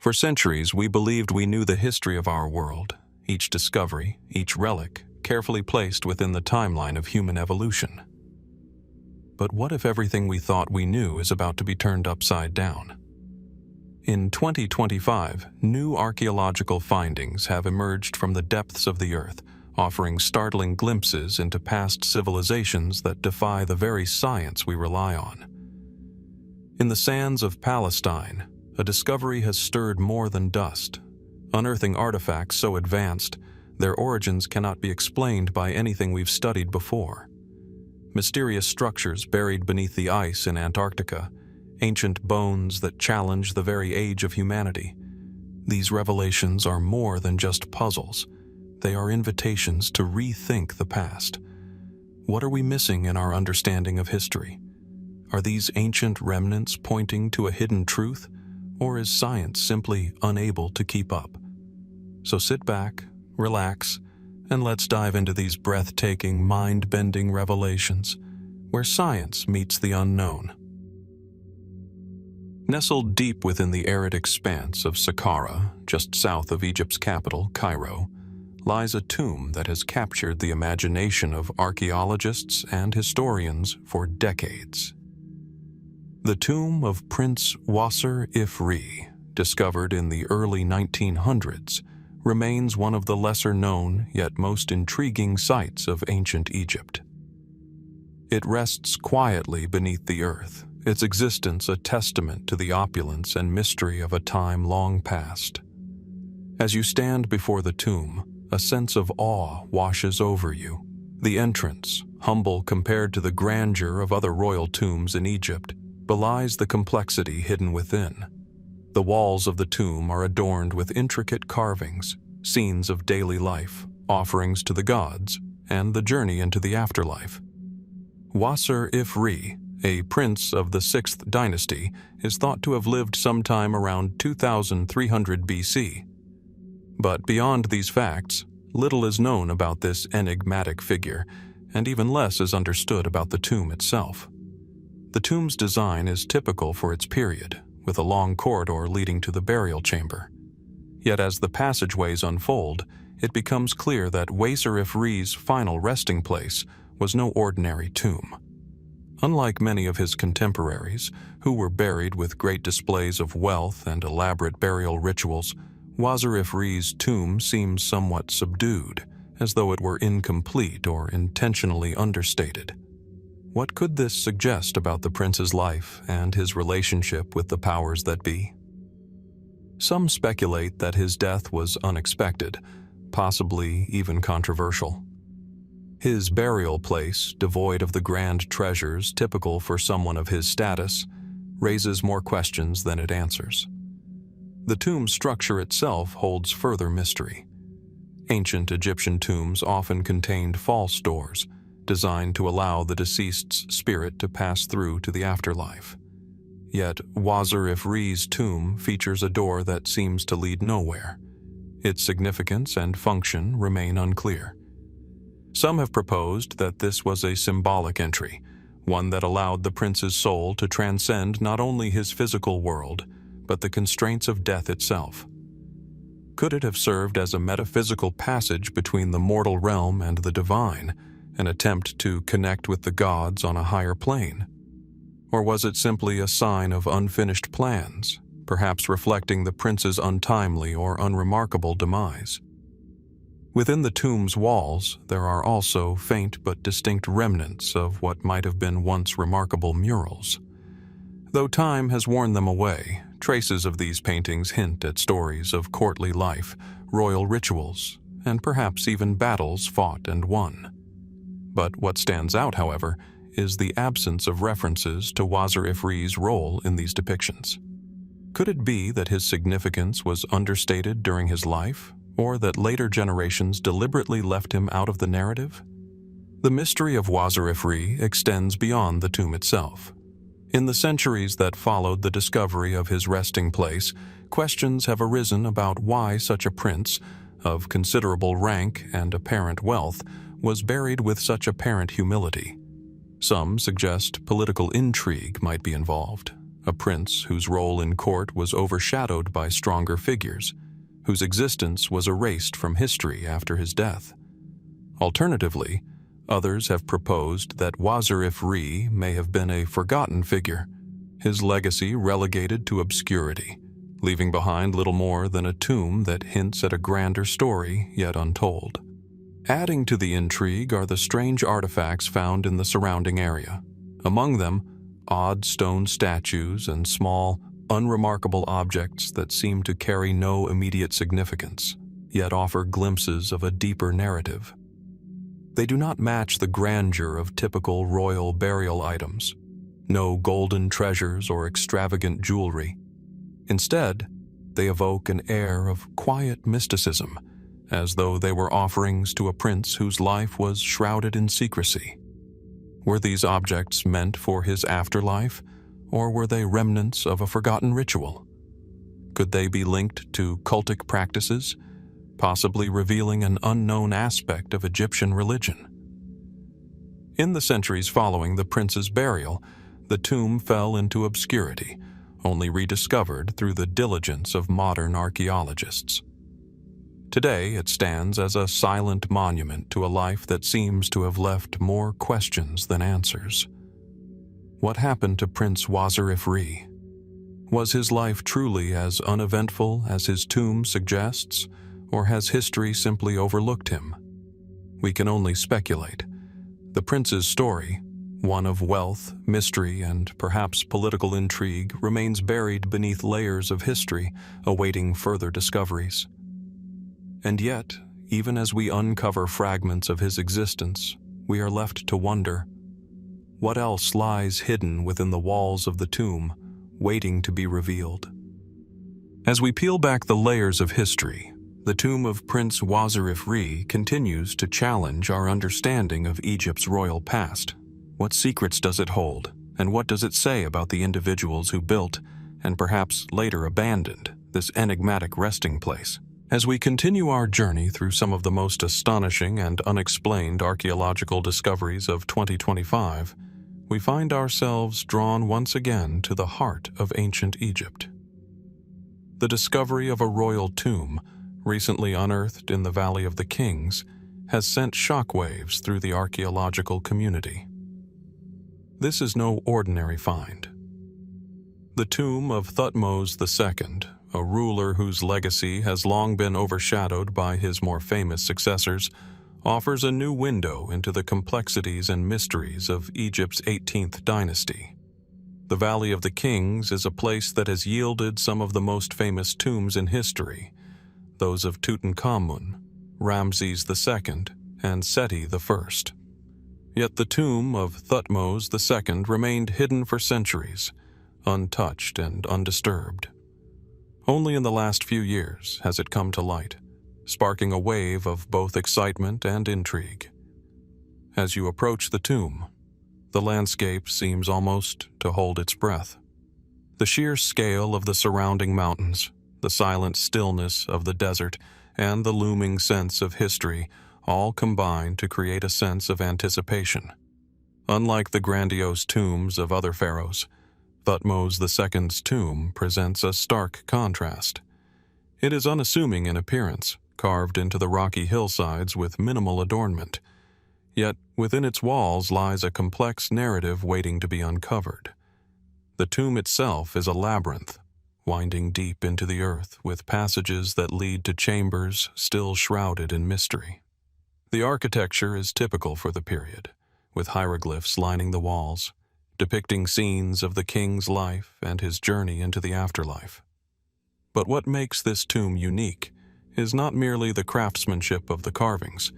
For centuries, we believed we knew the history of our world, each discovery, each relic, carefully placed within the timeline of human evolution. But what if everything we thought we knew is about to be turned upside down? In 2025, new archaeological findings have emerged from the depths of the earth, offering startling glimpses into past civilizations that defy the very science we rely on. In the sands of Palestine, a discovery has stirred more than dust, unearthing artifacts so advanced their origins cannot be explained by anything we've studied before. Mysterious structures buried beneath the ice in Antarctica, ancient bones that challenge the very age of humanity. These revelations are more than just puzzles. They are invitations to rethink the past. What are we missing in our understanding of history? Are these ancient remnants pointing to a hidden truth, or is science simply unable to keep up? So sit back, relax, and let's dive into these breathtaking, mind-bending revelations, where science meets the unknown. Nestled deep within the arid expanse of Saqqara, just south of Egypt's capital, Cairo, lies a tomb that has captured the imagination of archaeologists and historians for decades. The tomb of Prince Wasser Ifri, discovered in the early 1900s, remains one of the lesser-known yet most intriguing sights of ancient Egypt. It rests quietly beneath the earth, its existence a testament to the opulence and mystery of a time long past. As you stand before the tomb, a sense of awe washes over you. The entrance, humble compared to the grandeur of other royal tombs in Egypt, belies the complexity hidden within. The walls of the tomb are adorned with intricate carvings, scenes of daily life, offerings to the gods, and the journey into the afterlife. Wasser Ifri, a prince of the 6th dynasty, is thought to have lived sometime around 2300 BC. But beyond these facts, little is known about this enigmatic figure, and even less is understood about the tomb itself. The tomb's design is typical for its period, with a long corridor leading to the burial chamber. Yet as the passageways unfold, it becomes clear that Wasser Ifri's final resting place was no ordinary tomb. Unlike many of his contemporaries, who were buried with great displays of wealth and elaborate burial rituals, Wasser Ifri's tomb seems somewhat subdued, as though it were incomplete or intentionally understated. What could this suggest about the prince's life and his relationship with the powers that be? Some speculate that his death was unexpected, possibly even controversial. His burial place, devoid of the grand treasures typical for someone of his status, raises more questions than it answers. The tomb structure itself holds further mystery. Ancient Egyptian tombs often contained false doors, designed to allow the deceased's spirit to pass through to the afterlife. Yet Wasser Ifri's tomb features a door that seems to lead nowhere. Its significance and function remain unclear. Some have proposed that this was a symbolic entry, one that allowed the prince's soul to transcend not only his physical world, but the constraints of death itself. Could it have served as a metaphysical passage between the mortal realm and the divine, an attempt to connect with the gods on a higher plane? Or was it simply a sign of unfinished plans, perhaps reflecting the prince's untimely or unremarkable demise? Within the tomb's walls, there are also faint but distinct remnants of what might have been once remarkable murals. Though time has worn them away, traces of these paintings hint at stories of courtly life, royal rituals, and perhaps even battles fought and won. But what stands out, however, is the absence of references to Wasser Ifri's role in these depictions. Could it be that his significance was understated during his life, or that later generations deliberately left him out of the narrative? The mystery of Wasser Ifri extends beyond the tomb itself. In the centuries that followed the discovery of his resting place, questions have arisen about why such a prince, of considerable rank and apparent wealth, was buried with such apparent humility. Some suggest political intrigue might be involved, a prince whose role in court was overshadowed by stronger figures, whose existence was erased from history after his death. Alternatively, others have proposed that Wazir-Ifri may have been a forgotten figure, his legacy relegated to obscurity, leaving behind little more than a tomb that hints at a grander story yet untold. Adding to the intrigue are the strange artifacts found in the surrounding area. Among them, odd stone statues and small, unremarkable objects that seem to carry no immediate significance, yet offer glimpses of a deeper narrative. They do not match the grandeur of typical royal burial items. No golden treasures or extravagant jewelry. Instead, they evoke an air of quiet mysticism, as though they were offerings to a prince whose life was shrouded in secrecy. Were these objects meant for his afterlife, or were they remnants of a forgotten ritual? Could they be linked to cultic practices, possibly revealing an unknown aspect of Egyptian religion? In the centuries following the prince's burial, the tomb fell into obscurity, only rediscovered through the diligence of modern archaeologists. Today, it stands as a silent monument to a life that seems to have left more questions than answers. What happened to Prince Wazir-Ifri? Was his life truly as uneventful as his tomb suggests, or has history simply overlooked him? We can only speculate. The prince's story, one of wealth, mystery, and perhaps political intrigue, remains buried beneath layers of history, awaiting further discoveries. And yet, even as we uncover fragments of his existence, we are left to wonder, what else lies hidden within the walls of the tomb, waiting to be revealed? As we peel back the layers of history, the tomb of Prince Wazir-Ifri continues to challenge our understanding of Egypt's royal past. What secrets does it hold, and what does it say about the individuals who built, and perhaps later abandoned, this enigmatic resting place? As we continue our journey through some of the most astonishing and unexplained archaeological discoveries of 2025, we find ourselves drawn once again to the heart of ancient Egypt. The discovery of a royal tomb, recently unearthed in the Valley of the Kings, has sent shockwaves through the archaeological community. This is no ordinary find. The tomb of Thutmose II, a ruler whose legacy has long been overshadowed by his more famous successors, offers a new window into the complexities and mysteries of Egypt's 18th dynasty. The Valley of the Kings is a place that has yielded some of the most famous tombs in history, those of Tutankhamun, Ramses II, and Seti I. Yet the tomb of Thutmose II remained hidden for centuries, untouched and undisturbed. Only in the last few years has it come to light, sparking a wave of both excitement and intrigue. As you approach the tomb, the landscape seems almost to hold its breath. The sheer scale of the surrounding mountains, the silent stillness of the desert, and the looming sense of history all combine to create a sense of anticipation. Unlike the grandiose tombs of other pharaohs, Thutmose II's tomb presents a stark contrast. It is unassuming in appearance, carved into the rocky hillsides with minimal adornment. Yet within its walls lies a complex narrative waiting to be uncovered. The tomb itself is a labyrinth, winding deep into the earth with passages that lead to chambers still shrouded in mystery. The architecture is typical for the period, with hieroglyphs lining the walls, depicting scenes of the king's life and his journey into the afterlife. But what makes this tomb unique is not merely the craftsmanship of the carvings,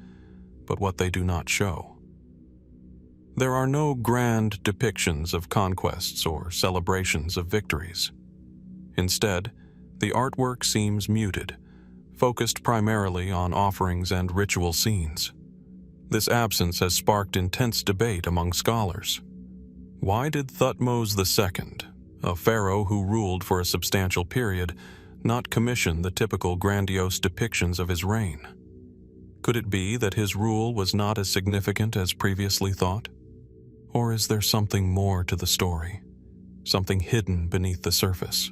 but what they do not show. There are no grand depictions of conquests or celebrations of victories. Instead, the artwork seems muted, focused primarily on offerings and ritual scenes. This absence has sparked intense debate among scholars. Why did Thutmose II, a pharaoh who ruled for a substantial period, not commission the typical grandiose depictions of his reign? Could it be that his rule was not as significant as previously thought? Or is there something more to the story? something hidden beneath the surface.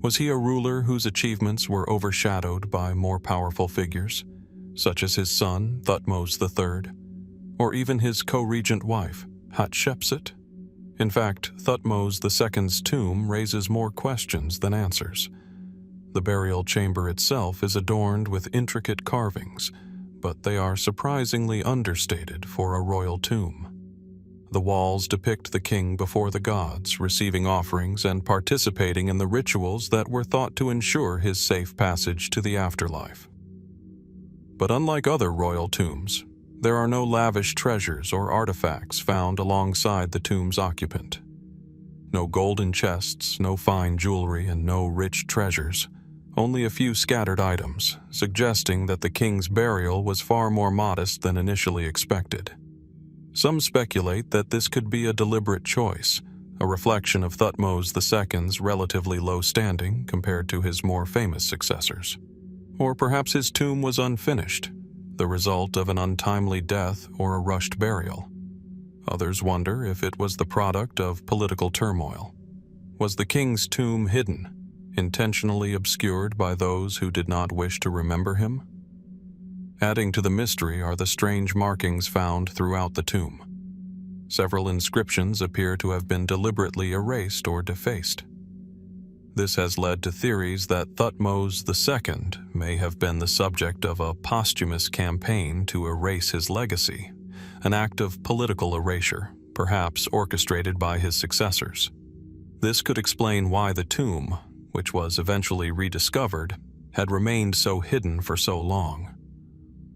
Was he a ruler whose achievements were overshadowed by more powerful figures, such as his son, Thutmose III, or even his co-regent wife, Hatshepsut? In fact, Thutmose II's tomb raises more questions than answers. The burial chamber itself is adorned with intricate carvings, but they are surprisingly understated for a royal tomb. The walls depict the king before the gods, receiving offerings and participating in the rituals that were thought to ensure his safe passage to the afterlife. But unlike other royal tombs, there are no lavish treasures or artifacts found alongside the tomb's occupant. No golden chests, no fine jewelry, and no rich treasures. Only a few scattered items, suggesting that the king's burial was far more modest than initially expected. Some speculate that this could be a deliberate choice, a reflection of Thutmose II's relatively low standing compared to his more famous successors. Or perhaps his tomb was unfinished, the result of an untimely death or a rushed burial. Others wonder if it was the product of political turmoil. Was the king's tomb hidden, intentionally obscured by those who did not wish to remember him? Adding to the mystery are the strange markings found throughout the tomb. Several inscriptions appear to have been deliberately erased or defaced. This has led to theories that Thutmose II may have been the subject of a posthumous campaign to erase his legacy, an act of political erasure, perhaps orchestrated by his successors. This could explain why the tomb, which was eventually rediscovered, had remained so hidden for so long.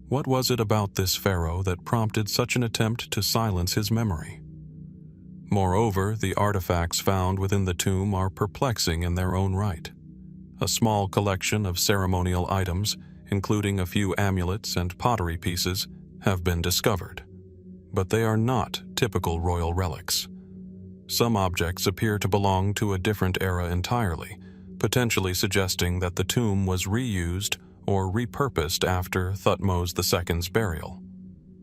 What was it about this pharaoh that prompted such an attempt to silence his memory? Moreover, the artifacts found within the tomb are perplexing in their own right. A small collection of ceremonial items, including a few amulets and pottery pieces, have been discovered. But they are not typical royal relics. Some objects appear to belong to a different era entirely, potentially suggesting that the tomb was reused or repurposed after Thutmose II's burial.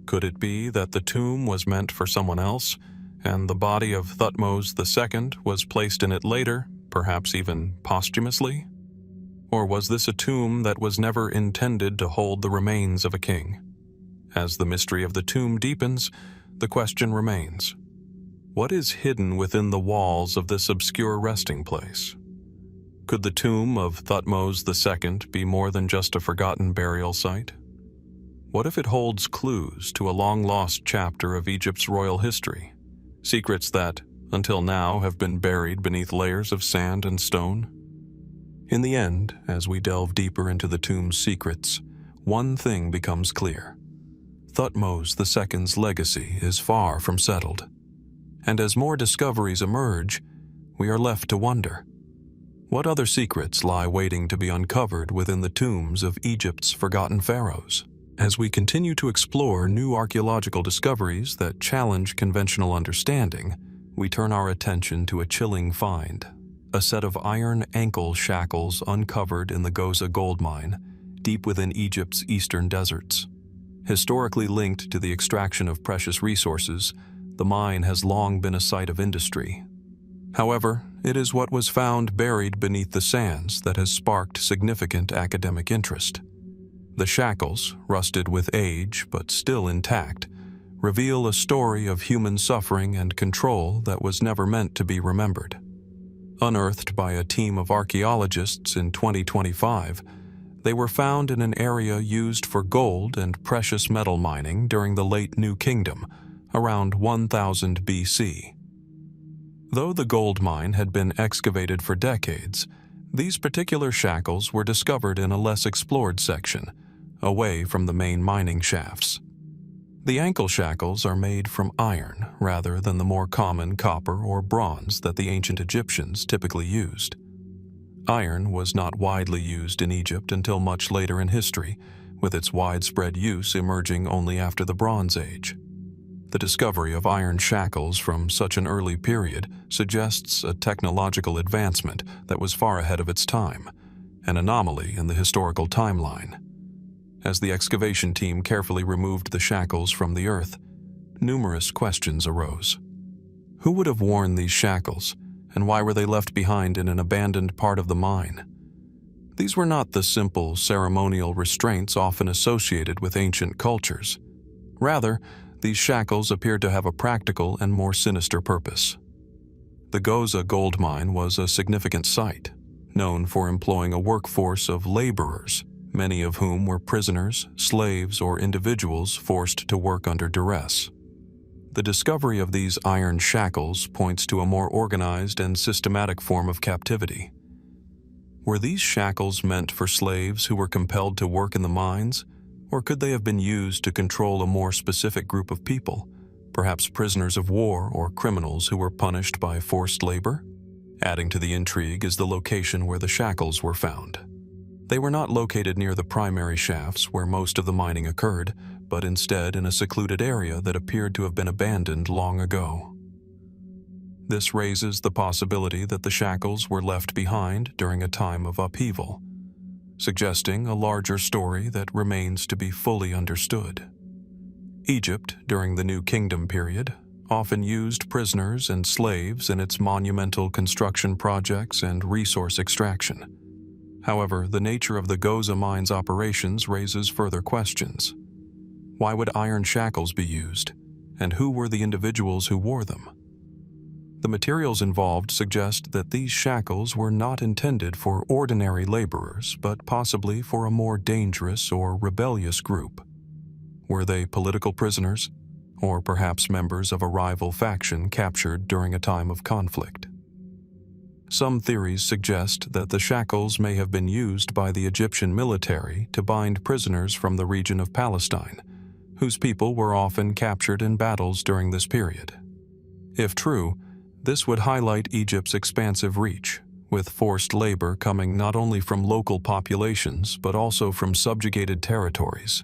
Could it be that the tomb was meant for someone else, and the body of Thutmose II was placed in it later, perhaps even posthumously? Or was this a tomb that was never intended to hold the remains of a king? As the mystery of the tomb deepens, the question remains: what is hidden within the walls of this obscure resting place? Could the tomb of Thutmose II be more than just a forgotten burial site? What if it holds clues to a long-lost chapter of Egypt's royal history? Secrets that, until now, have been buried beneath layers of sand and stone? In the end, as we delve deeper into the tomb's secrets, one thing becomes clear. Thutmose II's legacy is far from settled. And as more discoveries emerge, we are left to wonder: what other secrets lie waiting to be uncovered within the tombs of Egypt's forgotten pharaohs? As we continue to explore new archaeological discoveries that challenge conventional understanding, we turn our attention to a chilling find: a set of iron ankle shackles uncovered in the Ghozza gold mine, deep within Egypt's eastern deserts. Historically linked to the extraction of precious resources, the mine has long been a site of industry. However, it is what was found buried beneath the sands that has sparked significant academic interest. The shackles, rusted with age but still intact, reveal a story of human suffering and control that was never meant to be remembered. Unearthed by a team of archaeologists in 2025, they were found in an area used for gold and precious metal mining during the late New Kingdom, around 1000 BC. Though the gold mine had been excavated for decades, these particular shackles were discovered in a less explored section, away from the main mining shafts. The ankle shackles are made from iron rather than the more common copper or bronze that the ancient Egyptians typically used. Iron was not widely used in Egypt until much later in history, with its widespread use emerging only after the Bronze Age. The discovery of iron shackles from such an early period suggests a technological advancement that was far ahead of its time, an anomaly in the historical timeline. As the excavation team carefully removed the shackles from the earth, numerous questions arose. Who would have worn these shackles, and why were they left behind in an abandoned part of the mine? These were not the simple ceremonial restraints often associated with ancient cultures. Rather, these shackles appeared to have a practical and more sinister purpose. The Ghozza gold mine was a significant site, known for employing a workforce of laborers, many of whom were prisoners, slaves, or individuals forced to work under duress. The discovery of these iron shackles points to a more organized and systematic form of captivity. Were these shackles meant for slaves who were compelled to work in the mines, or could they have been used to control a more specific group of people, perhaps prisoners of war or criminals who were punished by forced labor? Adding to the intrigue is the location where the shackles were found. They were not located near the primary shafts where most of the mining occurred, but instead in a secluded area that appeared to have been abandoned long ago. This raises the possibility that the shackles were left behind during a time of upheaval, suggesting a larger story that remains to be fully understood. Egypt, during the New Kingdom period, often used prisoners and slaves in its monumental construction projects and resource extraction. However, the nature of the Ghozza mine's operations raises further questions. Why would iron shackles be used, and who were the individuals who wore them? The materials involved suggest that these shackles were not intended for ordinary laborers, but possibly for a more dangerous or rebellious group. Were they political prisoners, or perhaps members of a rival faction captured during a time of conflict? Some theories suggest that the shackles may have been used by the Egyptian military to bind prisoners from the region of Palestine, whose people were often captured in battles during this period. If true, this would highlight Egypt's expansive reach, with forced labor coming not only from local populations but also from subjugated territories.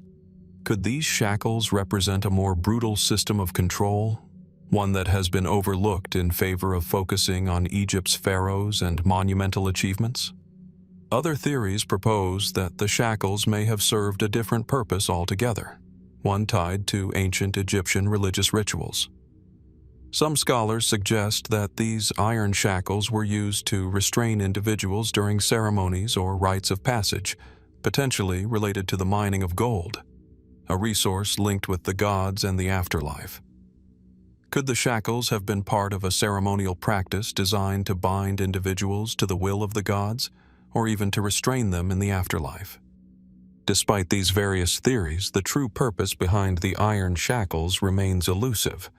Could these shackles represent a more brutal system of control, one that has been overlooked in favor of focusing on Egypt's pharaohs and monumental achievements? Other theories propose that the shackles may have served a different purpose altogether, one tied to ancient Egyptian religious rituals. Some scholars suggest that these iron shackles were used to restrain individuals during ceremonies or rites of passage, potentially related to the mining of gold, a resource linked with the gods and the afterlife. Could the shackles have been part of a ceremonial practice designed to bind individuals to the will of the gods, or even to restrain them in the afterlife? Despite these various theories, the true purpose behind the iron shackles remains elusive.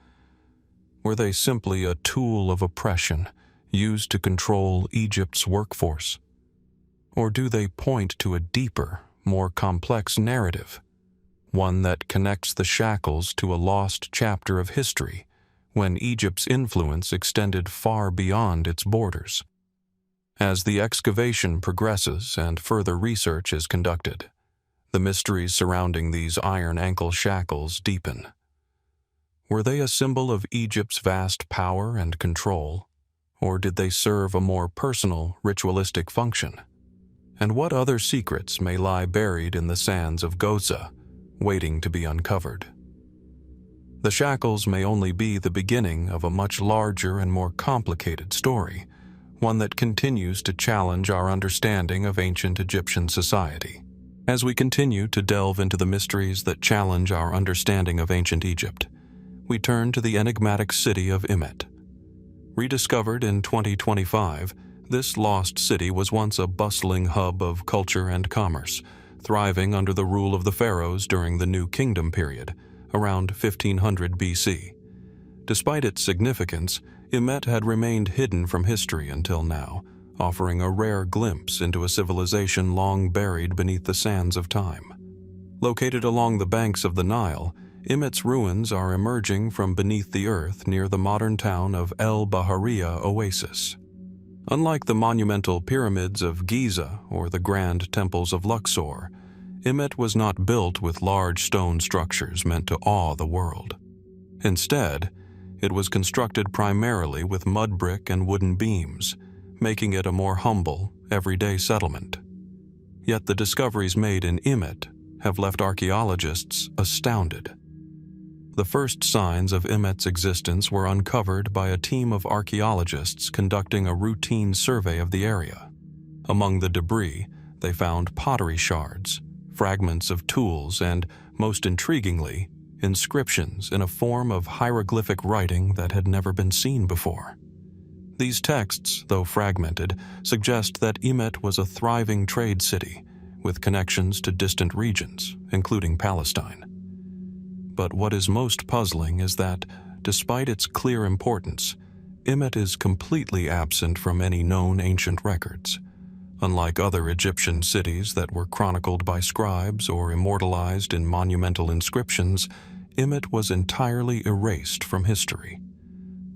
Were they simply a tool of oppression used to control Egypt's workforce? Or do they point to a deeper, more complex narrative, one that connects the shackles to a lost chapter of history, when Egypt's influence extended far beyond its borders? As the excavation progresses and further research is conducted, the mysteries surrounding these iron ankle shackles deepen. Were they a symbol of Egypt's vast power and control, or did they serve a more personal, ritualistic function? And what other secrets may lie buried in the sands of Ghozza, waiting to be uncovered? The shackles may only be the beginning of a much larger and more complicated story, one that continues to challenge our understanding of ancient Egyptian society. As we continue to delve into the mysteries that challenge our understanding of ancient Egypt, we turn to the enigmatic city of Imet. Rediscovered in 2025, this lost city was once a bustling hub of culture and commerce, thriving under the rule of the pharaohs during the New Kingdom period, around 1500 BC. Despite its significance, Imet had remained hidden from history until now, offering a rare glimpse into a civilization long buried beneath the sands of time. Located along the banks of the Nile, Imet's ruins are emerging from beneath the earth near the modern town of el-Bahariya Oasis. Unlike the monumental pyramids of Giza or the grand temples of Luxor, Imet was not built with large stone structures meant to awe the world. Instead, it was constructed primarily with mud brick and wooden beams, making it a more humble, everyday settlement. Yet the discoveries made in Imet have left archaeologists astounded. The first signs of Imet's existence were uncovered by a team of archaeologists conducting a routine survey of the area. Among the debris, they found pottery shards, fragments of tools, and, most intriguingly, inscriptions in a form of hieroglyphic writing that had never been seen before. These texts, though fragmented, suggest that Imet was a thriving trade city, with connections to distant regions, including Palestine. But what is most puzzling is that, despite its clear importance, Imet is completely absent from any known ancient records. Unlike other Egyptian cities that were chronicled by scribes or immortalized in monumental inscriptions, Imet was entirely erased from history.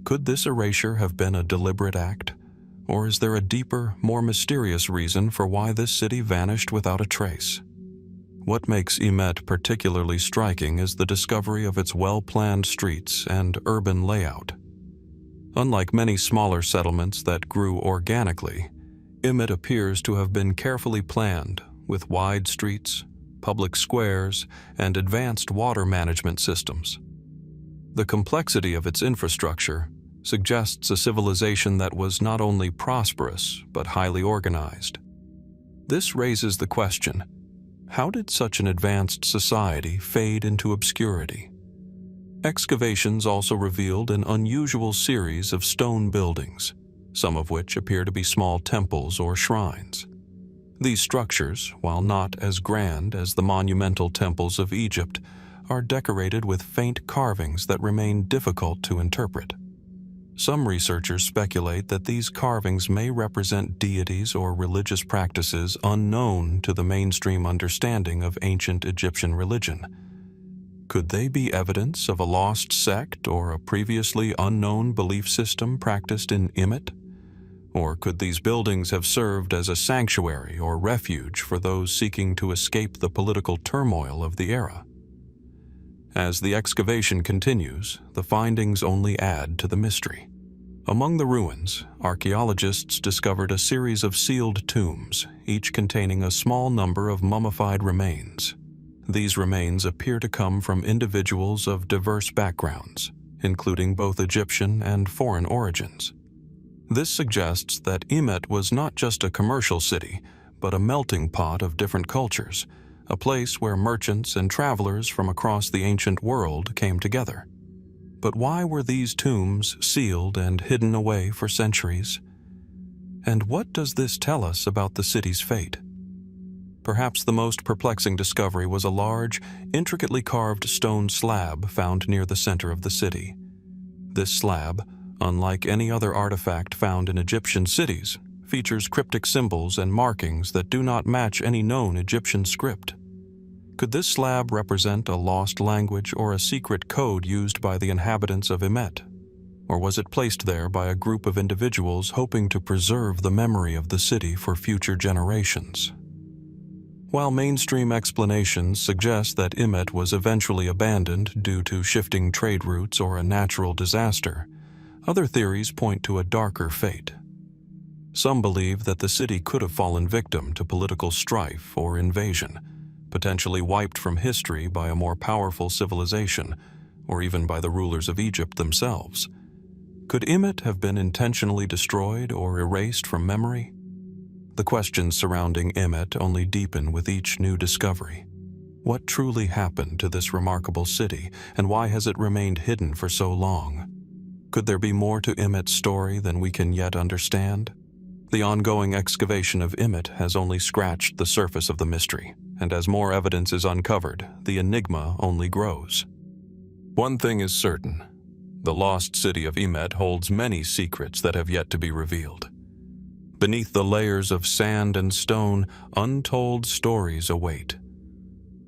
Could this erasure have been a deliberate act? Or is there a deeper, more mysterious reason for why this city vanished without a trace? What makes Imet particularly striking is the discovery of its well-planned streets and urban layout. Unlike many smaller settlements that grew organically, Imet appears to have been carefully planned, with wide streets, public squares, and advanced water management systems. The complexity of its infrastructure suggests a civilization that was not only prosperous but highly organized. This raises the question, how did such an advanced society fade into obscurity? Excavations also revealed an unusual series of stone buildings, some of which appear to be small temples or shrines. These structures, while not as grand as the monumental temples of Egypt, are decorated with faint carvings that remain difficult to interpret. Some researchers speculate that these carvings may represent deities or religious practices unknown to the mainstream understanding of ancient Egyptian religion. Could they be evidence of a lost sect or a previously unknown belief system practiced in Imet? Or could these buildings have served as a sanctuary or refuge for those seeking to escape the political turmoil of the era? As the excavation continues, the findings only add to the mystery. Among the ruins, archaeologists discovered a series of sealed tombs, each containing a small number of mummified remains. These remains appear to come from individuals of diverse backgrounds, including both Egyptian and foreign origins. This suggests that Imet was not just a commercial city, but a melting pot of different cultures, a place where merchants and travelers from across the ancient world came together. But why were these tombs sealed and hidden away for centuries? And what does this tell us about the city's fate? Perhaps the most perplexing discovery was a large, intricately carved stone slab found near the center of the city. This slab, unlike any other artifact found in Egyptian cities, features cryptic symbols and markings that do not match any known Egyptian script. Could this slab represent a lost language or a secret code used by the inhabitants of Imet? Or was it placed there by a group of individuals hoping to preserve the memory of the city for future generations? While mainstream explanations suggest that Imet was eventually abandoned due to shifting trade routes or a natural disaster, other theories point to a darker fate. Some believe that the city could have fallen victim to political strife or invasion, potentially wiped from history by a more powerful civilization, or even by the rulers of Egypt themselves. Could Imet have been intentionally destroyed or erased from memory? The questions surrounding Imet only deepen with each new discovery. What truly happened to this remarkable city, and why has it remained hidden for so long? Could there be more to Imet's story than we can yet understand? The ongoing excavation of Imet has only scratched the surface of the mystery, and as more evidence is uncovered, the enigma only grows. One thing is certain: the lost city of Imet holds many secrets that have yet to be revealed. Beneath the layers of sand and stone, untold stories await.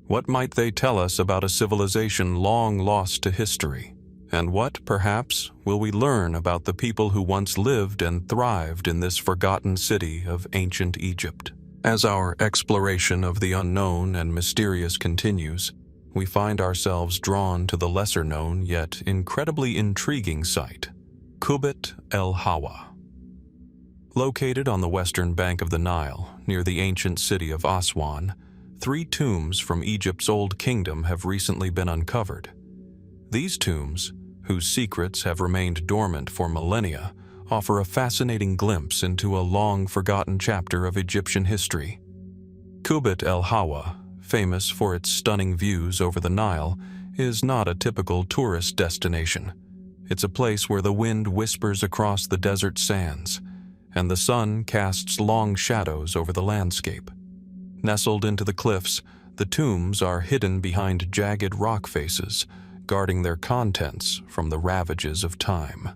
What might they tell us about a civilization long lost to history? And what, perhaps, will we learn about the people who once lived and thrived in this forgotten city of ancient Egypt? As our exploration of the unknown and mysterious continues, we find ourselves drawn to the lesser-known yet incredibly intriguing site, Qubbet el-Hawa. Located on the western bank of the Nile, near the ancient city of Aswan, 3 tombs from Egypt's Old Kingdom have recently been uncovered. These tombs, whose secrets have remained dormant for millennia, offer a fascinating glimpse into a long-forgotten chapter of Egyptian history. Qubbet el-Hawa, famous for its stunning views over the Nile, is not a typical tourist destination. It's a place where the wind whispers across the desert sands, and the sun casts long shadows over the landscape. Nestled into the cliffs, the tombs are hidden behind jagged rock faces, guarding their contents from the ravages of time.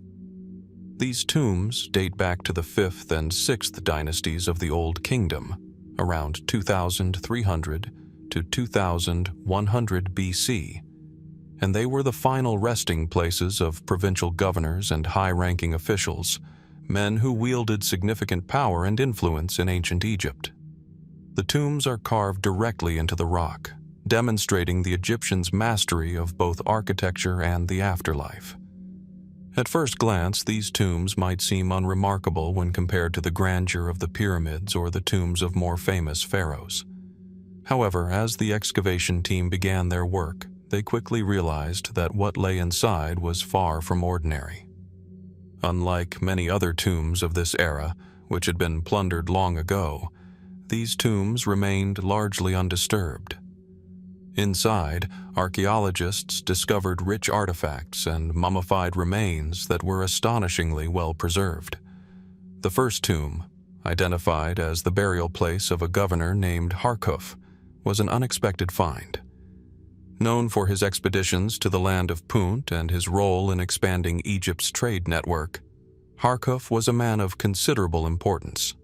These tombs date back to the 5th and 6th dynasties of the Old Kingdom, around 2300 to 2100 BC, and they were the final resting places of provincial governors and high-ranking officials, men who wielded significant power and influence in ancient Egypt. The tombs are carved directly into the rock, demonstrating the Egyptians' mastery of both architecture and the afterlife. At first glance, these tombs might seem unremarkable when compared to the grandeur of the pyramids or the tombs of more famous pharaohs. However, as the excavation team began their work, they quickly realized that what lay inside was far from ordinary. Unlike many other tombs of this era, which had been plundered long ago, these tombs remained largely undisturbed. Inside, archaeologists discovered rich artifacts and mummified remains that were astonishingly well preserved. The first tomb, identified as the burial place of a governor named Harkhuf, was an unexpected find. Known for his expeditions to the land of Punt and his role in expanding Egypt's trade network, Harkhuf was a man of considerable importance.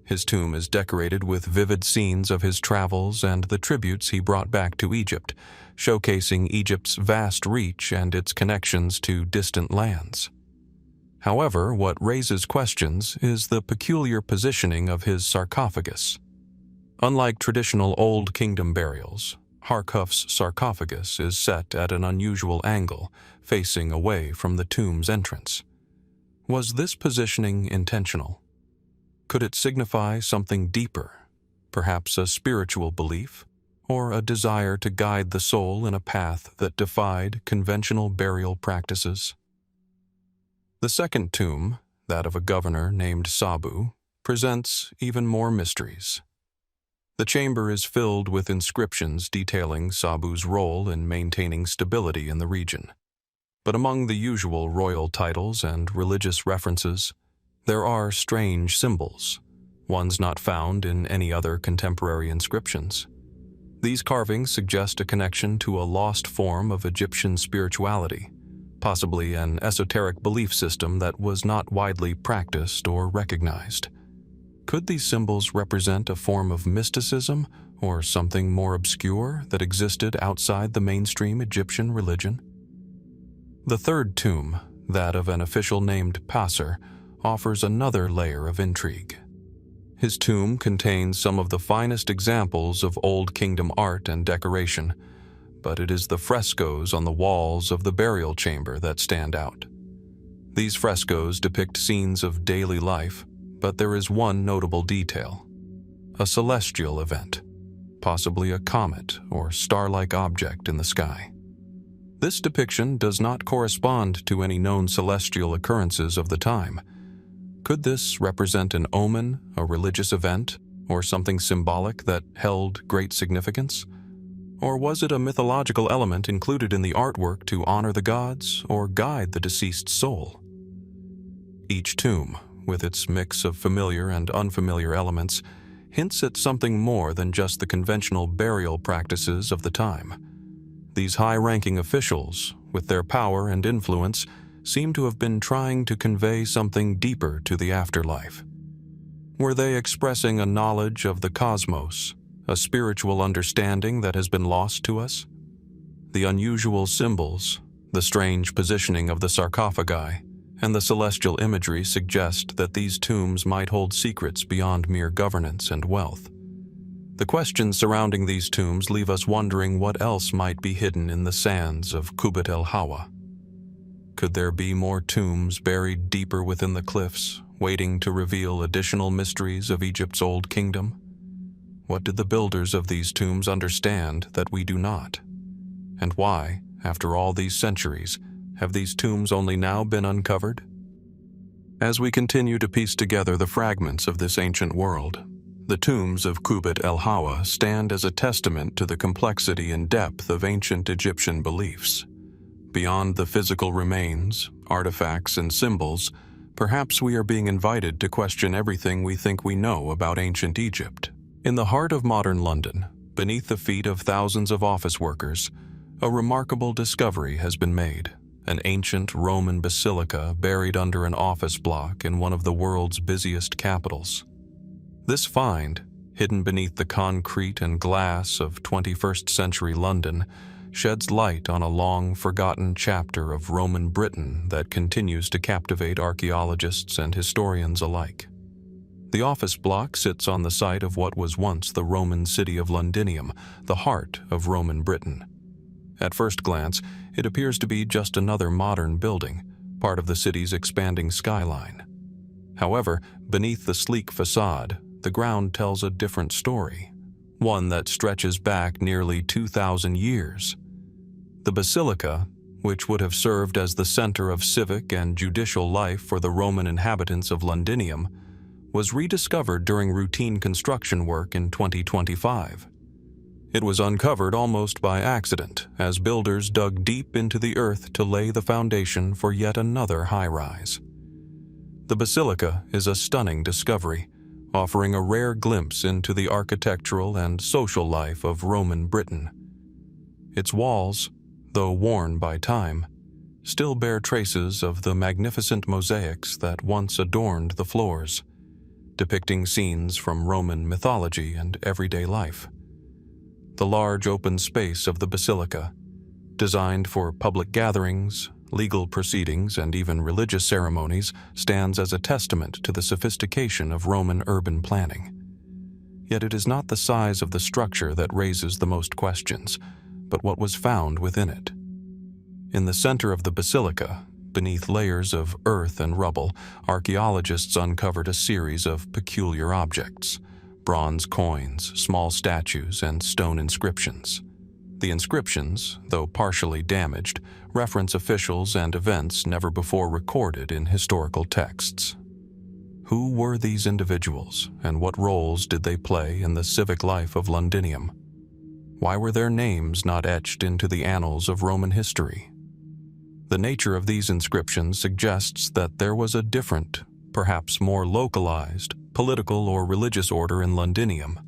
His tomb is decorated with vivid scenes of his travels and the tributes he brought back to Egypt, showcasing Egypt's vast reach and its connections to distant lands. However, what raises questions is the peculiar positioning of his sarcophagus. Unlike traditional Old Kingdom burials, Harkhuf's sarcophagus is set at an unusual angle, facing away from the tomb's entrance. Was this positioning intentional? Could it signify something deeper, perhaps a spiritual belief, or a desire to guide the soul in a path that defied conventional burial practices? The second tomb, that of a governor named Sabu, presents even more mysteries. The chamber is filled with inscriptions detailing Sabu's role in maintaining stability in the region. But among the usual royal titles and religious references, there are strange symbols, ones not found in any other contemporary inscriptions. These carvings suggest a connection to a lost form of Egyptian spirituality, possibly an esoteric belief system that was not widely practiced or recognized. Could these symbols represent a form of mysticism or something more obscure that existed outside the mainstream Egyptian religion? The third tomb, that of an official named Passer, offers another layer of intrigue. His tomb contains some of the finest examples of Old Kingdom art and decoration, but it is the frescoes on the walls of the burial chamber that stand out. These frescoes depict scenes of daily life, but there is one notable detail: a celestial event, possibly a comet or star-like object in the sky. This depiction does not correspond to any known celestial occurrences of the time. Could this represent an omen, a religious event, or something symbolic that held great significance? Or was it a mythological element included in the artwork to honor the gods or guide the deceased soul? Each tomb, with its mix of familiar and unfamiliar elements, hints at something more than just the conventional burial practices of the time. These high-ranking officials, with their power and influence, seem to have been trying to convey something deeper to the afterlife. Were they expressing a knowledge of the cosmos, a spiritual understanding that has been lost to us? The unusual symbols, the strange positioning of the sarcophagi, and the celestial imagery suggest that these tombs might hold secrets beyond mere governance and wealth. The questions surrounding these tombs leave us wondering what else might be hidden in the sands of Qubbet el-Hawa. Could there be more tombs buried deeper within the cliffs, waiting to reveal additional mysteries of Egypt's Old Kingdom? What did the builders of these tombs understand that we do not? And why after all these centuries, have these tombs only now been uncovered? As we continue to piece together the fragments of this ancient world, the tombs of Qubbet el-Hawa stand as a testament to the complexity and depth of ancient Egyptian beliefs. Beyond the physical remains, artifacts, and symbols, perhaps we are being invited to question everything we think we know about ancient Egypt. In the heart of modern London, beneath the feet of thousands of office workers, a remarkable discovery has been made: an ancient Roman basilica buried under an office block in one of the world's busiest capitals. This find, hidden beneath the concrete and glass of 21st century London, sheds light on a long-forgotten chapter of Roman Britain that continues to captivate archaeologists and historians alike. The office block sits on the site of what was once the Roman city of Londinium, the heart of Roman Britain. At first glance, it appears to be just another modern building, part of the city's expanding skyline. However, beneath the sleek facade, the ground tells a different story, one that stretches back nearly 2,000 years. The basilica, which would have served as the center of civic and judicial life for the Roman inhabitants of Londinium, was rediscovered during routine construction work in 2025. It was uncovered almost by accident as builders dug deep into the earth to lay the foundation for yet another high-rise. The basilica is a stunning discovery, offering a rare glimpse into the architectural and social life of Roman Britain. Its walls, though worn by time, still bear traces of the magnificent mosaics that once adorned the floors, depicting scenes from Roman mythology and everyday life. The large open space of the basilica, designed for public gatherings, legal proceedings, and even religious ceremonies, stands as a testament to the sophistication of Roman urban planning. Yet it is not the size of the structure that raises the most questions, but what was found within it. In the center of the basilica, beneath layers of earth and rubble, archaeologists uncovered a series of peculiar objects: bronze coins, small statues, and stone inscriptions. The inscriptions, though partially damaged, reference officials and events never before recorded in historical texts. Who were these individuals, and what roles did they play in the civic life of Londinium? Why were their names not etched into the annals of Roman history? The nature of these inscriptions suggests that there was a different, perhaps more localized, political or religious order in Londinium,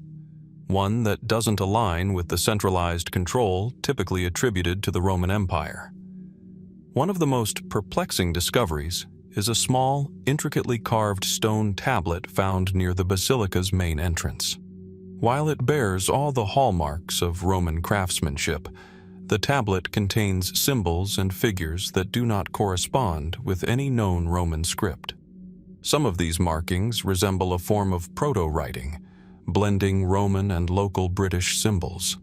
one that doesn't align with the centralized control typically attributed to the Roman Empire. One of the most perplexing discoveries is a small, intricately carved stone tablet found near the basilica's main entrance. While it bears all the hallmarks of Roman craftsmanship, the tablet contains symbols and figures that do not correspond with any known Roman script. Some of these markings resemble a form of proto-writing, blending Roman and local British symbols.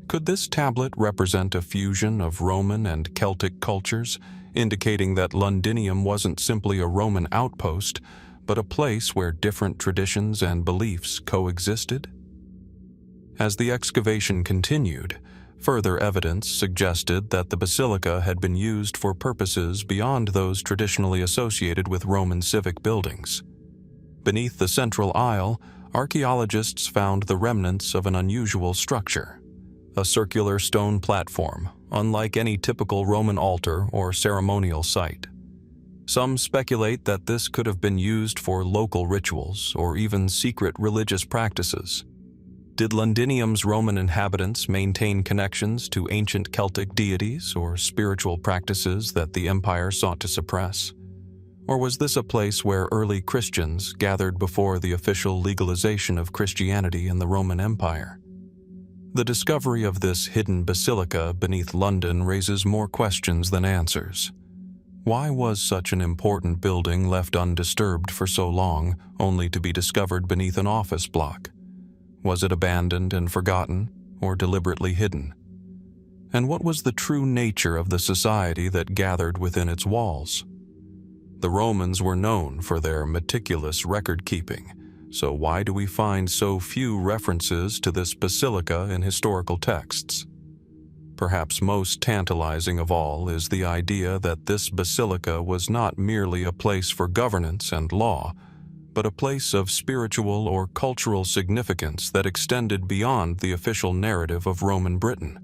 Could this tablet represent a fusion of Roman and Celtic cultures, indicating that Londinium wasn't simply a Roman outpost, but a place where different traditions and beliefs coexisted? As the excavation continued, further evidence suggested that the basilica had been used for purposes beyond those traditionally associated with Roman civic buildings. Beneath the central aisle, archaeologists found the remnants of an unusual structure, a circular stone platform, unlike any typical Roman altar or ceremonial site. Some speculate that this could have been used for local rituals or even secret religious practices. Did Londinium's Roman inhabitants maintain connections to ancient Celtic deities or spiritual practices that the empire sought to suppress? Or was this a place where early Christians gathered before the official legalization of Christianity in the Roman Empire? The discovery of this hidden basilica beneath London raises more questions than answers. Why was such an important building left undisturbed for so long, only to be discovered beneath an office block? Was it abandoned and forgotten, or deliberately hidden? And what was the true nature of the society that gathered within its walls? The Romans were known for their meticulous record-keeping, so why do we find so few references to this basilica in historical texts? Perhaps most tantalizing of all is the idea that this basilica was not merely a place for governance and law, but a place of spiritual or cultural significance that extended beyond the official narrative of Roman Britain.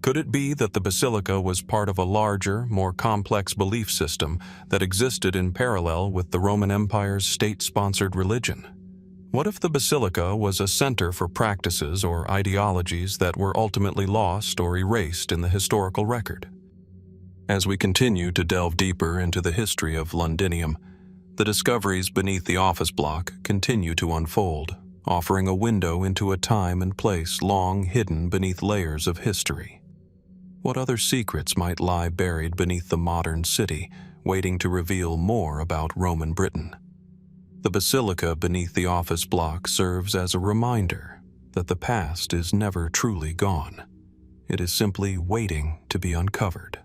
Could it be that the basilica was part of a larger, more complex belief system that existed in parallel with the Roman Empire's state-sponsored religion? What if the basilica was a center for practices or ideologies that were ultimately lost or erased in the historical record? As we continue to delve deeper into the history of Londinium, the discoveries beneath the office block continue to unfold, offering a window into a time and place long hidden beneath layers of history. What other secrets might lie buried beneath the modern city, waiting to reveal more about Roman Britain? The basilica beneath the office block serves as a reminder that the past is never truly gone. It is simply waiting to be uncovered.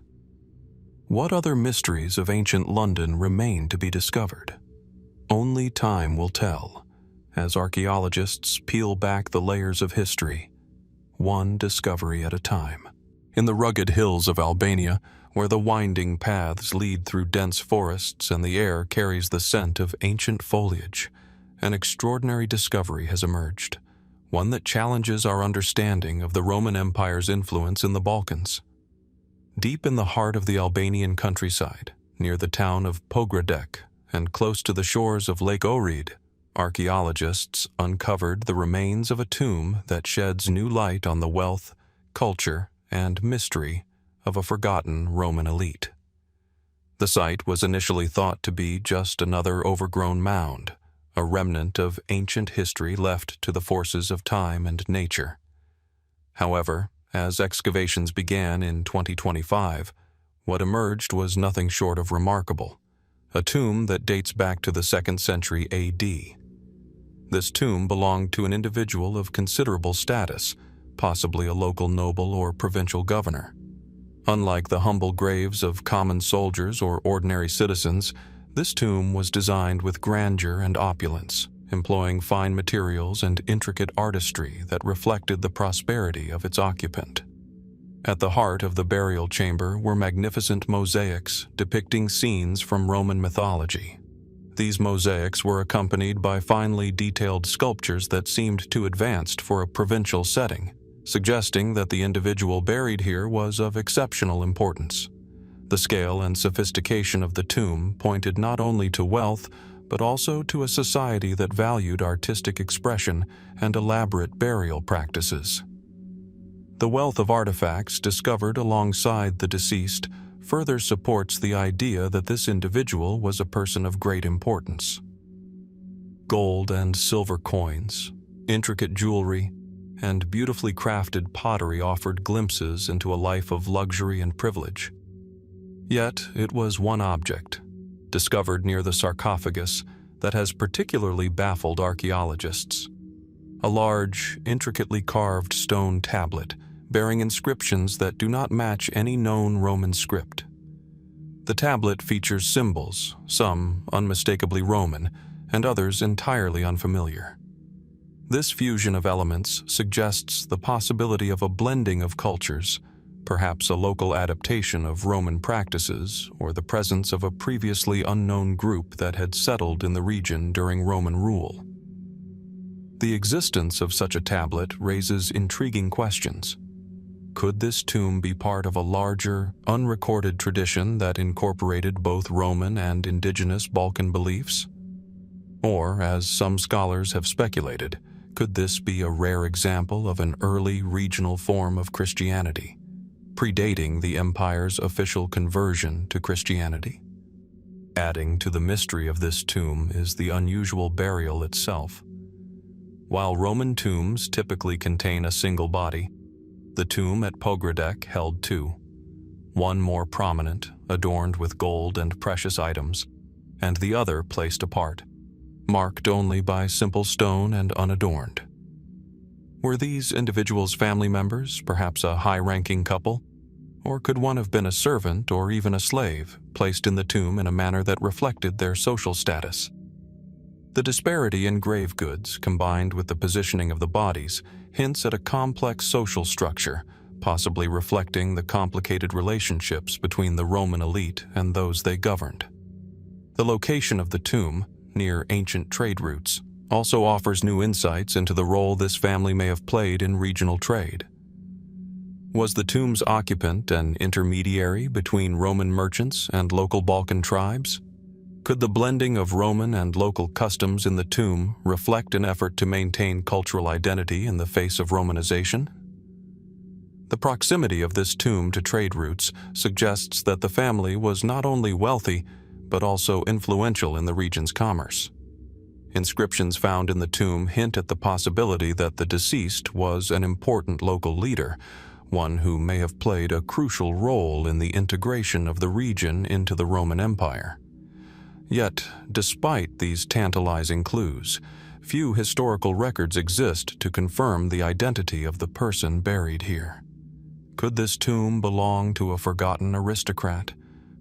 What other mysteries of ancient London remain to be discovered? Only time will tell, as archaeologists peel back the layers of history, one discovery at a time. In the rugged hills of Albania, where the winding paths lead through dense forests and the air carries the scent of ancient foliage, an extraordinary discovery has emerged, one that challenges our understanding of the Roman Empire's influence in the Balkans. Deep in the heart of the Albanian countryside, near the town of Pogradec and close to the shores of Lake Ohrid, archaeologists uncovered the remains of a tomb that sheds new light on the wealth, culture, and mystery of a forgotten Roman elite. The site was initially thought to be just another overgrown mound, a remnant of ancient history left to the forces of time and nature. However, as excavations began in 2025, what emerged was nothing short of remarkable, a tomb that dates back to the 2nd century AD. This tomb belonged to an individual of considerable status, possibly a local noble or provincial governor. Unlike the humble graves of common soldiers or ordinary citizens, this tomb was designed with grandeur and opulence, employing fine materials and intricate artistry that reflected the prosperity of its occupant. At the heart of the burial chamber were magnificent mosaics depicting scenes from Roman mythology. These mosaics were accompanied by finely detailed sculptures that seemed too advanced for a provincial setting, suggesting that the individual buried here was of exceptional importance. The scale and sophistication of the tomb pointed not only to wealth, but also to a society that valued artistic expression and elaborate burial practices. The wealth of artifacts discovered alongside the deceased further supports the idea that this individual was a person of great importance. Gold and silver coins, intricate jewelry, and beautifully crafted pottery offered glimpses into a life of luxury and privilege. Yet it was one object, discovered near the sarcophagus, that has particularly baffled archaeologists. A large, intricately carved stone tablet bearing inscriptions that do not match any known Roman script. The tablet features symbols, some unmistakably Roman, and others entirely unfamiliar. This fusion of elements suggests the possibility of a blending of cultures, perhaps a local adaptation of Roman practices or the presence of a previously unknown group that had settled in the region during Roman rule. The existence of such a tablet raises intriguing questions. Could this tomb be part of a larger, unrecorded tradition that incorporated both Roman and indigenous Balkan beliefs? Or, as some scholars have speculated, could this be a rare example of an early regional form of Christianity, predating the empire's official conversion to Christianity? Adding to the mystery of this tomb is the unusual burial itself. While Roman tombs typically contain a single body, the tomb at Pogradec held two, one more prominent, adorned with gold and precious items, and the other placed apart, marked only by simple stone and unadorned. Were these individuals family members, perhaps a high-ranking couple? Or could one have been a servant or even a slave, placed in the tomb in a manner that reflected their social status? The disparity in grave goods, combined with the positioning of the bodies, hints at a complex social structure, possibly reflecting the complicated relationships between the Roman elite and those they governed. The location of the tomb, near ancient trade routes, also offers new insights into the role this family may have played in regional trade. Was the tomb's occupant an intermediary between Roman merchants and local Balkan tribes? Could the blending of Roman and local customs in the tomb reflect an effort to maintain cultural identity in the face of Romanization? The proximity of this tomb to trade routes suggests that the family was not only wealthy, but also influential in the region's commerce. Inscriptions found in the tomb hint at the possibility that the deceased was an important local leader, one who may have played a crucial role in the integration of the region into the Roman Empire. Yet, despite these tantalizing clues, few historical records exist to confirm the identity of the person buried here. Could this tomb belong to a forgotten aristocrat,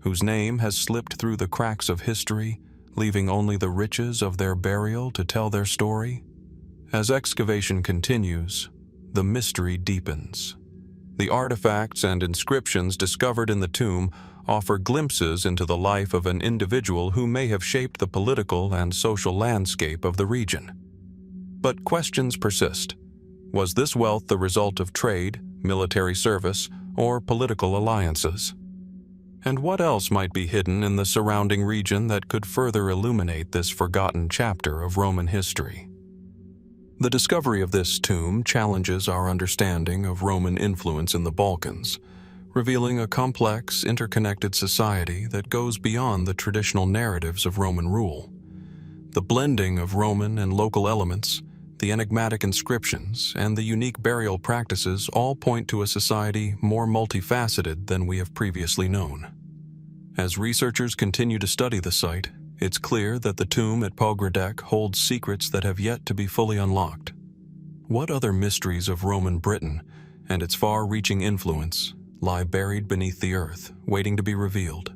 whose name has slipped through the cracks of history, leaving only the riches of their burial to tell their story? As excavation continues, the mystery deepens. The artifacts and inscriptions discovered in the tomb offer glimpses into the life of an individual who may have shaped the political and social landscape of the region. But questions persist. Was this wealth the result of trade, military service, or political alliances? And what else might be hidden in the surrounding region that could further illuminate this forgotten chapter of Roman history? The discovery of this tomb challenges our understanding of Roman influence in the Balkans, revealing a complex, interconnected society that goes beyond the traditional narratives of Roman rule. The blending of Roman and local elements, the enigmatic inscriptions, and the unique burial practices all point to a society more multifaceted than we have previously known. As researchers continue to study the site, it's clear that the tomb at Pogradec holds secrets that have yet to be fully unlocked. What other mysteries of Roman Britain and its far-reaching influence lie buried beneath the earth, waiting to be revealed?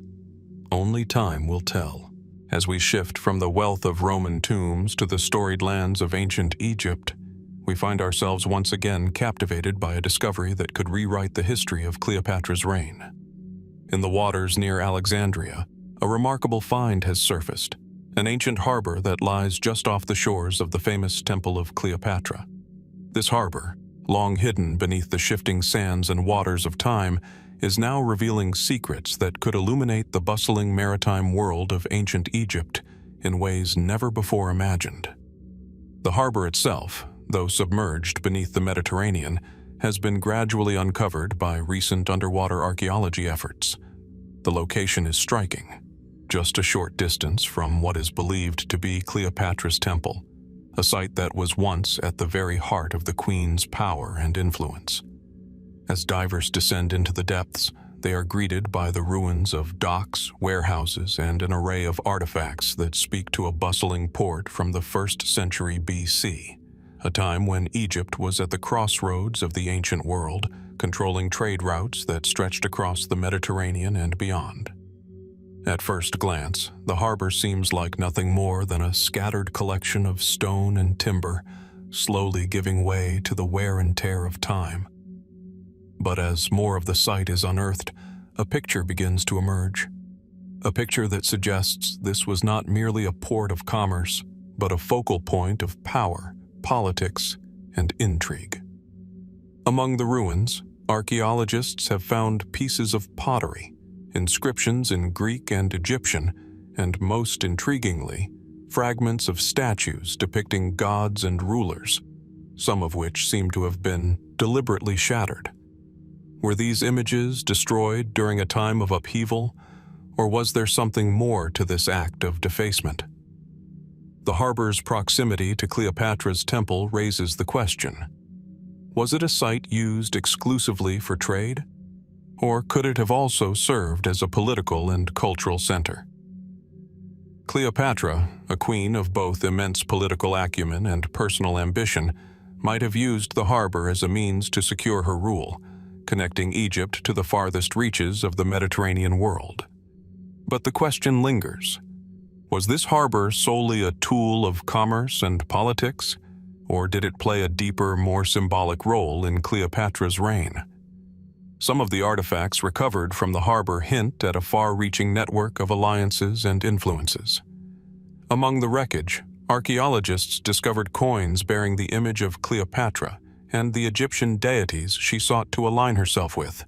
Only time will tell. As we shift from the wealth of Roman tombs to the storied lands of ancient Egypt, we find ourselves once again captivated by a discovery that could rewrite the history of Cleopatra's reign. In the waters near Alexandria, a remarkable find has surfaced, an ancient harbor that lies just off the shores of the famous Temple of Cleopatra. This harbor, long hidden beneath the shifting sands and waters of time, is now revealing secrets that could illuminate the bustling maritime world of ancient Egypt in ways never before imagined. The harbor itself, though submerged beneath the Mediterranean, has been gradually uncovered by recent underwater archaeology efforts. The location is striking, just a short distance from what is believed to be Cleopatra's temple, a site that was once at the very heart of the queen's power and influence. As divers descend into the depths, they are greeted by the ruins of docks, warehouses, and an array of artifacts that speak to a bustling port from the 1st century BC, a time when Egypt was at the crossroads of the ancient world, controlling trade routes that stretched across the Mediterranean and beyond. At first glance, the harbor seems like nothing more than a scattered collection of stone and timber, slowly giving way to the wear and tear of time. But as more of the site is unearthed, a picture begins to emerge. A picture that suggests this was not merely a port of commerce, but a focal point of power, politics, and intrigue. Among the ruins, archaeologists have found pieces of pottery, inscriptions in Greek and Egyptian, and most intriguingly, fragments of statues depicting gods and rulers, some of which seem to have been deliberately shattered. Were these images destroyed during a time of upheaval, or was there something more to this act of defacement? The harbor's proximity to Cleopatra's temple raises the question: was it a site used exclusively for trade? Or could it have also served as a political and cultural center? Cleopatra, a queen of both immense political acumen and personal ambition, might have used the harbor as a means to secure her rule, connecting Egypt to the farthest reaches of the Mediterranean world. But the question lingers: was this harbor solely a tool of commerce and politics, or did it play a deeper, more symbolic role in Cleopatra's reign? Some of the artifacts recovered from the harbor hint at a far-reaching network of alliances and influences. Among the wreckage, archaeologists discovered coins bearing the image of Cleopatra and the Egyptian deities she sought to align herself with,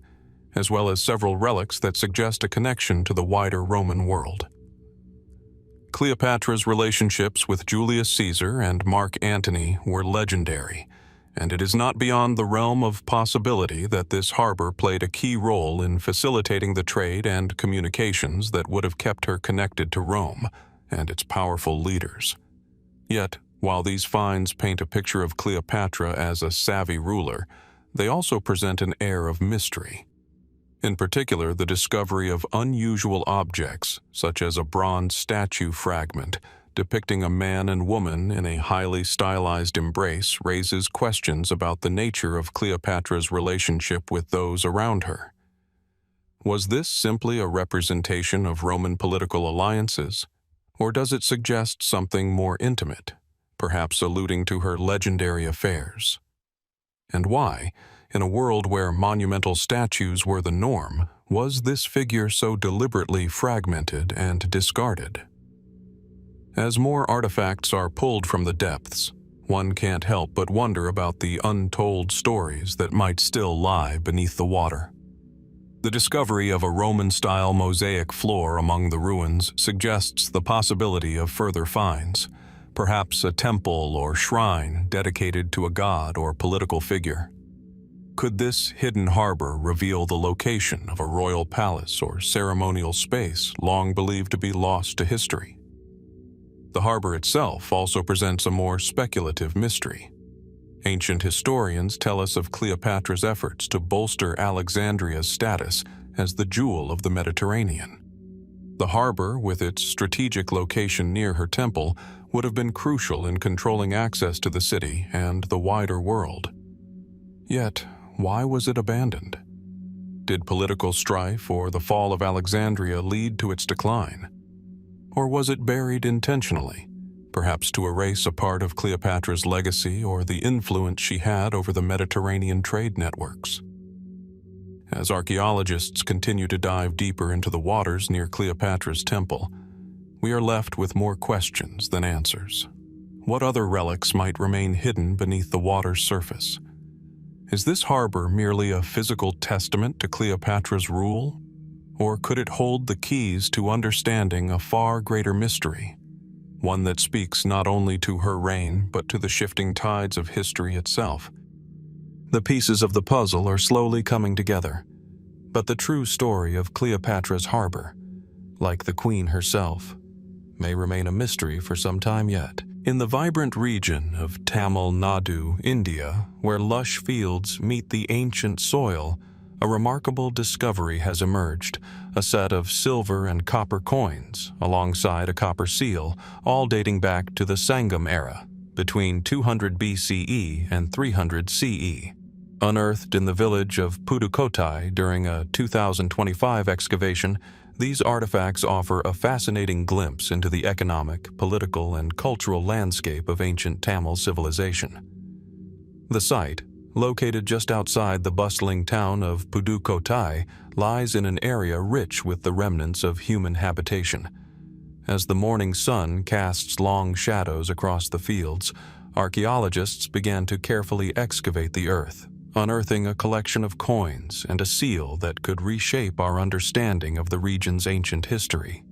as well as several relics that suggest a connection to the wider Roman world. Cleopatra's relationships with Julius Caesar and Mark Antony were legendary, and it is not beyond the realm of possibility that this harbor played a key role in facilitating the trade and communications that would have kept her connected to Rome and its powerful leaders. Yet, while these finds paint a picture of Cleopatra as a savvy ruler, they also present an air of mystery. In particular, the discovery of unusual objects, such as a bronze statue fragment depicting a man and woman in a highly stylized embrace, raises questions about the nature of Cleopatra's relationship with those around her. Was this simply a representation of Roman political alliances, or does it suggest something more intimate, perhaps alluding to her legendary affairs? And why, in a world where monumental statues were the norm, was this figure so deliberately fragmented and discarded? As more artifacts are pulled from the depths, one can't help but wonder about the untold stories that might still lie beneath the water. The discovery of a Roman-style mosaic floor among the ruins suggests the possibility of further finds, perhaps a temple or shrine dedicated to a god or political figure. Could this hidden harbor reveal the location of a royal palace or ceremonial space long believed to be lost to history? The harbor itself also presents a more speculative mystery. Ancient historians tell us of Cleopatra's efforts to bolster Alexandria's status as the jewel of the Mediterranean. The harbor, with its strategic location near her temple, would have been crucial in controlling access to the city and the wider world. Yet, why was it abandoned? Did political strife or the fall of Alexandria lead to its decline? Or was it buried intentionally, perhaps to erase a part of Cleopatra's legacy or the influence she had over the Mediterranean trade networks? As archaeologists continue to dive deeper into the waters near Cleopatra's temple, we are left with more questions than answers. What other relics might remain hidden beneath the water's surface? Is this harbor merely a physical testament to Cleopatra's rule? Or could it hold the keys to understanding a far greater mystery, one that speaks not only to her reign but to the shifting tides of history itself? The pieces of the puzzle are slowly coming together, but the true story of Cleopatra's harbor, like the queen herself, may remain a mystery for some time yet. In the vibrant region of Tamil Nadu, India, where lush fields meet the ancient soil, a remarkable discovery has emerged: a set of silver and copper coins, alongside a copper seal, all dating back to the Sangam-era, between 200 BCE and 300 CE. Unearthed in the village of Pudukkottai during a 2025 excavation, these artifacts offer a fascinating glimpse into the economic, political, and cultural landscape of ancient Tamil civilization. The site, located just outside the bustling town of Pudukkottai, lies in an area rich with the remnants of human habitation. As the morning sun casts long shadows across the fields, archaeologists began to carefully excavate the earth, unearthing a collection of coins and a seal that could reshape our understanding of the region's ancient history.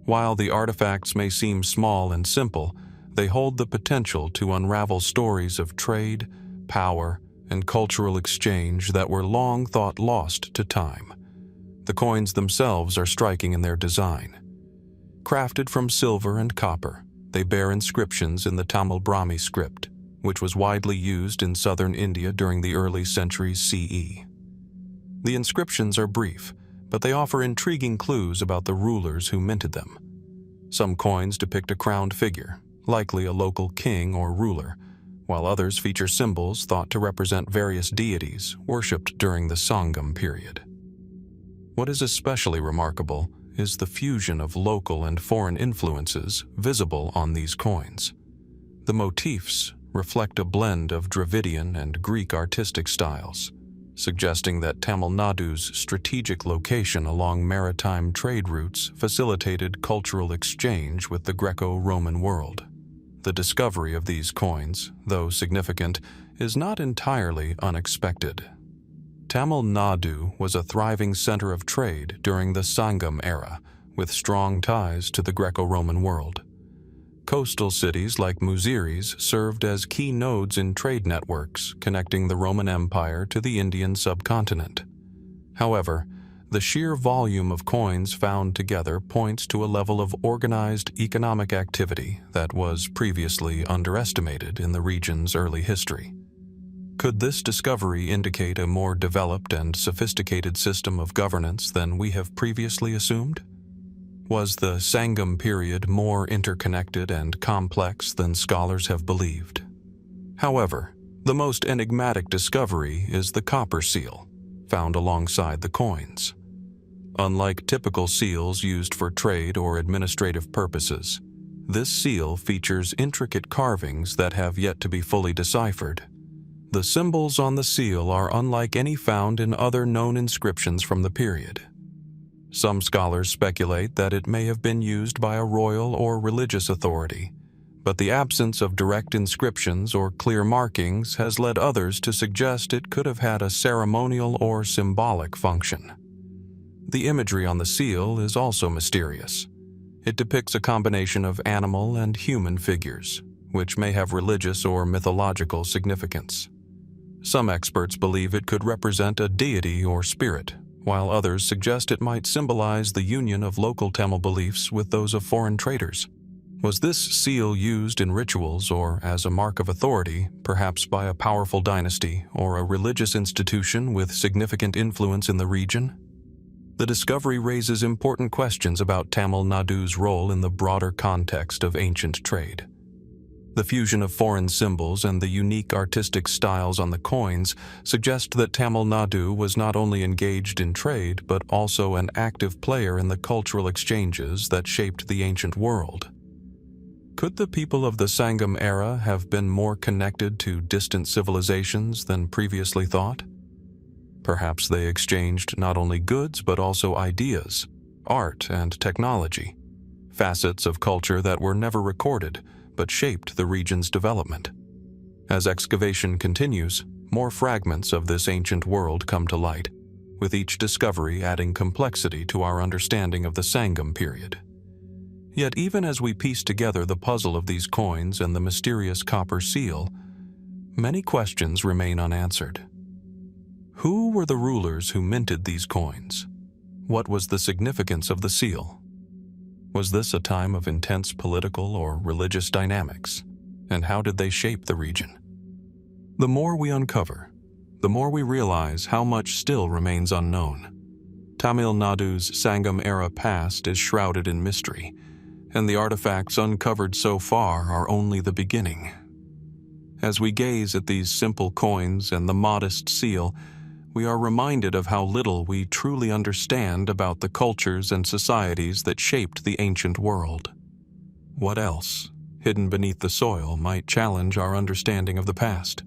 While the artifacts may seem small and simple, they hold the potential to unravel stories of trade, power, and cultural exchange that were long thought lost to time. The coins themselves are striking in their design. Crafted from silver and copper, they bear inscriptions in the Tamil Brahmi script, which was widely used in southern India during the early centuries CE. The inscriptions are brief, but they offer intriguing clues about the rulers who minted them. Some coins depict a crowned figure, likely a local king or ruler, while others feature symbols thought to represent various deities worshipped during the Sangam period. What is especially remarkable is the fusion of local and foreign influences visible on these coins. The motifs reflect a blend of Dravidian and Greek artistic styles, suggesting that Tamil Nadu's strategic location along maritime trade routes facilitated cultural exchange with the Greco-Roman world. The discovery of these coins, though significant, is not entirely unexpected. Tamil Nadu was a thriving center of trade during the Sangam-era, with strong ties to the Greco-Roman world. Coastal cities like Muziris served as key nodes in trade networks connecting the Roman Empire to the Indian subcontinent. However, the sheer volume of coins found together points to a level of organized economic activity that was previously underestimated in the region's early history. Could this discovery indicate a more developed and sophisticated system of governance than we have previously assumed? Was the Sangam period more interconnected and complex than scholars have believed? However, the most enigmatic discovery is the copper seal, found alongside the coins. Unlike typical seals used for trade or administrative purposes, this seal features intricate carvings that have yet to be fully deciphered. The symbols on the seal are unlike any found in other known inscriptions from the period. Some scholars speculate that it may have been used by a royal or religious authority, but the absence of direct inscriptions or clear markings has led others to suggest it could have had a ceremonial or symbolic function. The imagery on the seal is also mysterious. It depicts a combination of animal and human figures, which may have religious or mythological significance. Some experts believe it could represent a deity or spirit, while others suggest it might symbolize the union of local Tamil beliefs with those of foreign traders. Was this seal used in rituals or as a mark of authority, perhaps by a powerful dynasty or a religious institution with significant influence in the region? The discovery raises important questions about Tamil Nadu's role in the broader context of ancient trade. The fusion of foreign symbols and the unique artistic styles on the coins suggest that Tamil Nadu was not only engaged in trade but also an active player in the cultural exchanges that shaped the ancient world. Could the people of the Sangam era have been more connected to distant civilizations than previously thought? Perhaps they exchanged not only goods but also ideas, art, and technology, facets of culture that were never recorded but shaped the region's development. As excavation continues, more fragments of this ancient world come to light, with each discovery adding complexity to our understanding of the Sangam period. Yet even as we piece together the puzzle of these coins and the mysterious copper seal, many questions remain unanswered. Who were the rulers who minted these coins? What was the significance of the seal? Was this a time of intense political or religious dynamics? And how did they shape the region? The more we uncover, the more we realize how much still remains unknown. Tamil Nadu's Sangam-era past is shrouded in mystery, and the artifacts uncovered so far are only the beginning. As we gaze at these simple coins and the modest seal, we are reminded of how little we truly understand about the cultures and societies that shaped the ancient world. What else, hidden beneath the soil, might challenge our understanding of the past?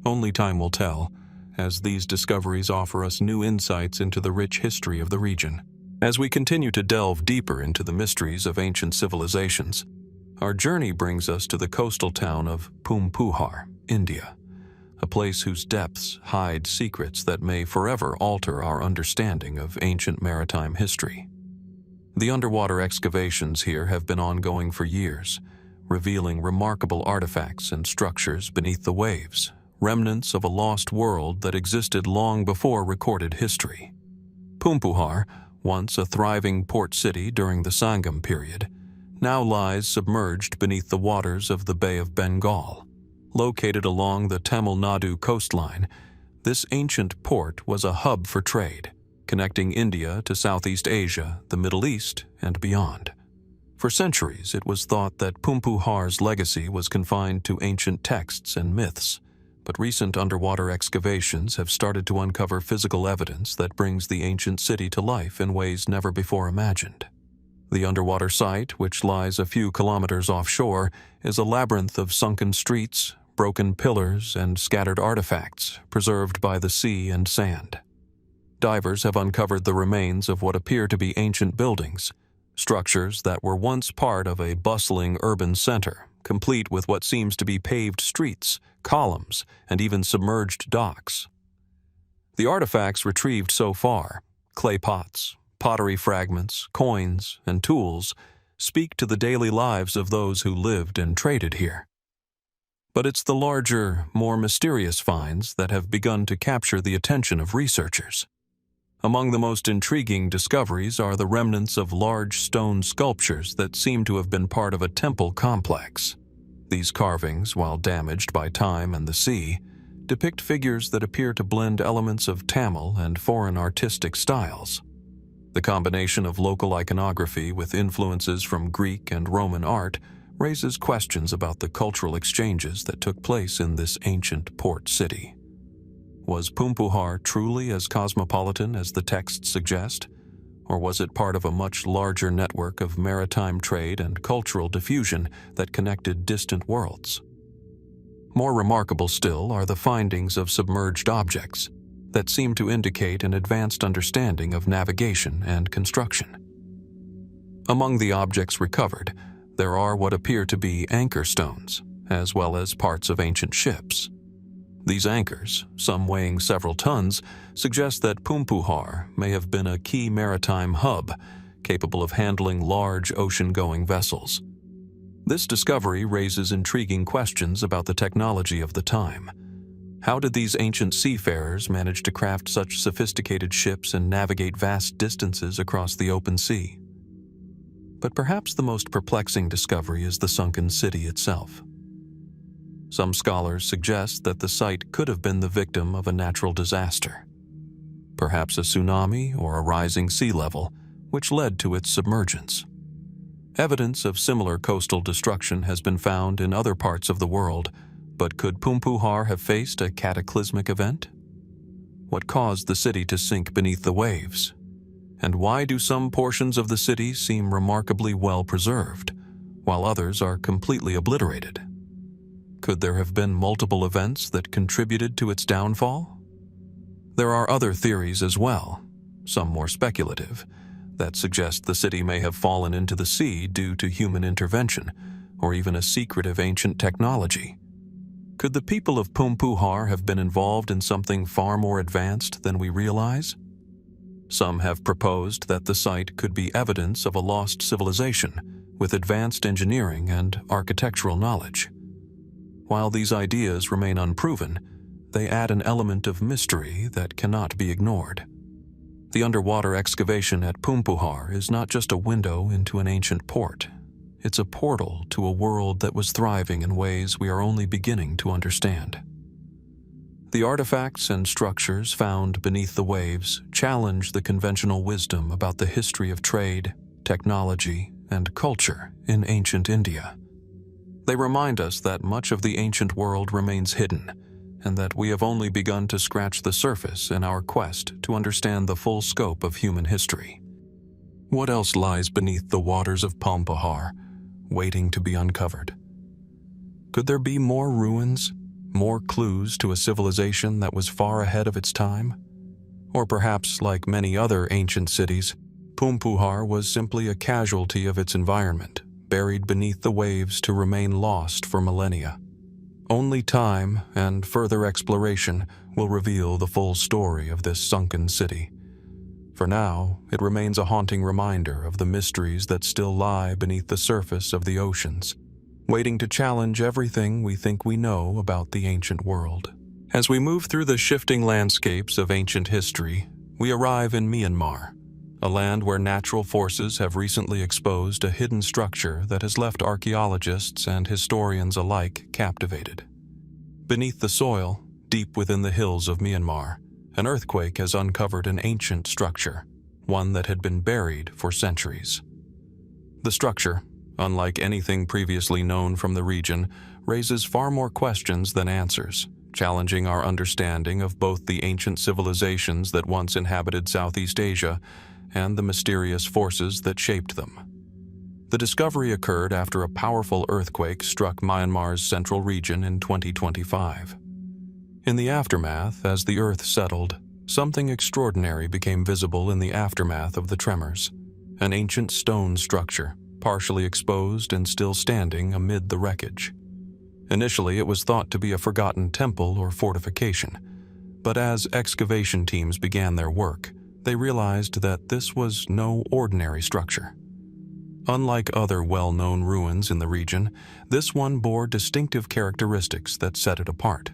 Only time will tell, as these discoveries offer us new insights into the rich history of the region. As we continue to delve deeper into the mysteries of ancient civilizations, our journey brings us to the coastal town of Poompuhar, India, a place whose depths hide secrets that may forever alter our understanding of ancient maritime history. The underwater excavations here have been ongoing for years, revealing remarkable artifacts and structures beneath the waves, remnants of a lost world that existed long before recorded history. Poompuhar, once a thriving port city during the Sangam period, now lies submerged beneath the waters of the Bay of Bengal. Located along the Tamil Nadu coastline, this ancient port was a hub for trade, connecting India to Southeast Asia, the Middle East, and beyond. For centuries, it was thought that Poompuhar's legacy was confined to ancient texts and myths, but recent underwater excavations have started to uncover physical evidence that brings the ancient city to life in ways never before imagined. The underwater site, which lies a few kilometers offshore, is a labyrinth of sunken streets, broken pillars, and scattered artifacts preserved by the sea and sand. Divers have uncovered the remains of what appear to be ancient buildings, structures that were once part of a bustling urban center, complete with what seems to be paved streets, columns, and even submerged docks. The artifacts retrieved so far, clay pots, pottery fragments, coins, and tools, speak to the daily lives of those who lived and traded here. But it's the larger, more mysterious finds that have begun to capture the attention of researchers. Among the most intriguing discoveries are the remnants of large stone sculptures that seem to have been part of a temple complex. These carvings, while damaged by time and the sea, depict figures that appear to blend elements of Tamil and foreign artistic styles. The combination of local iconography with influences from Greek and Roman art raises questions about the cultural exchanges that took place in this ancient port city. Was Poompuhar truly as cosmopolitan as the texts suggest, or was it part of a much larger network of maritime trade and cultural diffusion that connected distant worlds? More remarkable still are the findings of submerged objects that seem to indicate an advanced understanding of navigation and construction. Among the objects recovered, there are what appear to be anchor stones, as well as parts of ancient ships. These anchors, some weighing several tons, suggest that Poompuhar may have been a key maritime hub, capable of handling large ocean-going vessels. This discovery raises intriguing questions about the technology of the time. How did these ancient seafarers manage to craft such sophisticated ships and navigate vast distances across the open sea? But perhaps the most perplexing discovery is the sunken city itself. Some scholars suggest that the site could have been the victim of a natural disaster, perhaps a tsunami or a rising sea level, which led to its submergence. Evidence of similar coastal destruction has been found in other parts of the world, but could Poompuhar have faced a cataclysmic event? What caused the city to sink beneath the waves? And why do some portions of the city seem remarkably well preserved, while others are completely obliterated? Could there have been multiple events that contributed to its downfall? There are other theories as well, some more speculative, that suggest the city may have fallen into the sea due to human intervention, or even a secretive ancient technology. Could the people of Poompuhar have been involved in something far more advanced than we realize? Some have proposed that the site could be evidence of a lost civilization with advanced engineering and architectural knowledge. While these ideas remain unproven, they add an element of mystery that cannot be ignored. The underwater excavation at Poompuhar is not just a window into an ancient port. It's a portal to a world that was thriving in ways we are only beginning to understand. The artifacts and structures found beneath the waves challenge the conventional wisdom about the history of trade, technology, and culture in ancient India. They remind us that much of the ancient world remains hidden, and that we have only begun to scratch the surface in our quest to understand the full scope of human history. What else lies beneath the waters of Poompuhar, waiting to be uncovered? Could there be more ruins, more clues to a civilization that was far ahead of its time? Or perhaps, like many other ancient cities, Poompuhar was simply a casualty of its environment, buried beneath the waves to remain lost for millennia. Only time and further exploration will reveal the full story of this sunken city. For now, it remains a haunting reminder of the mysteries that still lie beneath the surface of the oceans, waiting to challenge everything we think we know about the ancient world. As we move through the shifting landscapes of ancient history, we arrive in Myanmar, a land where natural forces have recently exposed a hidden structure that has left archaeologists and historians alike captivated. Beneath the soil, deep within the hills of Myanmar, an earthquake has uncovered an ancient structure, one that had been buried for centuries. The structure, unlike anything previously known from the region, raises far more questions than answers, challenging our understanding of both the ancient civilizations that once inhabited Southeast Asia and the mysterious forces that shaped them. The discovery occurred after a powerful earthquake struck Myanmar's central region in 2025. In the aftermath, as the earth settled, something extraordinary became visible in the aftermath of the tremors. An ancient stone structure, partially exposed and still standing amid the wreckage. Initially, it was thought to be a forgotten temple or fortification, but as excavation teams began their work, they realized that this was no ordinary structure. Unlike other well-known ruins in the region, this one bore distinctive characteristics that set it apart.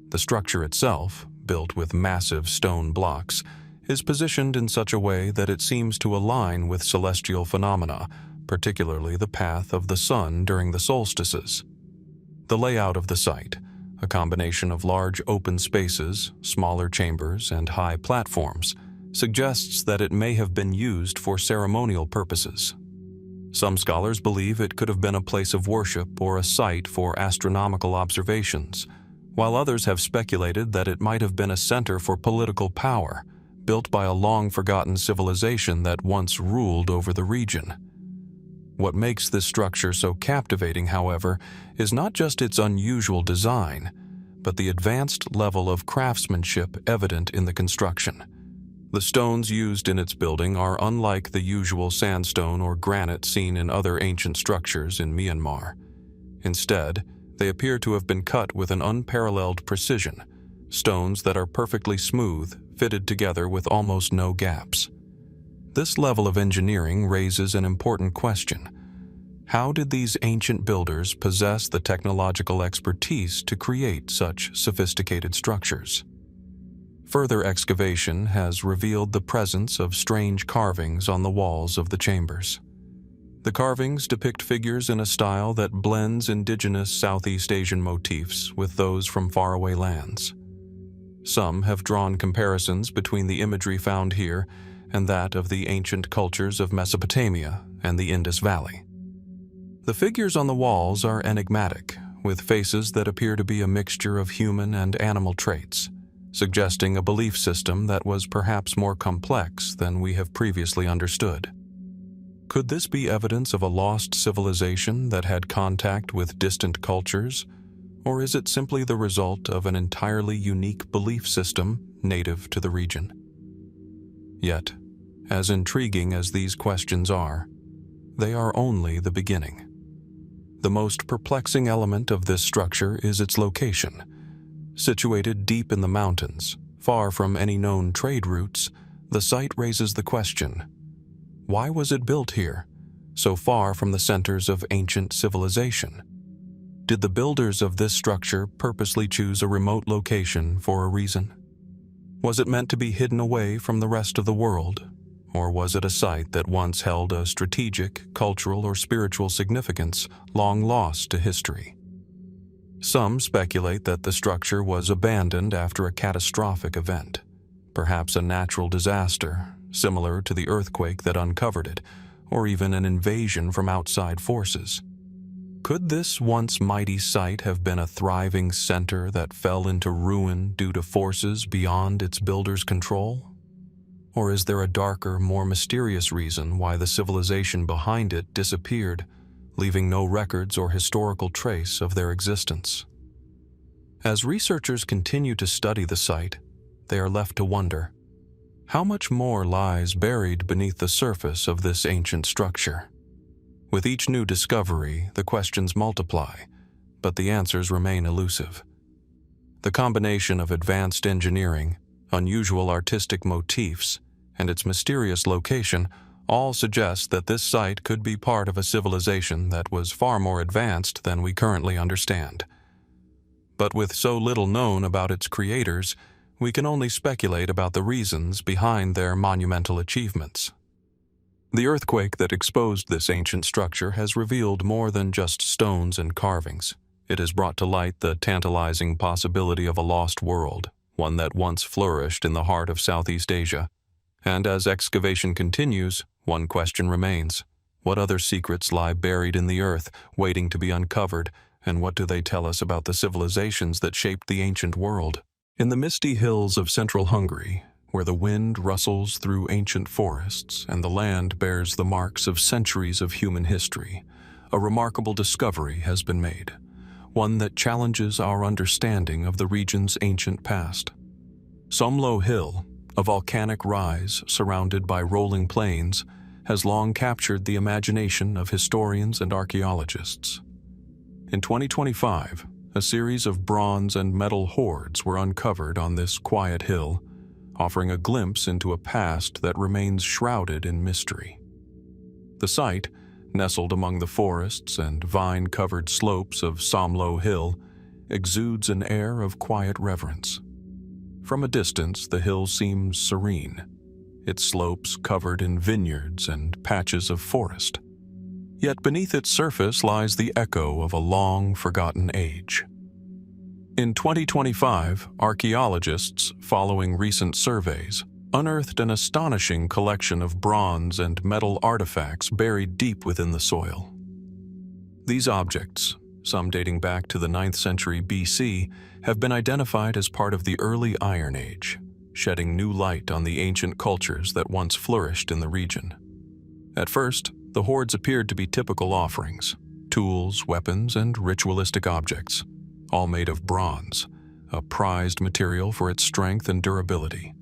The structure itself, built with massive stone blocks, is positioned in such a way that it seems to align with celestial phenomena, particularly the path of the sun during the solstices. The layout of the site, a combination of large open spaces, smaller chambers, and high platforms, suggests that it may have been used for ceremonial purposes. Some scholars believe it could have been a place of worship or a site for astronomical observations, while others have speculated that it might have been a center for political power, built by a long-forgotten civilization that once ruled over the region. What makes this structure so captivating, however, is not just its unusual design, but the advanced level of craftsmanship evident in the construction. The stones used in its building are unlike the usual sandstone or granite seen in other ancient structures in Myanmar. Instead, they appear to have been cut with an unparalleled precision, stones that are perfectly smooth, fitted together with almost no gaps. This level of engineering raises an important question. How did these ancient builders possess the technological expertise to create such sophisticated structures? Further excavation has revealed the presence of strange carvings on the walls of the chambers. The carvings depict figures in a style that blends indigenous Southeast Asian motifs with those from faraway lands. Some have drawn comparisons between the imagery found here and that of the ancient cultures of Mesopotamia and the Indus Valley. The figures on the walls are enigmatic, with faces that appear to be a mixture of human and animal traits, suggesting a belief system that was perhaps more complex than we have previously understood. Could this be evidence of a lost civilization that had contact with distant cultures, or is it simply the result of an entirely unique belief system native to the region? Yet, as intriguing as these questions are, they are only the beginning. The most perplexing element of this structure is its location. Situated deep in the mountains, far from any known trade routes, the site raises the question: why was it built here, so far from the centers of ancient civilization? Did the builders of this structure purposely choose a remote location for a reason? Was it meant to be hidden away from the rest of the world, or was it a site that once held a strategic, cultural, or spiritual significance long lost to history? Some speculate that the structure was abandoned after a catastrophic event, perhaps a natural disaster, similar to the earthquake that uncovered it, or even an invasion from outside forces. Could this once mighty site have been a thriving center that fell into ruin due to forces beyond its builder's control? Or is there a darker, more mysterious reason why the civilization behind it disappeared, leaving no records or historical trace of their existence? As researchers continue to study the site, they are left to wonder, how much more lies buried beneath the surface of this ancient structure? With each new discovery, the questions multiply, but the answers remain elusive. The combination of advanced engineering, unusual artistic motifs, and its mysterious location all suggest that this site could be part of a civilization that was far more advanced than we currently understand. But with so little known about its creators, we can only speculate about the reasons behind their monumental achievements. The earthquake that exposed this ancient structure has revealed more than just stones and carvings. It has brought to light the tantalizing possibility of a lost world, one that once flourished in the heart of Southeast Asia. And as excavation continues, one question remains: what other secrets lie buried in the earth, waiting to be uncovered, and what do they tell us about the civilizations that shaped the ancient world? In the misty hills of central Hungary, where the wind rustles through ancient forests and the land bears the marks of centuries of human history, a remarkable discovery has been made, one that challenges our understanding of the region's ancient past. Somló Hill, a volcanic rise surrounded by rolling plains, has long captured the imagination of historians and archaeologists. In 2025, a series of bronze and metal hoards were uncovered on this quiet hill, offering a glimpse into a past that remains shrouded in mystery. The site, nestled among the forests and vine-covered slopes of Somló Hill, exudes an air of quiet reverence. From a distance, the hill seems serene, its slopes covered in vineyards and patches of forest. Yet beneath its surface lies the echo of a long-forgotten age. In 2025, archaeologists, following recent surveys, unearthed an astonishing collection of bronze and metal artifacts buried deep within the soil. These objects, some dating back to the 9th century BC, have been identified as part of the early Iron Age, shedding new light on the ancient cultures that once flourished in the region. At first, the hoards appeared to be typical offerings, tools, weapons, and ritualistic objects, all made of bronze, a prized material for its strength and durability.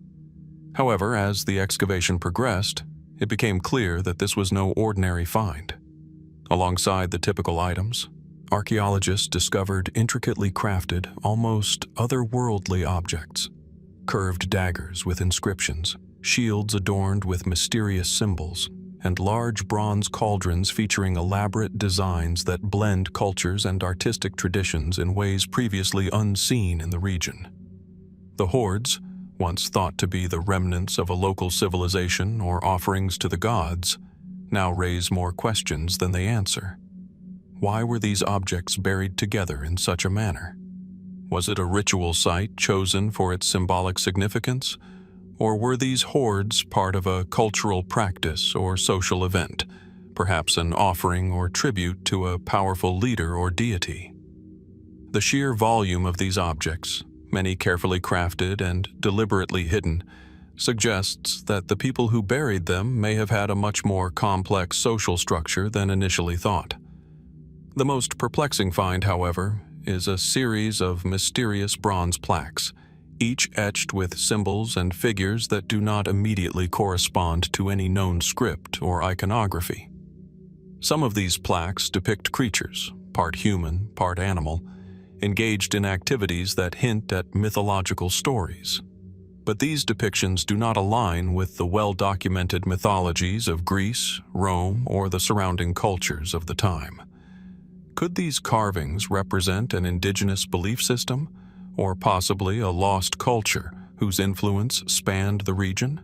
However, as the excavation progressed, it became clear that this was no ordinary find. Alongside the typical items, archaeologists discovered intricately crafted, almost otherworldly objects: curved daggers with inscriptions, shields adorned with mysterious symbols, and large bronze cauldrons featuring elaborate designs that blend cultures and artistic traditions in ways previously unseen in the region. The hoards, once thought to be the remnants of a local civilization or offerings to the gods, now raise more questions than they answer. Why were these objects buried together in such a manner? Was it a ritual site chosen for its symbolic significance? Or were these hoards part of a cultural practice or social event, perhaps an offering or tribute to a powerful leader or deity? The sheer volume of these objects, many carefully crafted and deliberately hidden, suggests that the people who buried them may have had a much more complex social structure than initially thought. The most perplexing find, however, is a series of mysterious bronze plaques, each etched with symbols and figures that do not immediately correspond to any known script or iconography. Some of these plaques depict creatures, part human, part animal, engaged in activities that hint at mythological stories. But these depictions do not align with the well-documented mythologies of Greece, Rome, or the surrounding cultures of the time. Could these carvings represent an indigenous belief system, or possibly a lost culture whose influence spanned the region?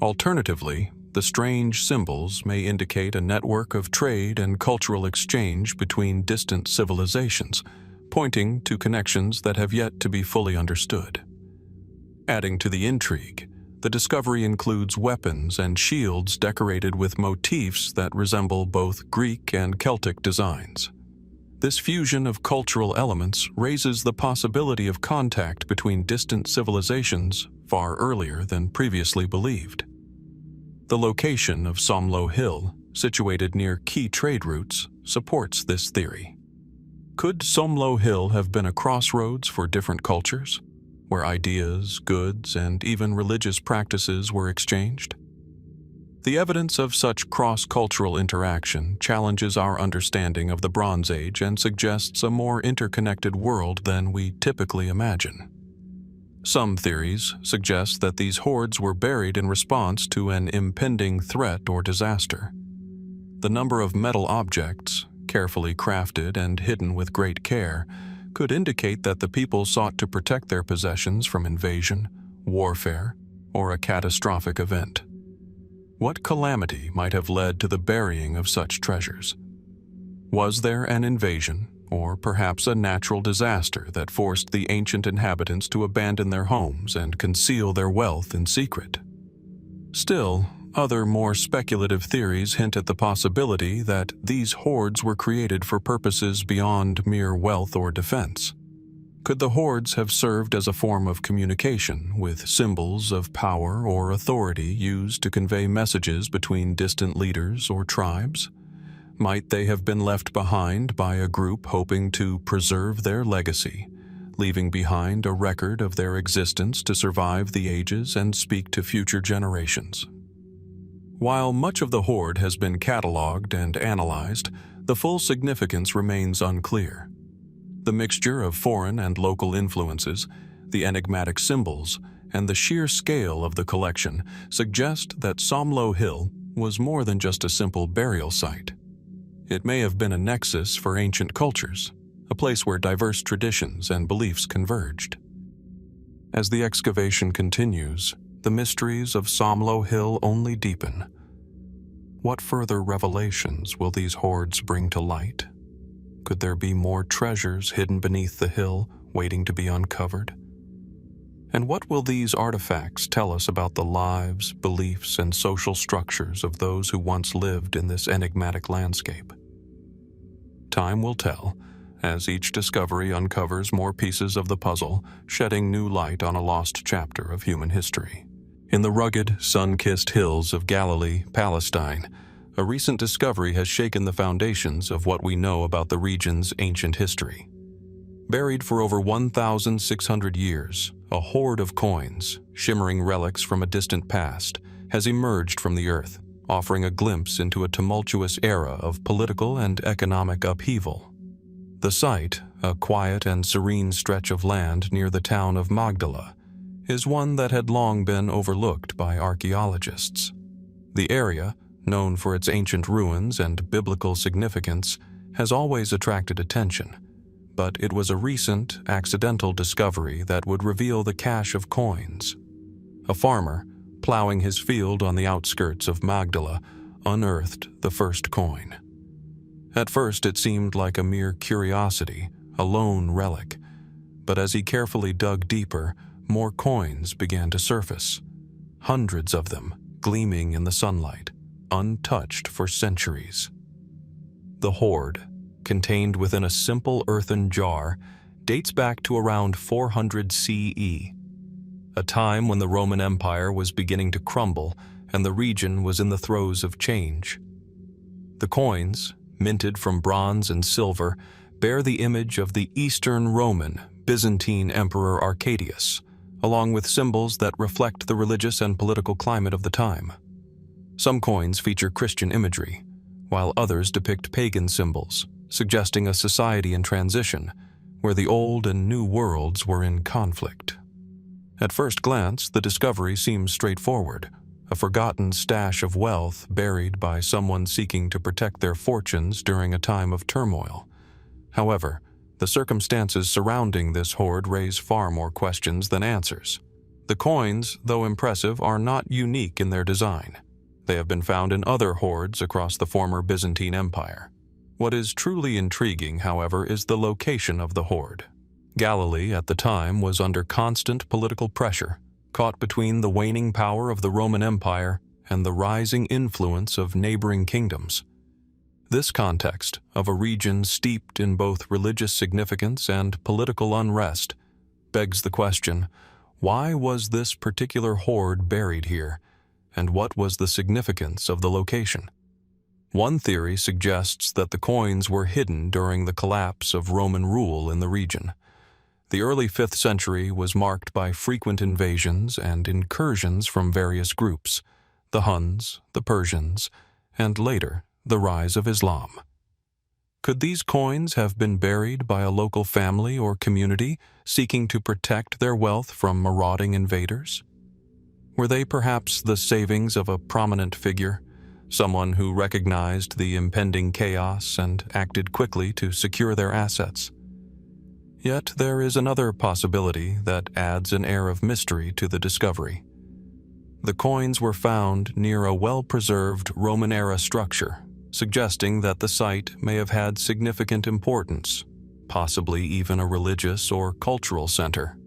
Alternatively, the strange symbols may indicate a network of trade and cultural exchange between distant civilizations, pointing to connections that have yet to be fully understood. Adding to the intrigue, the discovery includes weapons and shields decorated with motifs that resemble both Greek and Celtic designs. This fusion of cultural elements raises the possibility of contact between distant civilizations far earlier than previously believed. The location of Somló Hill, situated near key trade routes, supports this theory. Could Somló Hill have been a crossroads for different cultures, where ideas, goods, and even religious practices were exchanged? The evidence of such cross-cultural interaction challenges our understanding of the Bronze Age and suggests a more interconnected world than we typically imagine. Some theories suggest that these hoards were buried in response to an impending threat or disaster. The number of metal objects, carefully crafted and hidden with great care, could indicate that the people sought to protect their possessions from invasion, warfare, or a catastrophic event. What calamity might have led to the burying of such treasures? Was there an invasion, or perhaps a natural disaster that forced the ancient inhabitants to abandon their homes and conceal their wealth in secret? Still, other more speculative theories hint at the possibility that these hoards were created for purposes beyond mere wealth or defense. Could the hoards have served as a form of communication, with symbols of power or authority used to convey messages between distant leaders or tribes? Might they have been left behind by a group hoping to preserve their legacy, leaving behind a record of their existence to survive the ages and speak to future generations? While much of the hoard has been catalogued and analyzed, the full significance remains unclear. The mixture of foreign and local influences, the enigmatic symbols, and the sheer scale of the collection suggest that Somló Hill was more than just a simple burial site. It may have been a nexus for ancient cultures, a place where diverse traditions and beliefs converged. As the excavation continues, the mysteries of Somló Hill only deepen. What further revelations will these hoards bring to light? Could there be more treasures hidden beneath the hill, waiting to be uncovered? And what will these artifacts tell us about the lives, beliefs, and social structures of those who once lived in this enigmatic landscape? Time will tell, as each discovery uncovers more pieces of the puzzle, shedding new light on a lost chapter of human history. In the rugged, sun-kissed hills of Galilee, Palestine, a recent discovery has shaken the foundations of what we know about the region's ancient history. Buried for over 1,600 years, a hoard of coins, shimmering relics from a distant past, has emerged from the earth, offering a glimpse into a tumultuous era of political and economic upheaval. The site, a quiet and serene stretch of land near the town of Magdala, is one that had long been overlooked by archaeologists. The area, known for its ancient ruins and biblical significance, has always attracted attention, but it was a recent, accidental discovery that would reveal the cache of coins. A farmer, plowing his field on the outskirts of Magdala, unearthed the first coin. At first it seemed like a mere curiosity, a lone relic, but as he carefully dug deeper, more coins began to surface, hundreds of them gleaming in the sunlight, untouched for centuries. The hoard, contained within a simple earthen jar, dates back to around 400 CE, a time when the Roman Empire was beginning to crumble and the region was in the throes of change. The coins, minted from bronze and silver, bear the image of the Eastern Roman Byzantine Emperor Arcadius, along with symbols that reflect the religious and political climate of the time. Some coins feature Christian imagery, while others depict pagan symbols, suggesting a society in transition, where the old and new worlds were in conflict. At first glance, the discovery seems straightforward, a forgotten stash of wealth buried by someone seeking to protect their fortunes during a time of turmoil. However, the circumstances surrounding this hoard raise far more questions than answers. The coins, though impressive, are not unique in their design. They have been found in other hoards across the former Byzantine Empire. What is truly intriguing, however, is the location of the hoard. Galilee at the time was under constant political pressure, caught between the waning power of the Roman Empire and the rising influence of neighboring kingdoms. This context of a region steeped in both religious significance and political unrest begs the question, why was this particular hoard buried here, and what was the significance of the location? One theory suggests that the coins were hidden during the collapse of Roman rule in the region. The early 5th century was marked by frequent invasions and incursions from various groups, the Huns, the Persians, and later, the rise of Islam. Could these coins have been buried by a local family or community seeking to protect their wealth from marauding invaders? Were they perhaps the savings of a prominent figure, someone who recognized the impending chaos and acted quickly to secure their assets? Yet there is another possibility that adds an air of mystery to the discovery. The coins were found near a well-preserved Roman-era structure, suggesting that the site may have had significant importance, possibly even a religious or cultural center.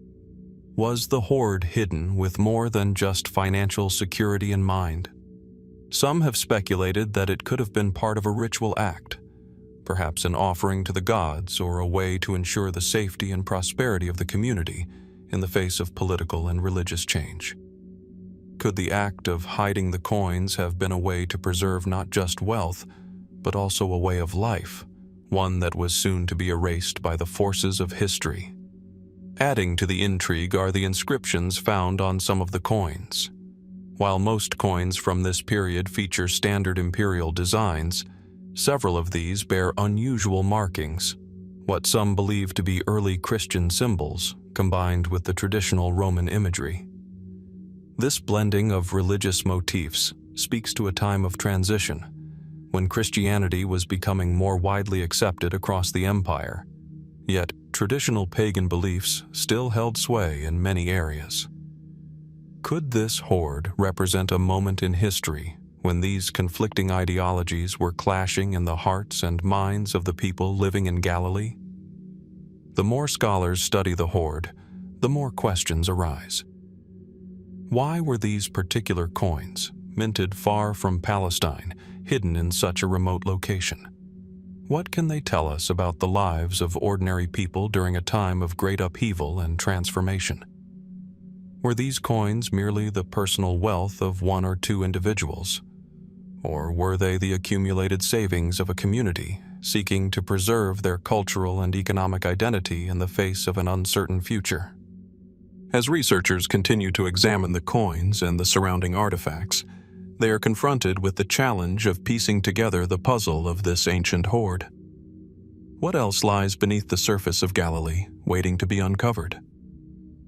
Was the hoard hidden with more than just financial security in mind? Some have speculated that it could have been part of a ritual act, perhaps an offering to the gods or a way to ensure the safety and prosperity of the community in the face of political and religious change. Could the act of hiding the coins have been a way to preserve not just wealth, but also a way of life, one that was soon to be erased by the forces of history? Adding to the intrigue are the inscriptions found on some of the coins. While most coins from this period feature standard imperial designs, several of these bear unusual markings, what some believe to be early Christian symbols combined with the traditional Roman imagery. This blending of religious motifs speaks to a time of transition, when Christianity was becoming more widely accepted across the empire, yet traditional pagan beliefs still held sway in many areas. Could this hoard represent a moment in history when these conflicting ideologies were clashing in the hearts and minds of the people living in Galilee? The more scholars study the hoard, the more questions arise. Why were these particular coins, minted far from Palestine, hidden in such a remote location? What can they tell us about the lives of ordinary people during a time of great upheaval and transformation? Were these coins merely the personal wealth of one or two individuals? Or were they the accumulated savings of a community seeking to preserve their cultural and economic identity in the face of an uncertain future? As researchers continue to examine the coins and the surrounding artifacts, they are confronted with the challenge of piecing together the puzzle of this ancient hoard. What else lies beneath the surface of Galilee, waiting to be uncovered?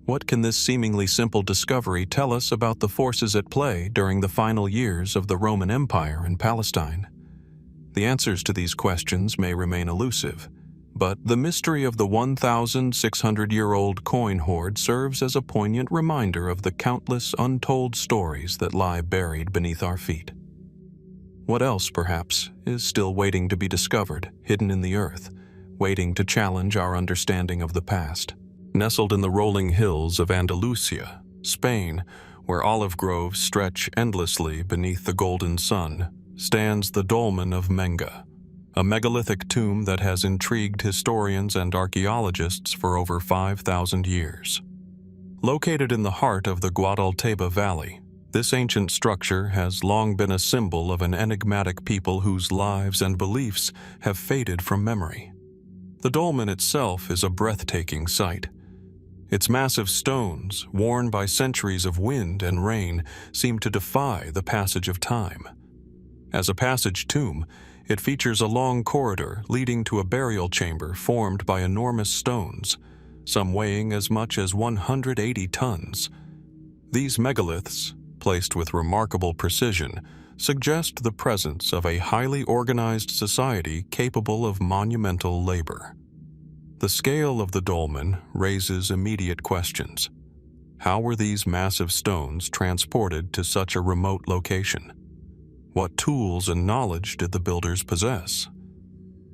What can this seemingly simple discovery tell us about the forces at play during the final years of the Roman Empire in Palestine? The answers to these questions may remain elusive, but the mystery of the 1,600-year-old coin hoard serves as a poignant reminder of the countless untold stories that lie buried beneath our feet. What else, perhaps, is still waiting to be discovered, hidden in the earth, waiting to challenge our understanding of the past? Nestled in the rolling hills of Andalusia, Spain, where olive groves stretch endlessly beneath the golden sun, stands the dolmen of Menga, a megalithic tomb that has intrigued historians and archaeologists for over 5,000 years. Located in the heart of the Guadalteba Valley, this ancient structure has long been a symbol of an enigmatic people whose lives and beliefs have faded from memory. The dolmen itself is a breathtaking sight. Its massive stones, worn by centuries of wind and rain, seem to defy the passage of time. As a passage tomb, it features a long corridor leading to a burial chamber formed by enormous stones, some weighing as much as 180 tons. These megaliths, placed with remarkable precision, suggest the presence of a highly organized society capable of monumental labor. The scale of the dolmen raises immediate questions. How were these massive stones transported to such a remote location? What tools and knowledge did the builders possess?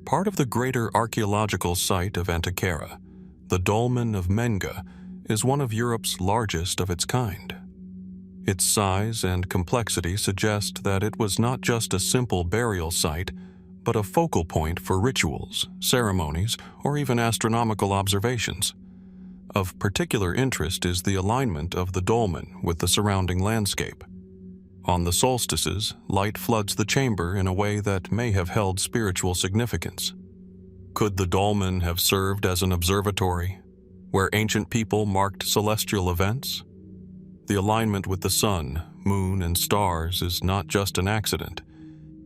Part of the greater archaeological site of Antiquera, the dolmen of Menga is one of Europe's largest of its kind. Its size and complexity suggest that it was not just a simple burial site, but a focal point for rituals, ceremonies, or even astronomical observations. Of particular interest is the alignment of the dolmen with the surrounding landscape. On the solstices, light floods the chamber in a way that may have held spiritual significance. Could the dolmen have served as an observatory, where ancient people marked celestial events? The alignment with the sun, moon, and stars is not just an accident.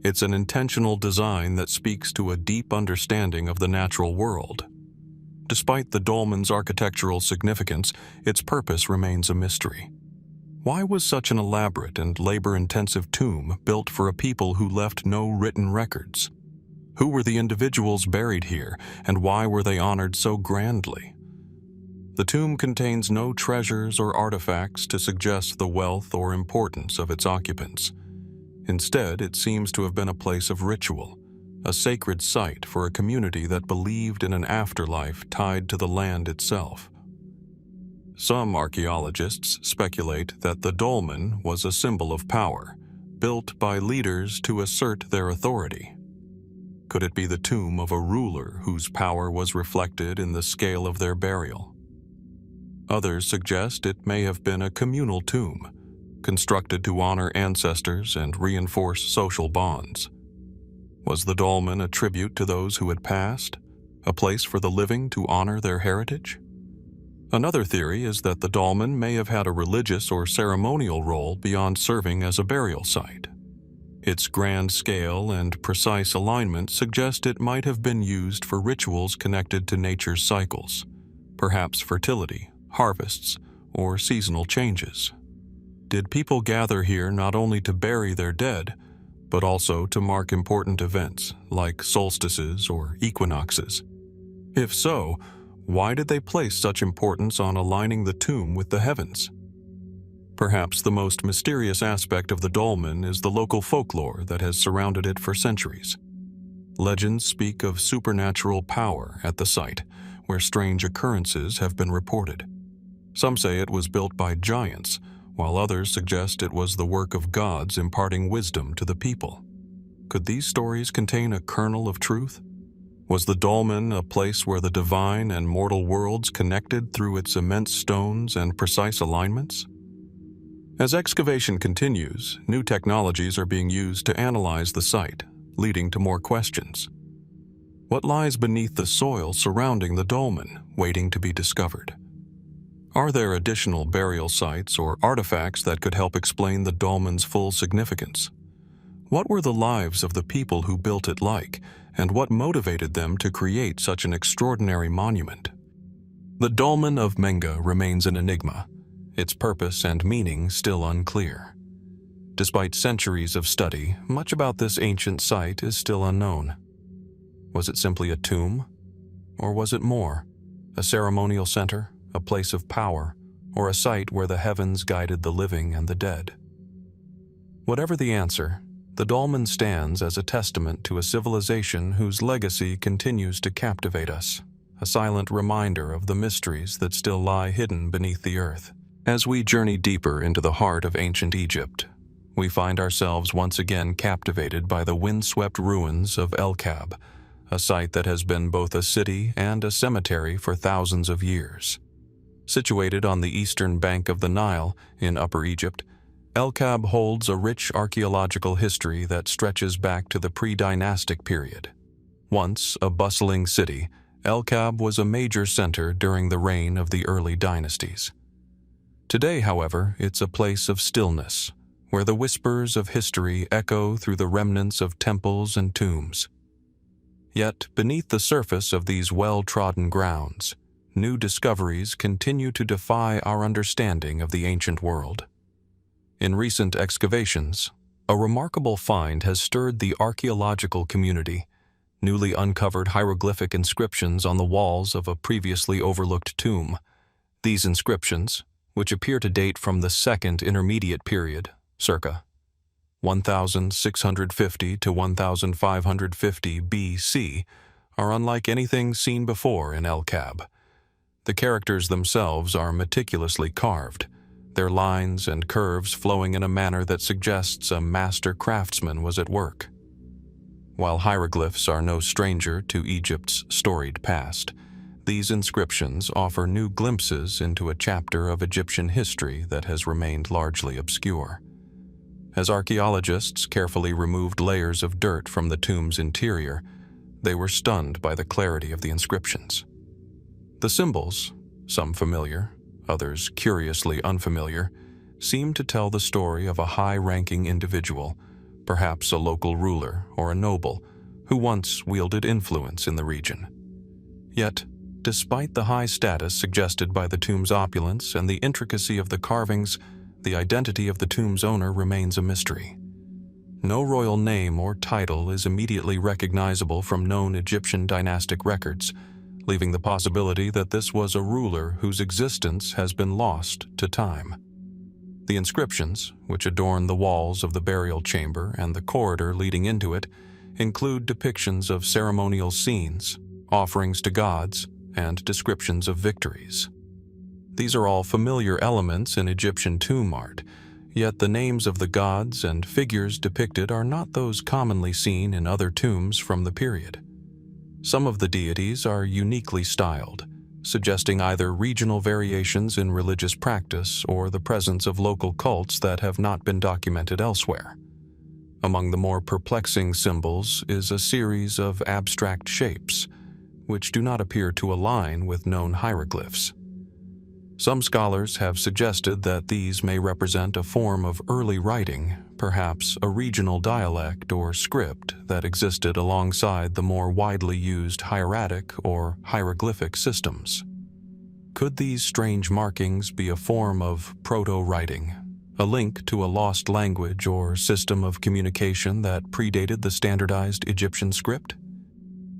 It's an intentional design that speaks to a deep understanding of the natural world. Despite the dolmen's architectural significance, its purpose remains a mystery. Why was such an elaborate and labor-intensive tomb built for a people who left no written records? Who were the individuals buried here, and why were they honored so grandly? The tomb contains no treasures or artifacts to suggest the wealth or importance of its occupants. Instead, it seems to have been a place of ritual, a sacred site for a community that believed in an afterlife tied to the land itself. Some archaeologists speculate that the dolmen was a symbol of power, built by leaders to assert their authority. Could it be the tomb of a ruler whose power was reflected in the scale of their burial? Others suggest it may have been a communal tomb, constructed to honor ancestors and reinforce social bonds. Was the dolmen a tribute to those who had passed, a place for the living to honor their heritage? Another theory is that the dolmen may have had a religious or ceremonial role beyond serving as a burial site. Its grand scale and precise alignment suggest it might have been used for rituals connected to nature's cycles, perhaps fertility, harvests, or seasonal changes. Did people gather here not only to bury their dead, but also to mark important events like solstices or equinoxes? If so, why did they place such importance on aligning the tomb with the heavens? Perhaps the most mysterious aspect of the dolmen is the local folklore that has surrounded it for centuries. Legends speak of supernatural power at the site, where strange occurrences have been reported. Some say it was built by giants, while others suggest it was the work of gods imparting wisdom to the people. Could these stories contain a kernel of truth? Was the dolmen a place where the divine and mortal worlds connected through its immense stones and precise alignments? As excavation continues, new technologies are being used to analyze the site, leading to more questions. What lies beneath the soil surrounding the dolmen, waiting to be discovered? Are there additional burial sites or artifacts that could help explain the dolmen's full significance? What were the lives of the people who built it like, and what motivated them to create such an extraordinary monument? The dolmen of Menga remains an enigma, its purpose and meaning still unclear. Despite centuries of study, much about this ancient site is still unknown. Was it simply a tomb? Or was it more? A ceremonial center, a place of power, or a site where the heavens guided the living and the dead? Whatever the answer, the dolmen stands as a testament to a civilization whose legacy continues to captivate us, a silent reminder of the mysteries that still lie hidden beneath the earth. As we journey deeper into the heart of ancient Egypt, we find ourselves once again captivated by the windswept ruins of El-Kab, a site that has been both a city and a cemetery for thousands of years. Situated on the eastern bank of the Nile in Upper Egypt, El-Kab holds a rich archaeological history that stretches back to the pre-dynastic period. Once a bustling city, El-Kab was a major center during the reign of the early dynasties. Today, however, it's a place of stillness, where the whispers of history echo through the remnants of temples and tombs. Yet, beneath the surface of these well-trodden grounds, new discoveries continue to defy our understanding of the ancient world. In recent excavations, a remarkable find has stirred the archaeological community: newly uncovered hieroglyphic inscriptions on the walls of a previously overlooked tomb. These inscriptions, which appear to date from the Second Intermediate Period, circa 1650 to 1550 BC, are unlike anything seen before in El-Kab. The characters themselves are meticulously carved, their lines and curves flowing in a manner that suggests a master craftsman was at work. While hieroglyphs are no stranger to Egypt's storied past, these inscriptions offer new glimpses into a chapter of Egyptian history that has remained largely obscure. As archaeologists carefully removed layers of dirt from the tomb's interior, they were stunned by the clarity of the inscriptions. The symbols, some familiar, others curiously unfamiliar, seem to tell the story of a high-ranking individual, perhaps a local ruler or a noble, who once wielded influence in the region. Yet, despite the high status suggested by the tomb's opulence and the intricacy of the carvings, the identity of the tomb's owner remains a mystery. No royal name or title is immediately recognizable from known Egyptian dynastic records, leaving the possibility that this was a ruler whose existence has been lost to time. The inscriptions, which adorn the walls of the burial chamber and the corridor leading into it, include depictions of ceremonial scenes, offerings to gods, and descriptions of victories. These are all familiar elements in Egyptian tomb art, yet the names of the gods and figures depicted are not those commonly seen in other tombs from the period. Some of the deities are uniquely styled, suggesting either regional variations in religious practice or the presence of local cults that have not been documented elsewhere. Among the more perplexing symbols is a series of abstract shapes, which do not appear to align with known hieroglyphs. Some scholars have suggested that these may represent a form of early writing, perhaps a regional dialect or script that existed alongside the more widely used hieratic or hieroglyphic systems. Could these strange markings be a form of proto-writing, a link to a lost language or system of communication that predated the standardized Egyptian script?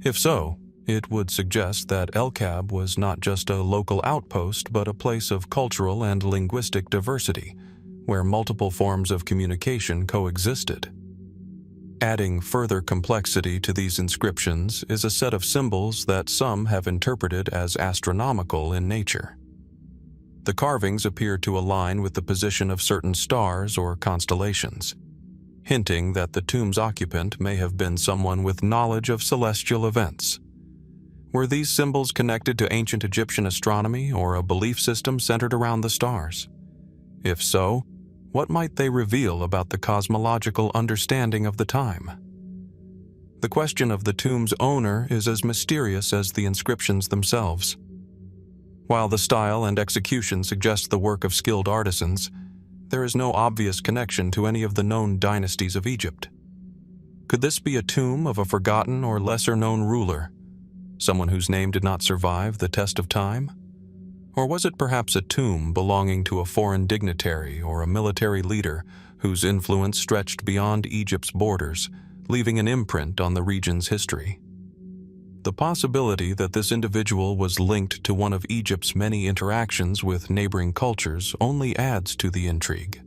If so, it would suggest that el-Kab was not just a local outpost but a place of cultural and linguistic diversity, where multiple forms of communication coexisted. Adding further complexity to these inscriptions is a set of symbols that some have interpreted as astronomical in nature. The carvings appear to align with the position of certain stars or constellations, hinting that the tomb's occupant may have been someone with knowledge of celestial events. Were these symbols connected to ancient Egyptian astronomy or a belief system centered around the stars? If so, what might they reveal about the cosmological understanding of the time? The question of the tomb's owner is as mysterious as the inscriptions themselves. While the style and execution suggest the work of skilled artisans, there is no obvious connection to any of the known dynasties of Egypt. Could this be a tomb of a forgotten or lesser-known ruler, someone whose name did not survive the test of time? Or was it perhaps a tomb belonging to a foreign dignitary or a military leader whose influence stretched beyond Egypt's borders, leaving an imprint on the region's history? The possibility that this individual was linked to one of Egypt's many interactions with neighboring cultures only adds to the intrigue.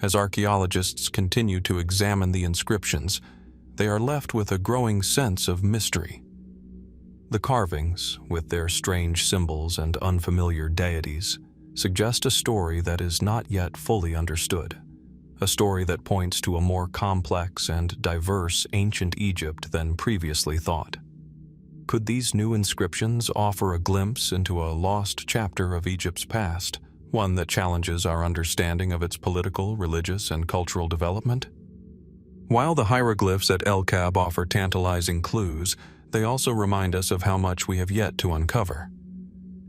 As archaeologists continue to examine the inscriptions, they are left with a growing sense of mystery. The carvings, with their strange symbols and unfamiliar deities, suggest a story that is not yet fully understood, a story that points to a more complex and diverse ancient Egypt than previously thought. Could these new inscriptions offer a glimpse into a lost chapter of Egypt's past, one that challenges our understanding of its political, religious, and cultural development? While the hieroglyphs at el-Kab offer tantalizing clues, they also remind us of how much we have yet to uncover.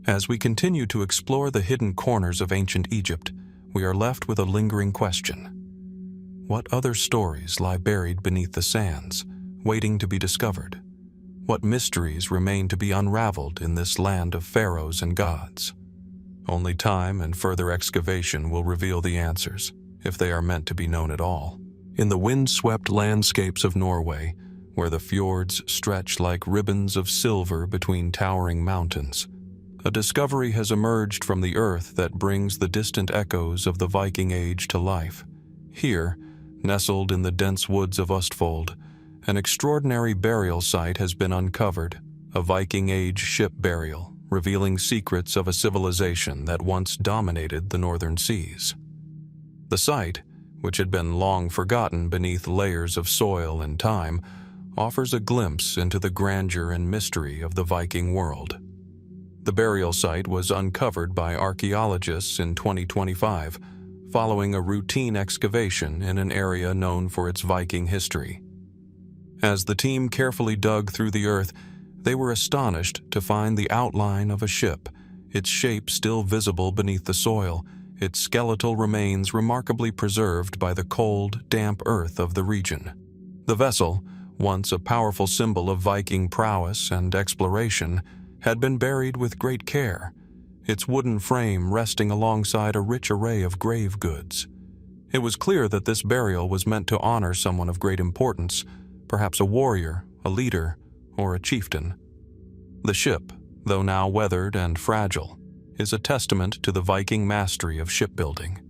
As we continue to explore the hidden corners of ancient Egypt, we are left with a lingering question. What other stories lie buried beneath the sands, waiting to be discovered? What mysteries remain to be unraveled in this land of pharaohs and gods? Only time and further excavation will reveal the answers, if they are meant to be known at all. In the wind-swept landscapes of Norway, where the fjords stretch like ribbons of silver between towering mountains, a discovery has emerged from the earth that brings the distant echoes of the Viking Age to life. Here, nestled in the dense woods of Østfold, an extraordinary burial site has been uncovered, a Viking Age ship burial, revealing secrets of a civilization that once dominated the northern seas. The site, which had been long forgotten beneath layers of soil and time, offers a glimpse into the grandeur and mystery of the Viking world. The burial site was uncovered by archaeologists in 2025, following a routine excavation in an area known for its Viking history. As the team carefully dug through the earth, they were astonished to find the outline of a ship, its shape still visible beneath the soil, its skeletal remains remarkably preserved by the cold, damp earth of the region. The vessel, once a powerful symbol of Viking prowess and exploration, had been buried with great care, its wooden frame resting alongside a rich array of grave goods. It was clear that this burial was meant to honor someone of great importance, perhaps a warrior, a leader, or a chieftain. The ship, though now weathered and fragile, is a testament to the Viking mastery of shipbuilding.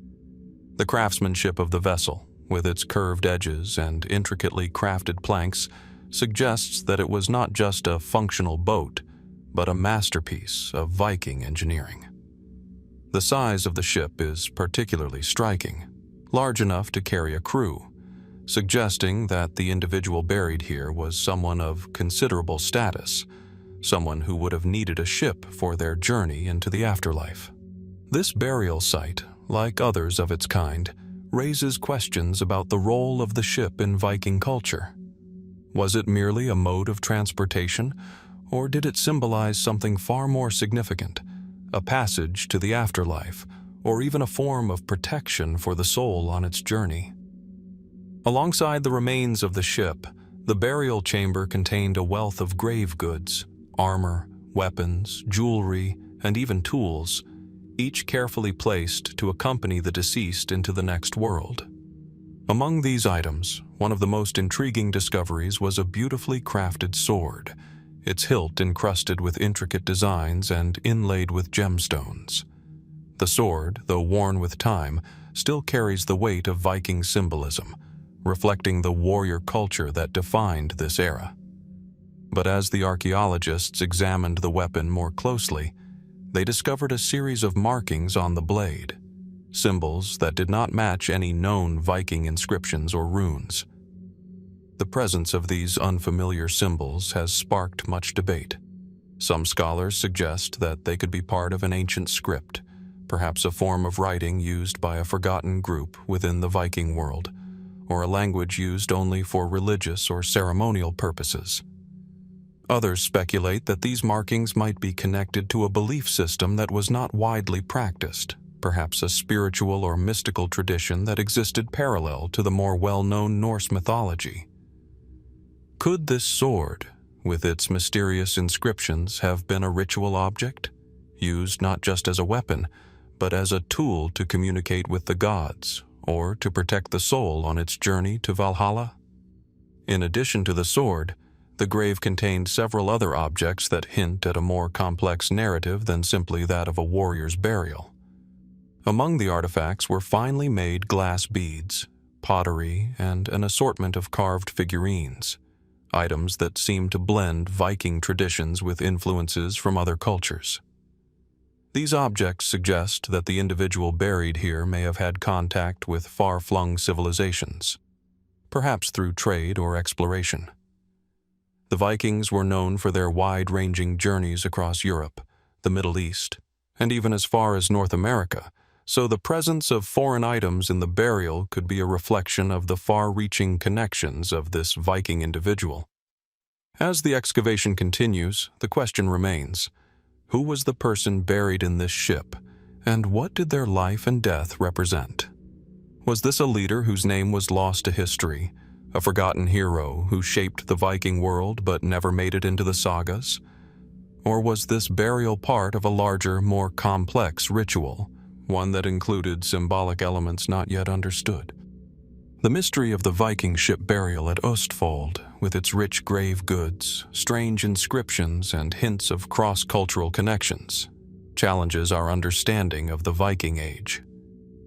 The craftsmanship of the vessel, with its curved edges and intricately crafted planks, suggests that it was not just a functional boat, but a masterpiece of Viking engineering. The size of the ship is particularly striking, large enough to carry a crew, suggesting that the individual buried here was someone of considerable status, someone who would have needed a ship for their journey into the afterlife. This burial site, like others of its kind, raises questions about the role of the ship in Viking culture. Was it merely a mode of transportation, or did it symbolize something far more significant, a passage to the afterlife, or even a form of protection for the soul on its journey? Alongside the remains of the ship, the burial chamber contained a wealth of grave goods, armor, weapons, jewelry, and even tools, each carefully placed to accompany the deceased into the next world. Among these items, one of the most intriguing discoveries was a beautifully crafted sword, its hilt encrusted with intricate designs and inlaid with gemstones. The sword, though worn with time, still carries the weight of Viking symbolism, reflecting the warrior culture that defined this era. But as the archaeologists examined the weapon more closely, they discovered a series of markings on the blade, symbols that did not match any known Viking inscriptions or runes. The presence of these unfamiliar symbols has sparked much debate. Some scholars suggest that they could be part of an ancient script, perhaps a form of writing used by a forgotten group within the Viking world, or a language used only for religious or ceremonial purposes. Others speculate that these markings might be connected to a belief system that was not widely practiced, perhaps a spiritual or mystical tradition that existed parallel to the more well-known Norse mythology. Could this sword, with its mysterious inscriptions, have been a ritual object, used not just as a weapon, but as a tool to communicate with the gods, or to protect the soul on its journey to Valhalla? In addition to the sword, the grave contained several other objects that hint at a more complex narrative than simply that of a warrior's burial. Among the artifacts were finely made glass beads, pottery, and an assortment of carved figurines, items that seem to blend Viking traditions with influences from other cultures. These objects suggest that the individual buried here may have had contact with far-flung civilizations, perhaps through trade or exploration. The Vikings were known for their wide-ranging journeys across Europe, the Middle East, and even as far as North America, so the presence of foreign items in the burial could be a reflection of the far-reaching connections of this Viking individual. As the excavation continues, the question remains: who was the person buried in this ship, and what did their life and death represent? Was this a leader whose name was lost to history, a forgotten hero who shaped the Viking world but never made it into the sagas? Or was this burial part of a larger, more complex ritual, one that included symbolic elements not yet understood? The mystery of the Viking ship burial at Østfold, with its rich grave goods, strange inscriptions, and hints of cross-cultural connections, challenges our understanding of the Viking Age.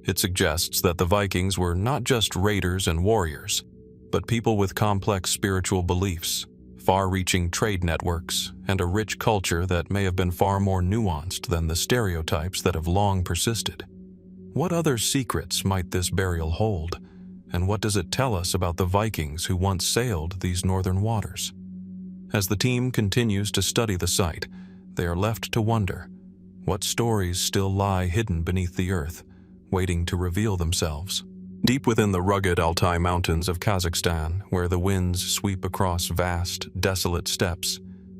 It suggests that the Vikings were not just raiders and warriors, but people with complex spiritual beliefs, far-reaching trade networks, and a rich culture that may have been far more nuanced than the stereotypes that have long persisted. What other secrets might this burial hold, and what does it tell us about the Vikings who once sailed these northern waters? As the team continues to study the site, they are left to wonder, what stories still lie hidden beneath the earth, waiting to reveal themselves? Deep within the rugged Altai Mountains of Kazakhstan, where the winds sweep across vast, desolate steppes,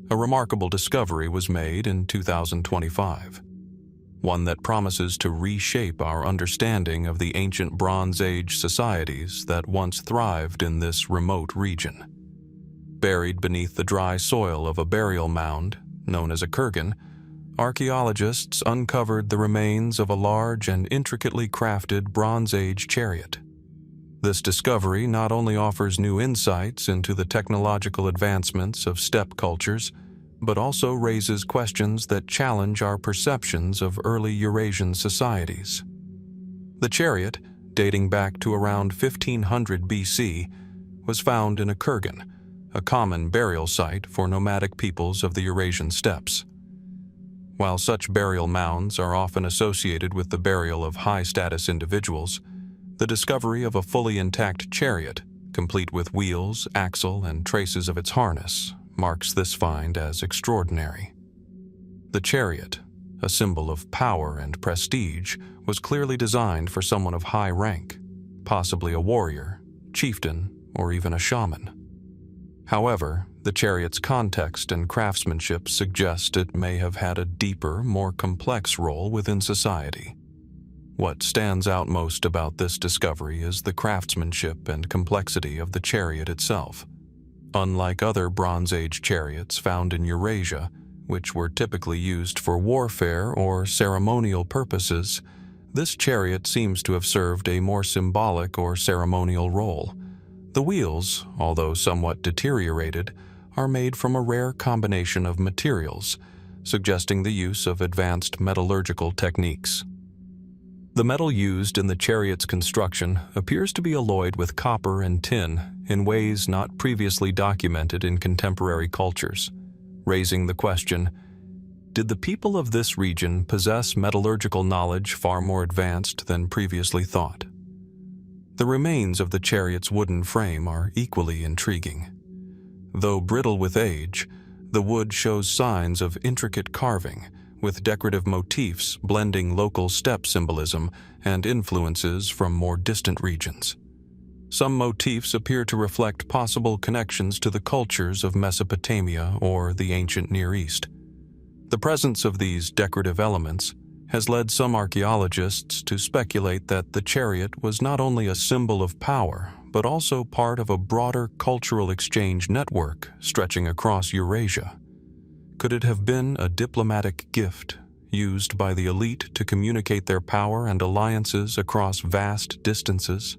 a remarkable discovery was made in 2025. One that promises to reshape our understanding of the ancient Bronze Age societies that once thrived in this remote region. Buried beneath the dry soil of a burial mound, known as a kurgan, archaeologists uncovered the remains of a large and intricately crafted Bronze Age chariot. This discovery not only offers new insights into the technological advancements of steppe cultures, but also raises questions that challenge our perceptions of early Eurasian societies. The chariot, dating back to around 1500 BC, was found in a kurgan, a common burial site for nomadic peoples of the Eurasian steppes. While such burial mounds are often associated with the burial of high-status individuals, The discovery of a fully intact chariot, complete with wheels, axle, and traces of its harness, marks this find as extraordinary. The chariot, a symbol of power and prestige, was clearly designed for someone of high rank, possibly a warrior, chieftain, or even a shaman. However, the chariot's context and craftsmanship suggest it may have had a deeper, more complex role within society. What stands out most about this discovery is the craftsmanship and complexity of the chariot itself. Unlike other Bronze Age chariots found in Eurasia, which were typically used for warfare or ceremonial purposes, this chariot seems to have served a more symbolic or ceremonial role. The wheels, although somewhat deteriorated, are made from a rare combination of materials, suggesting the use of advanced metallurgical techniques. The metal used in the chariot's construction appears to be alloyed with copper and tin in ways not previously documented in contemporary cultures, raising the question, did the people of this region possess metallurgical knowledge far more advanced than previously thought? The remains of the chariot's wooden frame are equally intriguing. Though brittle with age, the wood shows signs of intricate carving, with decorative motifs blending local steppe symbolism and influences from more distant regions. Some motifs appear to reflect possible connections to the cultures of Mesopotamia or the ancient Near East. The presence of these decorative elements has led some archaeologists to speculate that the chariot was not only a symbol of power, but also part of a broader cultural exchange network stretching across Eurasia. Could it have been a diplomatic gift used by the elite to communicate their power and alliances across vast distances?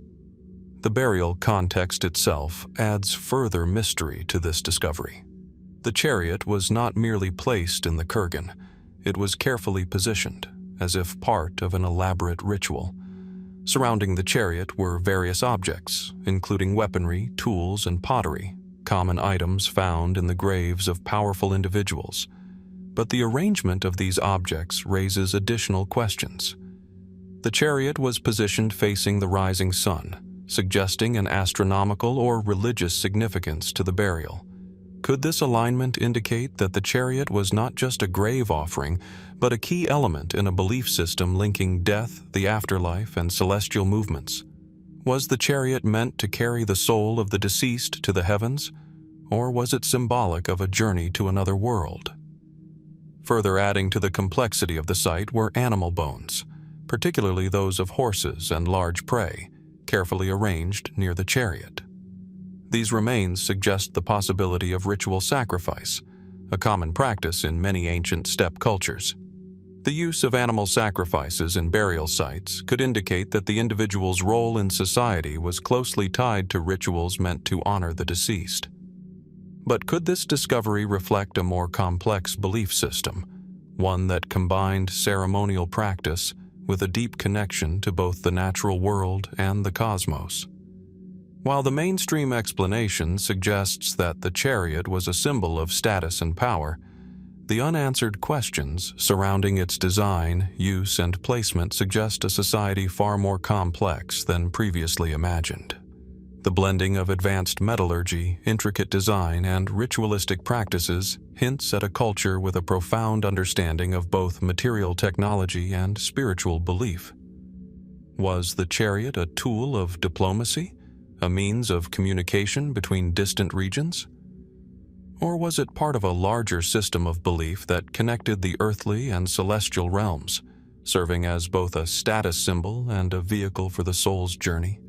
The burial context itself adds further mystery to this discovery. The chariot was not merely placed in the kurgan, it was carefully positioned, as if part of an elaborate ritual. Surrounding the chariot were various objects, including weaponry, tools, and pottery, common items found in the graves of powerful individuals. But the arrangement of these objects raises additional questions. The chariot was positioned facing the rising sun, suggesting an astronomical or religious significance to the burial. Could this alignment indicate that the chariot was not just a grave offering, but a key element in a belief system linking death, the afterlife, and celestial movements? Was the chariot meant to carry the soul of the deceased to the heavens, or was it symbolic of a journey to another world? Further adding to the complexity of the site were animal bones, particularly those of horses and large prey, carefully arranged near the chariot. These remains suggest the possibility of ritual sacrifice, a common practice in many ancient steppe cultures. The use of animal sacrifices in burial sites could indicate that the individual's role in society was closely tied to rituals meant to honor the deceased. But could this discovery reflect a more complex belief system, one that combined ceremonial practice with a deep connection to both the natural world and the cosmos? While the mainstream explanation suggests that the chariot was a symbol of status and power, the unanswered questions surrounding its design, use, and placement suggest a society far more complex than previously imagined. The blending of advanced metallurgy, intricate design, and ritualistic practices hints at a culture with a profound understanding of both material technology and spiritual belief. Was the chariot a tool of diplomacy, a means of communication between distant regions? Or was it part of a larger system of belief that connected the earthly and celestial realms, serving as both a status symbol and a vehicle for the soul's journey?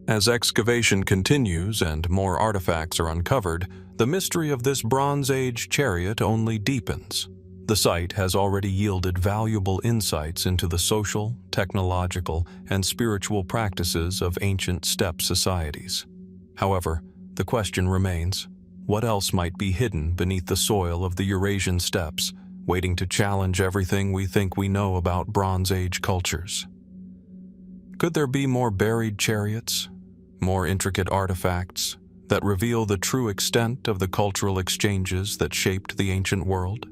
As excavation continues and more artifacts are uncovered, the mystery of this Bronze Age chariot only deepens. The site has already yielded valuable insights into the social, technological, and spiritual practices of ancient steppe societies. However, the question remains, what else might be hidden beneath the soil of the Eurasian steppes, waiting to challenge everything we think we know about Bronze Age cultures? Could there be more buried chariots, more intricate artifacts that reveal the true extent of the cultural exchanges that shaped the ancient world?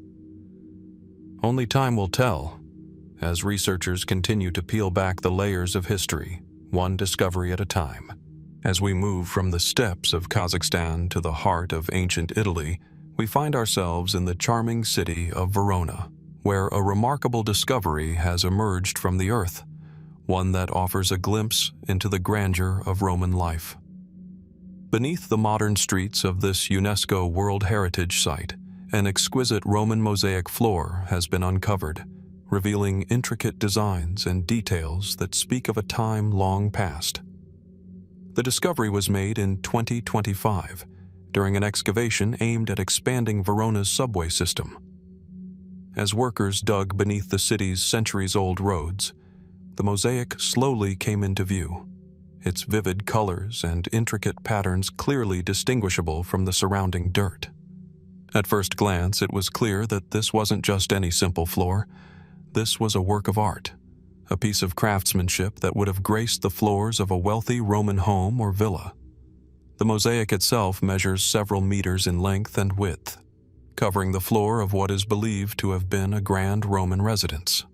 Only time will tell, as researchers continue to peel back the layers of history, one discovery at a time. As we move from the steppes of Kazakhstan to the heart of ancient Italy, we find ourselves in the charming city of Verona, where a remarkable discovery has emerged from the earth, one that offers a glimpse into the grandeur of Roman life. Beneath the modern streets of this UNESCO World Heritage Site, an exquisite Roman mosaic floor has been uncovered, revealing intricate designs and details that speak of a time long past. The discovery was made in 2025, during an excavation aimed at expanding Verona's subway system. As workers dug beneath the city's centuries-old roads, the mosaic slowly came into view, its vivid colors and intricate patterns clearly distinguishable from the surrounding dirt. At first glance, it was clear that this wasn't just any simple floor. This was a work of art, a piece of craftsmanship that would have graced the floors of a wealthy Roman home or villa. The mosaic itself measures several meters in length and width, covering the floor of what is believed to have been a grand Roman residence.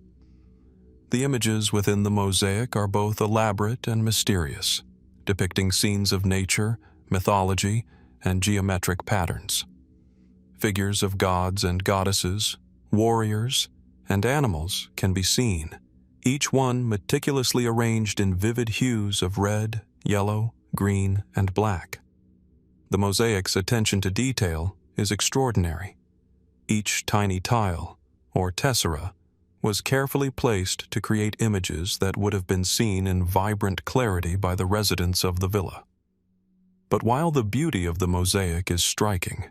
The images within the mosaic are both elaborate and mysterious, depicting scenes of nature, mythology, and geometric patterns. Figures of gods and goddesses, warriors, and animals can be seen, each one meticulously arranged in vivid hues of red, yellow, green, and black. The mosaic's attention to detail is extraordinary. Each tiny tile, or tessera, was carefully placed to create images that would have been seen in vibrant clarity by the residents of the villa. But while the beauty of the mosaic is striking,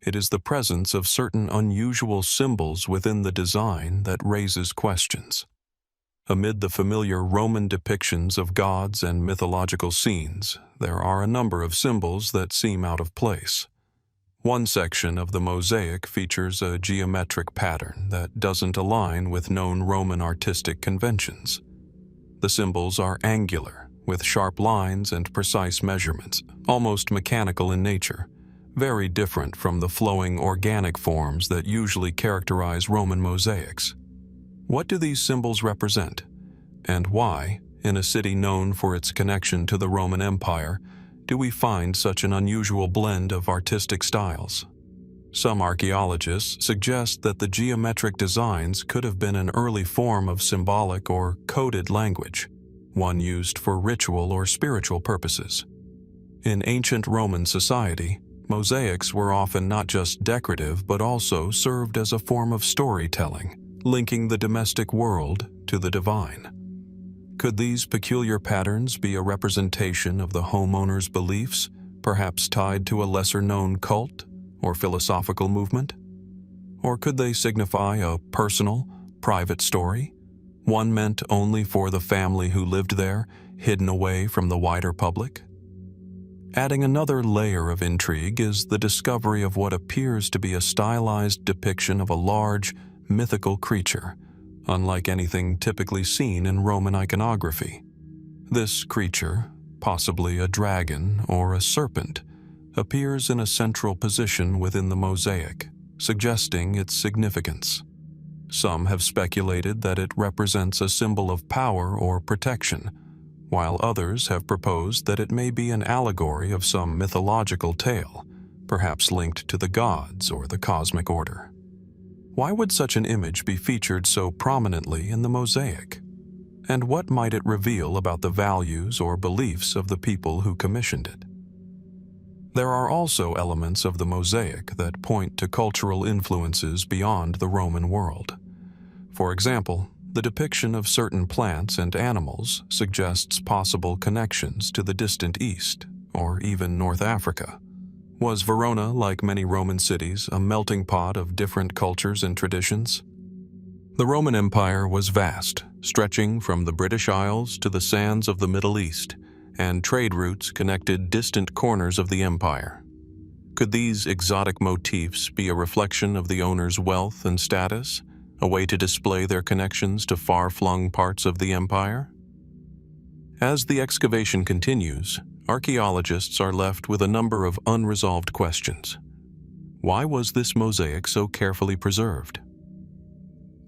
it is the presence of certain unusual symbols within the design that raises questions. Amid the familiar Roman depictions of gods and mythological scenes, there are a number of symbols that seem out of place. One section of the mosaic features a geometric pattern that doesn't align with known Roman artistic conventions. The symbols are angular, with sharp lines and precise measurements, almost mechanical in nature, very different from the flowing organic forms that usually characterize Roman mosaics. What do these symbols represent? And why, in a city known for its connection to the Roman Empire, do we find such an unusual blend of artistic styles? Some archaeologists suggest that the geometric designs could have been an early form of symbolic or coded language, one used for ritual or spiritual purposes. In ancient Roman society, mosaics were often not just decorative but also served as a form of storytelling, linking the domestic world to the divine. Could these peculiar patterns be a representation of the homeowner's beliefs, perhaps tied to a lesser-known cult or philosophical movement? Or could they signify a personal, private story, one meant only for the family who lived there, hidden away from the wider public? Adding another layer of intrigue is the discovery of what appears to be a stylized depiction of a large, mythical creature, unlike anything typically seen in Roman iconography. This creature, possibly a dragon or a serpent, appears in a central position within the mosaic, suggesting its significance. Some have speculated that it represents a symbol of power or protection, while others have proposed that it may be an allegory of some mythological tale, perhaps linked to the gods or the cosmic order. Why would such an image be featured so prominently in the mosaic? And what might it reveal about the values or beliefs of the people who commissioned it? There are also elements of the mosaic that point to cultural influences beyond the Roman world. For example, the depiction of certain plants and animals suggests possible connections to the distant East, or even North Africa. Was Verona, like many Roman cities, a melting pot of different cultures and traditions? The Roman Empire was vast, stretching from the British Isles to the sands of the Middle East, and trade routes connected distant corners of the empire. Could these exotic motifs be a reflection of the owner's wealth and status, a way to display their connections to far-flung parts of the empire? As the excavation continues, archaeologists are left with a number of unresolved questions. Why was this mosaic so carefully preserved?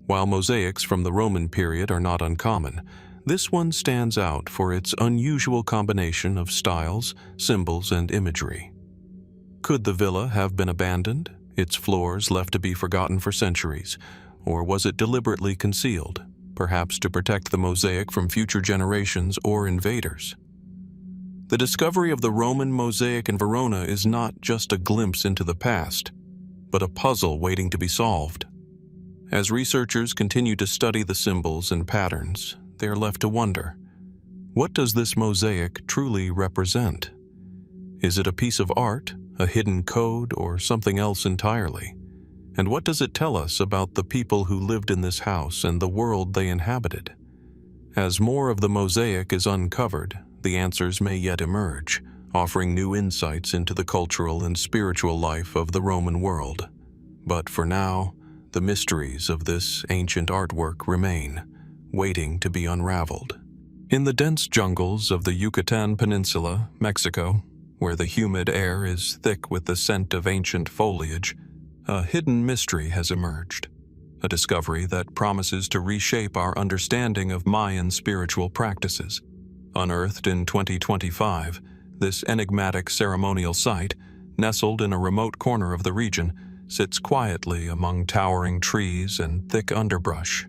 While mosaics from the Roman period are not uncommon, this one stands out for its unusual combination of styles, symbols, and imagery. Could the villa have been abandoned, its floors left to be forgotten for centuries, or was it deliberately concealed, perhaps to protect the mosaic from future generations or invaders? The discovery of the Roman mosaic in Verona is not just a glimpse into the past, but a puzzle waiting to be solved. As researchers continue to study the symbols and patterns, they are left to wonder, what does this mosaic truly represent? Is it a piece of art, a hidden code, or something else entirely? And what does it tell us about the people who lived in this house and the world they inhabited? As more of the mosaic is uncovered, the answers may yet emerge, offering new insights into the cultural and spiritual life of the Roman world. But for now, the mysteries of this ancient artwork remain, waiting to be unraveled. In the dense jungles of the Yucatan Peninsula, Mexico, where the humid air is thick with the scent of ancient foliage, a hidden mystery has emerged, a discovery that promises to reshape our understanding of Mayan spiritual practices. Unearthed in 2025, this enigmatic ceremonial site, nestled in a remote corner of the region, sits quietly among towering trees and thick underbrush,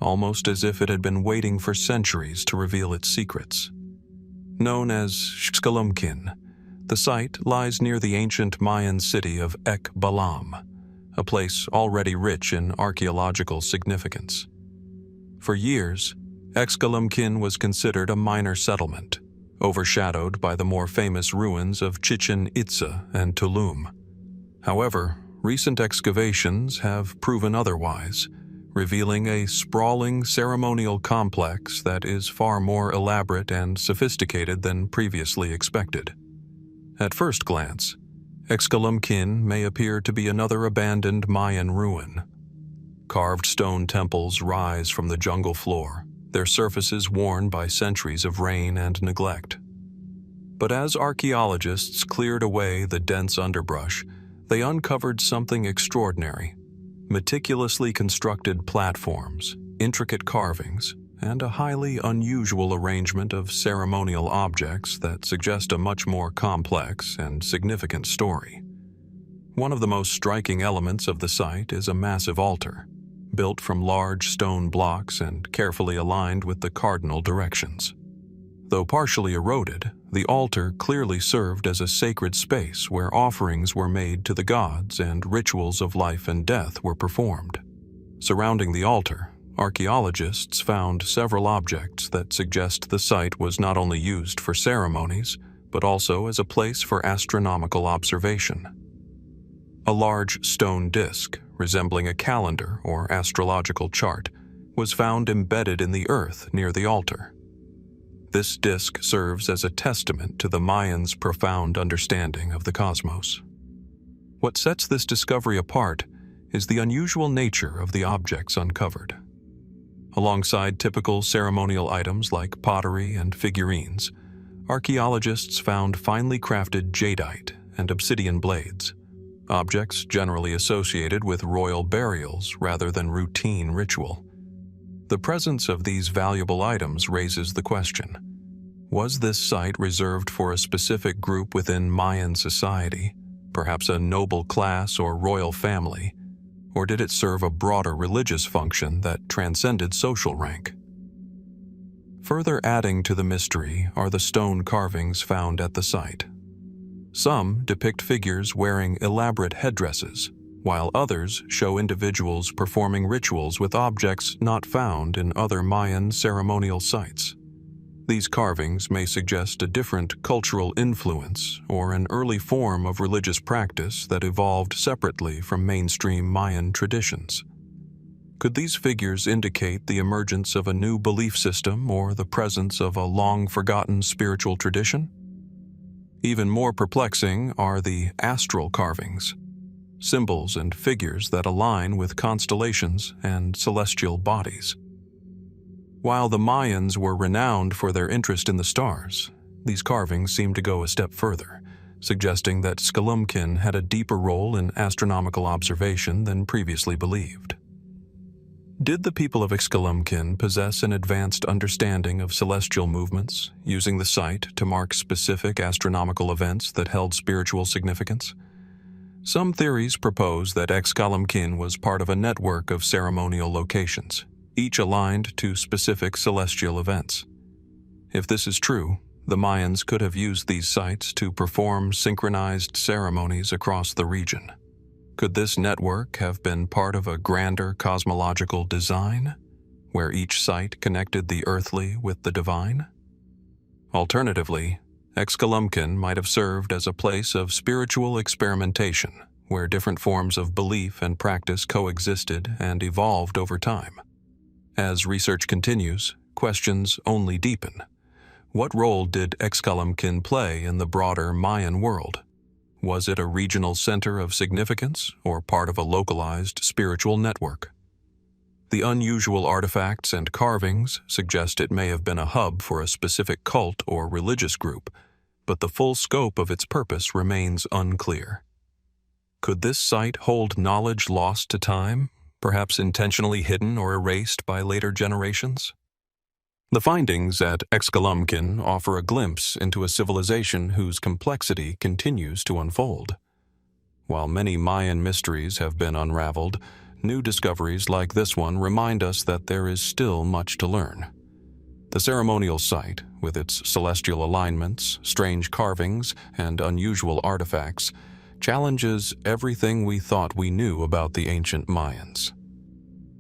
almost as if it had been waiting for centuries to reveal its secrets. Known as Xcalamkin, the site lies near the ancient Mayan city of Ek-Balam, a place already rich in archaeological significance. For years, Xcalamkin was considered a minor settlement, overshadowed by the more famous ruins of Chichen Itza and Tulum. However, recent excavations have proven otherwise, revealing a sprawling ceremonial complex that is far more elaborate and sophisticated than previously expected. At first glance, Xcalamkin may appear to be another abandoned Mayan ruin. Carved stone temples rise from the jungle floor, their surfaces worn by centuries of rain and neglect. But as archaeologists cleared away the dense underbrush, they uncovered something extraordinary: meticulously constructed platforms, intricate carvings, and a highly unusual arrangement of ceremonial objects that suggest a much more complex and significant story. One of the most striking elements of the site is a massive altar, built from large stone blocks and carefully aligned with the cardinal directions. Though partially eroded, the altar clearly served as a sacred space where offerings were made to the gods and rituals of life and death were performed. Surrounding the altar, archaeologists found several objects that suggest the site was not only used for ceremonies, but also as a place for astronomical observation. A large stone disk, resembling a calendar or astrological chart, was found embedded in the earth near the altar. This disk serves as a testament to the Mayans' profound understanding of the cosmos. What sets this discovery apart is the unusual nature of the objects uncovered. Alongside typical ceremonial items like pottery and figurines, archaeologists found finely crafted jadeite and obsidian blades, objects generally associated with royal burials rather than routine ritual. The presence of these valuable items raises the question: was this site reserved for a specific group within Mayan society, perhaps a noble class or royal family, or did it serve a broader religious function that transcended social rank? Further adding to the mystery are the stone carvings found at the site. Some depict figures wearing elaborate headdresses, while others show individuals performing rituals with objects not found in other Mayan ceremonial sites. These carvings may suggest a different cultural influence or an early form of religious practice that evolved separately from mainstream Mayan traditions. Could these figures indicate the emergence of a new belief system or the presence of a long-forgotten spiritual tradition? Even more perplexing are the astral carvings, symbols and figures that align with constellations and celestial bodies. While the Mayans were renowned for their interest in the stars, these carvings seem to go a step further, suggesting that Xcalamkin had a deeper role in astronomical observation than previously believed. Did the people of Excavations possess an advanced understanding of celestial movements, using the site to mark specific astronomical events that held spiritual significance? Some theories propose that Excavations was part of a network of ceremonial locations, each aligned to specific celestial events. If this is true, the Mayans could have used these sites to perform synchronized ceremonies across the region. Could this network have been part of a grander cosmological design, where each site connected the earthly with the divine? Alternatively, Excavations might have served as a place of spiritual experimentation, where different forms of belief and practice coexisted and evolved over time. As research continues, questions only deepen. What role did Excavations play in the broader Mayan world? Was it a regional center of significance or part of a localized spiritual network? The unusual artifacts and carvings suggest it may have been a hub for a specific cult or religious group, but the full scope of its purpose remains unclear. Could this site hold knowledge lost to time, perhaps intentionally hidden or erased by later generations? The findings at Excavations offer a glimpse into a civilization whose complexity continues to unfold. While many Mayan mysteries have been unraveled, new discoveries like this one remind us that there is still much to learn. The ceremonial site, with its celestial alignments, strange carvings, and unusual artifacts, challenges everything we thought we knew about the ancient Mayans.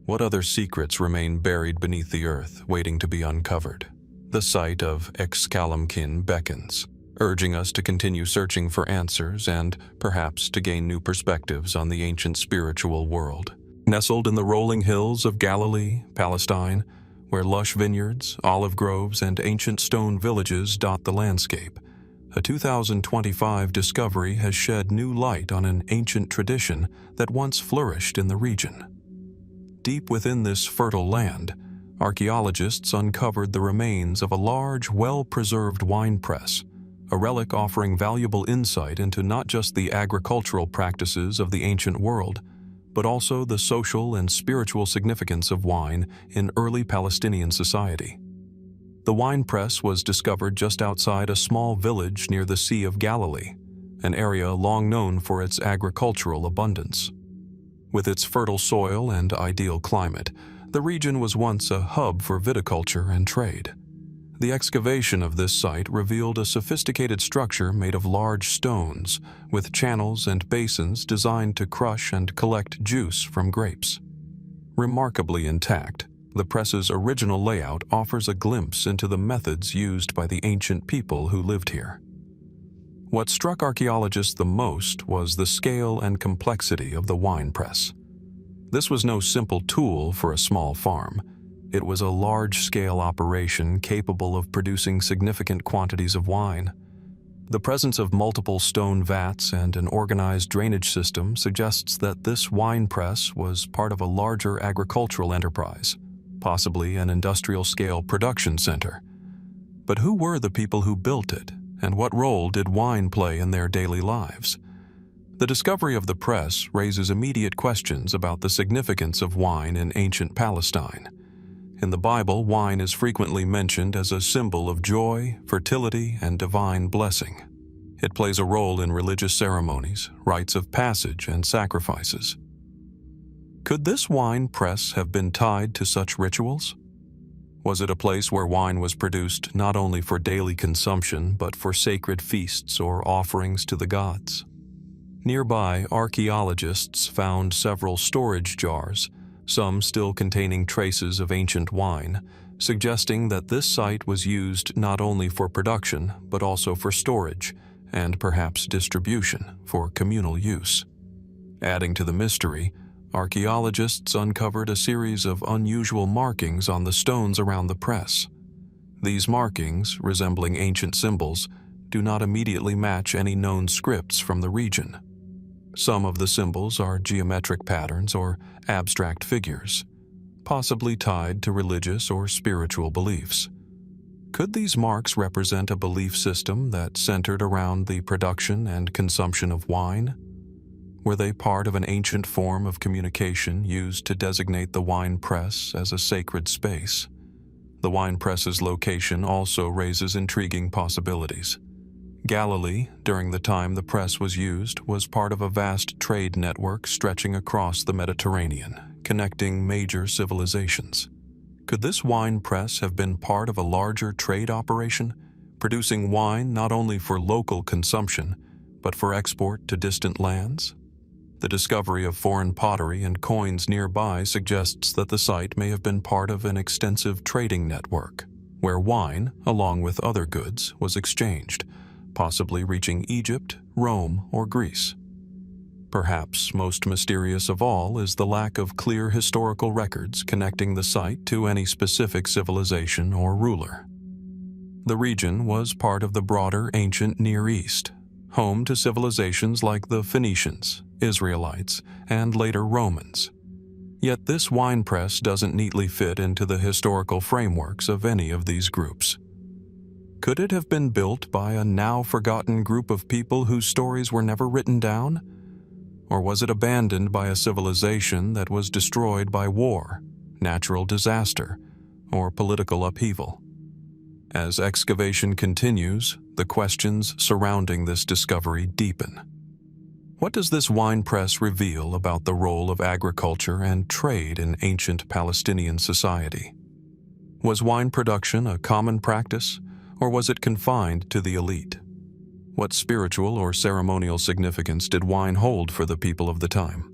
What other secrets remain buried beneath the earth, waiting to be uncovered? The site of Excavations beckons, urging us to continue searching for answers and, perhaps, to gain new perspectives on the ancient spiritual world. Nestled in the rolling hills of Galilee, Palestine, where lush vineyards, olive groves, and ancient stone villages dot the landscape, a 2025 discovery has shed new light on an ancient tradition that once flourished in the region. Deep within this fertile land, archaeologists uncovered the remains of a large, well-preserved wine press, a relic offering valuable insight into not just the agricultural practices of the ancient world, but also the social and spiritual significance of wine in early Palestinian society. The wine press was discovered just outside a small village near the Sea of Galilee, an area long known for its agricultural abundance. With its fertile soil and ideal climate, the region was once a hub for viticulture and trade. The excavation of this site revealed a sophisticated structure made of large stones, with channels and basins designed to crush and collect juice from grapes. Remarkably intact, the press's original layout offers a glimpse into the methods used by the ancient people who lived here. What struck archaeologists the most was the scale and complexity of the wine press. This was no simple tool for a small farm. It was a large-scale operation capable of producing significant quantities of wine. The presence of multiple stone vats and an organized drainage system suggests that this wine press was part of a larger agricultural enterprise, possibly an industrial-scale production center. But who were the people who built it? And what role did wine play in their daily lives? The discovery of the press raises immediate questions about the significance of wine in ancient Palestine. In the Bible, wine is frequently mentioned as a symbol of joy, fertility, and divine blessing. It plays a role in religious ceremonies, rites of passage, and sacrifices. Could this wine press have been tied to such rituals? Was it a place where wine was produced not only for daily consumption, but for sacred feasts or offerings to the gods? Nearby, archaeologists found several storage jars, some still containing traces of ancient wine, suggesting that this site was used not only for production, but also for storage, and perhaps distribution for communal use. Adding to the mystery, archaeologists uncovered a series of unusual markings on the stones around the press. These markings, resembling ancient symbols, do not immediately match any known scripts from the region. Some of the symbols are geometric patterns or abstract figures, possibly tied to religious or spiritual beliefs. Could these marks represent a belief system that centered around the production and consumption of wine? Were they part of an ancient form of communication used to designate the wine press as a sacred space? The wine press's location also raises intriguing possibilities. Galilee, during the time the press was used, was part of a vast trade network stretching across the Mediterranean, connecting major civilizations. Could this wine press have been part of a larger trade operation, producing wine not only for local consumption, but for export to distant lands? The discovery of foreign pottery and coins nearby suggests that the site may have been part of an extensive trading network, where wine, along with other goods, was exchanged, possibly reaching Egypt, Rome, or Greece. Perhaps most mysterious of all is the lack of clear historical records connecting the site to any specific civilization or ruler. The region was part of the broader ancient Near East, home to civilizations like the Phoenicians, Israelites, and later Romans. Yet this wine press doesn't neatly fit into the historical frameworks of any of these groups. Could it have been built by a now-forgotten group of people whose stories were never written down? Or was it abandoned by a civilization that was destroyed by war, natural disaster, or political upheaval? As excavation continues, the questions surrounding this discovery deepen. What does this wine press reveal about the role of agriculture and trade in ancient Palestinian society? Was wine production a common practice, or was it confined to the elite? What spiritual or ceremonial significance did wine hold for the people of the time?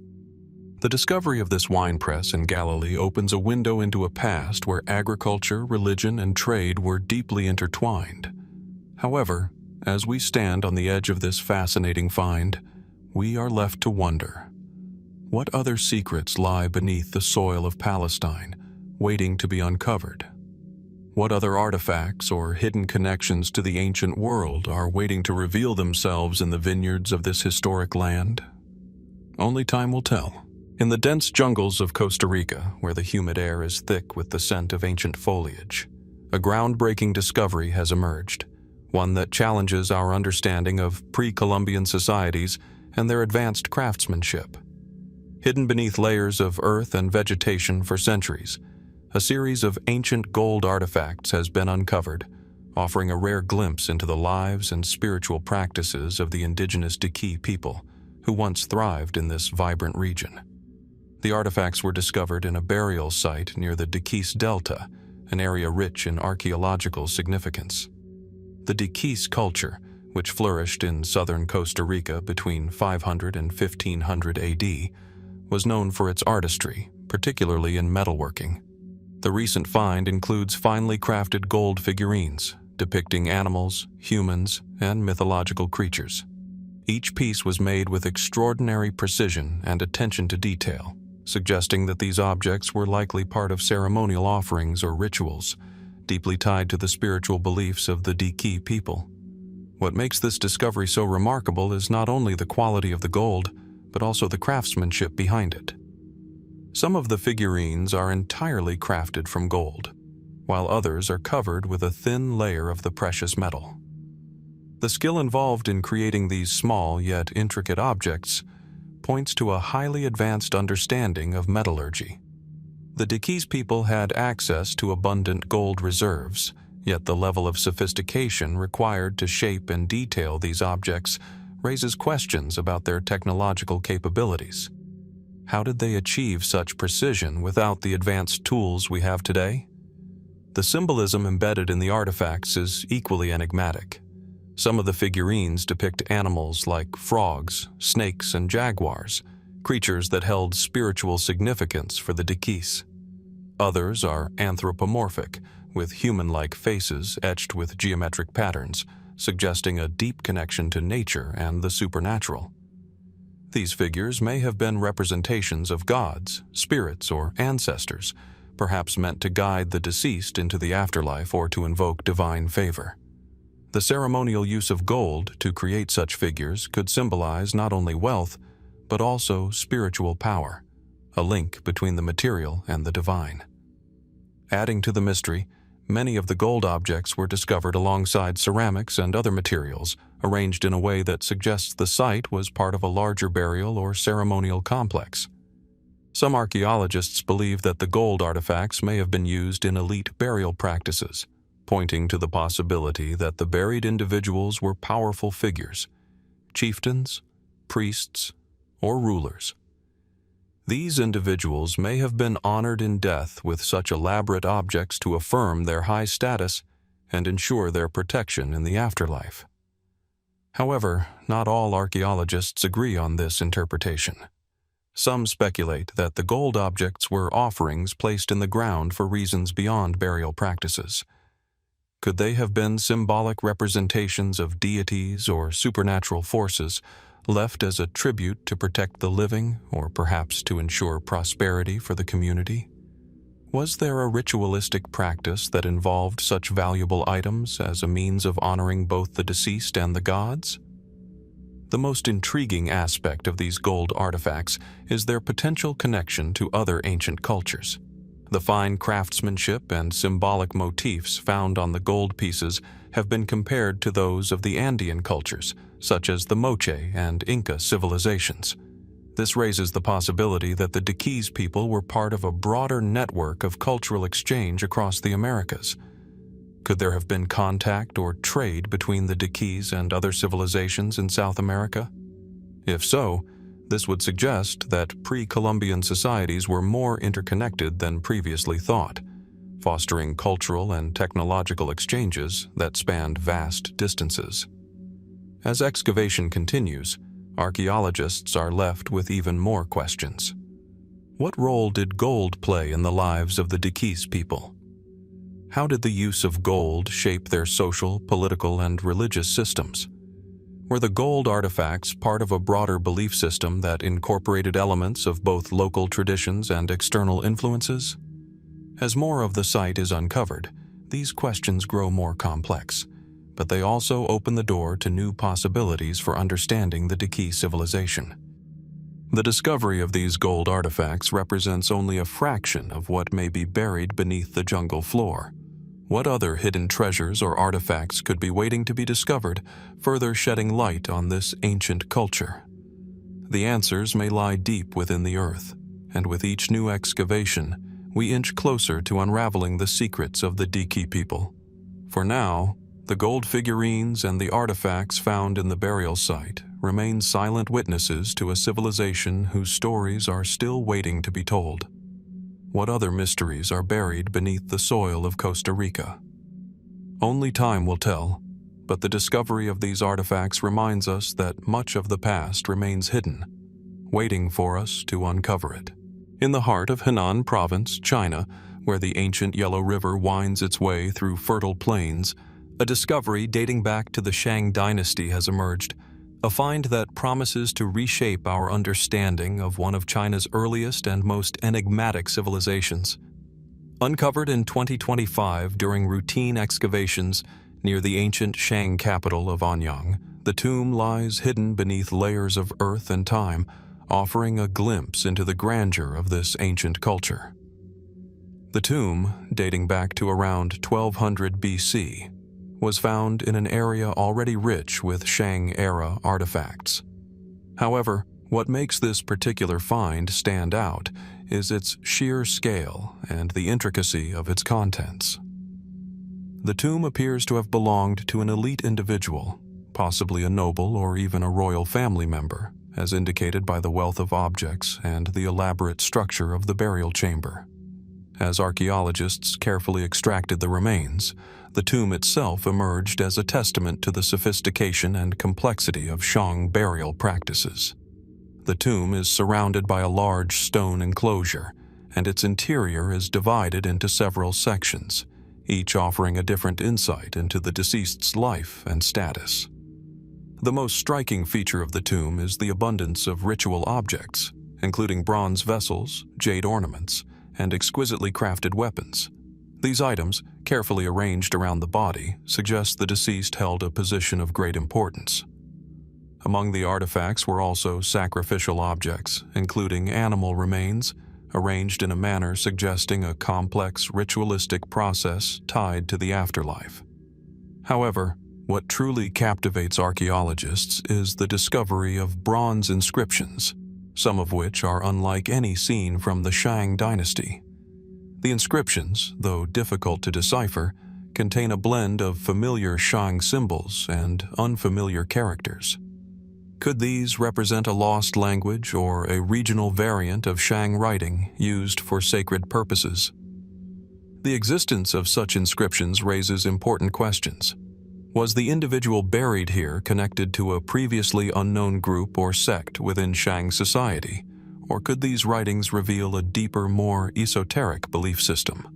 The discovery of this wine press in Galilee opens a window into a past where agriculture, religion, and trade were deeply intertwined. However, as we stand on the edge of this fascinating find, we are left to wonder, what other secrets lie beneath the soil of Palestine, waiting to be uncovered? What other artifacts or hidden connections to the ancient world are waiting to reveal themselves in the vineyards of this historic land? Only time will tell. In the dense jungles of Costa Rica, where the humid air is thick with the scent of ancient foliage, a groundbreaking discovery has emerged, one that challenges our understanding of pre-Columbian societies and their advanced craftsmanship. Hidden beneath layers of earth and vegetation for centuries, a series of ancient gold artifacts has been uncovered, offering a rare glimpse into the lives and spiritual practices of the indigenous Diki people who once thrived in this vibrant region. The artifacts were discovered in a burial site near the Dikis Delta, an area rich in archaeological significance. The Dikis culture, which flourished in southern Costa Rica between 500 and 1500 AD, was known for its artistry, particularly in metalworking. The recent find includes finely crafted gold figurines depicting animals, humans, and mythological creatures. Each piece was made with extraordinary precision and attention to detail, suggesting that these objects were likely part of ceremonial offerings or rituals, deeply tied to the spiritual beliefs of the Diki people. What makes this discovery so remarkable is not only the quality of the gold, but also the craftsmanship behind it. Some of the figurines are entirely crafted from gold, while others are covered with a thin layer of the precious metal. The skill involved in creating these small yet intricate objects points to a highly advanced understanding of metallurgy. The Dikis people had access to abundant gold reserves, yet the level of sophistication required to shape and detail these objects raises questions about their technological capabilities. How did they achieve such precision without the advanced tools we have today? The symbolism embedded in the artifacts is equally enigmatic. Some of the figurines depict animals like frogs, snakes, and jaguars, creatures that held spiritual significance for the Dikis. Others are anthropomorphic, with human-like faces etched with geometric patterns, suggesting a deep connection to nature and the supernatural. These figures may have been representations of gods, spirits, or ancestors, perhaps meant to guide the deceased into the afterlife or to invoke divine favor. The ceremonial use of gold to create such figures could symbolize not only wealth, but also spiritual power, a link between the material and the divine. Adding to the mystery, many of the gold objects were discovered alongside ceramics and other materials, arranged in a way that suggests the site was part of a larger burial or ceremonial complex. Some archaeologists believe that the gold artifacts may have been used in elite burial practices, pointing to the possibility that the buried individuals were powerful figures, chieftains, priests, or rulers. These individuals may have been honored in death with such elaborate objects to affirm their high status and ensure their protection in the afterlife. However, not all archaeologists agree on this interpretation. Some speculate that the gold objects were offerings placed in the ground for reasons beyond burial practices. Could they have been symbolic representations of deities or supernatural forces left as a tribute to protect the living or perhaps to ensure prosperity for the community? Was there a ritualistic practice that involved such valuable items as a means of honoring both the deceased and the gods? The most intriguing aspect of these gold artifacts is their potential connection to other ancient cultures. The fine craftsmanship and symbolic motifs found on the gold pieces have been compared to those of the Andean cultures, such as the Moche and Inca civilizations. This raises the possibility that the Diquís people were part of a broader network of cultural exchange across the Americas. Could there have been contact or trade between the Diquís and other civilizations in South America? If so, this would suggest that pre-Columbian societies were more interconnected than previously thought, fostering cultural and technological exchanges that spanned vast distances. As excavation continues, archaeologists are left with even more questions. What role did gold play in the lives of the Diquís people? How did the use of gold shape their social, political, and religious systems? Were the gold artifacts part of a broader belief system that incorporated elements of both local traditions and external influences? As more of the site is uncovered, these questions grow more complex, but they also open the door to new possibilities for understanding the Diquís civilization. The discovery of these gold artifacts represents only a fraction of what may be buried beneath the jungle floor. What other hidden treasures or artifacts could be waiting to be discovered, further shedding light on this ancient culture? The answers may lie deep within the earth, and with each new excavation, we inch closer to unraveling the secrets of the Diquís people. For now, the gold figurines and the artifacts found in the burial site remain silent witnesses to a civilization whose stories are still waiting to be told. What other mysteries are buried beneath the soil of Costa Rica? Only time will tell, but the discovery of these artifacts reminds us that much of the past remains hidden, waiting for us to uncover it. In the heart of Henan Province, China, where the ancient Yellow River winds its way through fertile plains, a discovery dating back to the Shang dynasty has emerged, a find that promises to reshape our understanding of one of China's earliest and most enigmatic civilizations. Uncovered in 2025 during routine excavations near the ancient Shang capital of Anyang, the tomb lies hidden beneath layers of earth and time, offering a glimpse into the grandeur of this ancient culture. The tomb, dating back to around 1200 BC, was found in an area already rich with Shang-era artifacts. However, what makes this particular find stand out is its sheer scale and the intricacy of its contents. The tomb appears to have belonged to an elite individual, possibly a noble or even a royal family member, as indicated by the wealth of objects and the elaborate structure of the burial chamber. As archaeologists carefully extracted the remains, the tomb itself emerged as a testament to the sophistication and complexity of Shang burial practices. The tomb is surrounded by a large stone enclosure, and its interior is divided into several sections, each offering a different insight into the deceased's life and status. The most striking feature of the tomb is the abundance of ritual objects, including bronze vessels, jade ornaments, and exquisitely crafted weapons. These items, carefully arranged around the body, suggest the deceased held a position of great importance. Among the artifacts were also sacrificial objects, including animal remains, arranged in a manner suggesting a complex ritualistic process tied to the afterlife. However, What truly captivates archaeologists is the discovery of bronze inscriptions, some of which are unlike any seen from the Shang dynasty. The inscriptions, though difficult to decipher, contain a blend of familiar Shang symbols and unfamiliar characters. Could these represent a lost language or a regional variant of Shang writing used for sacred purposes? The existence of such inscriptions raises important questions. Was the individual buried here connected to a previously unknown group or sect within Shang society, or could these writings reveal a deeper, more esoteric belief system?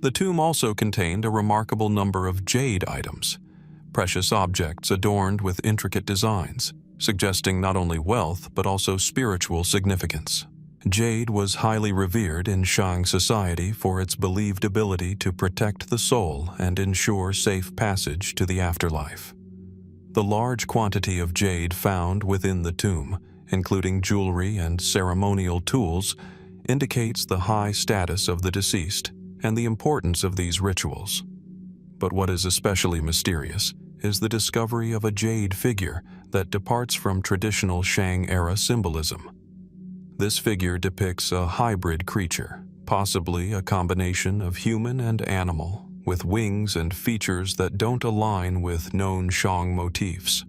The tomb also contained a remarkable number of jade items, precious objects adorned with intricate designs, suggesting not only wealth but also spiritual significance. Jade was highly revered in Shang society for its believed ability to protect the soul and ensure safe passage to the afterlife. The large quantity of jade found within the tomb, including jewelry and ceremonial tools, indicates the high status of the deceased and the importance of these rituals. But what is especially mysterious is the discovery of a jade figure that departs from traditional Shang-era symbolism. This figure depicts a hybrid creature, possibly a combination of human and animal, with wings and features that don't align with known Shang motifs.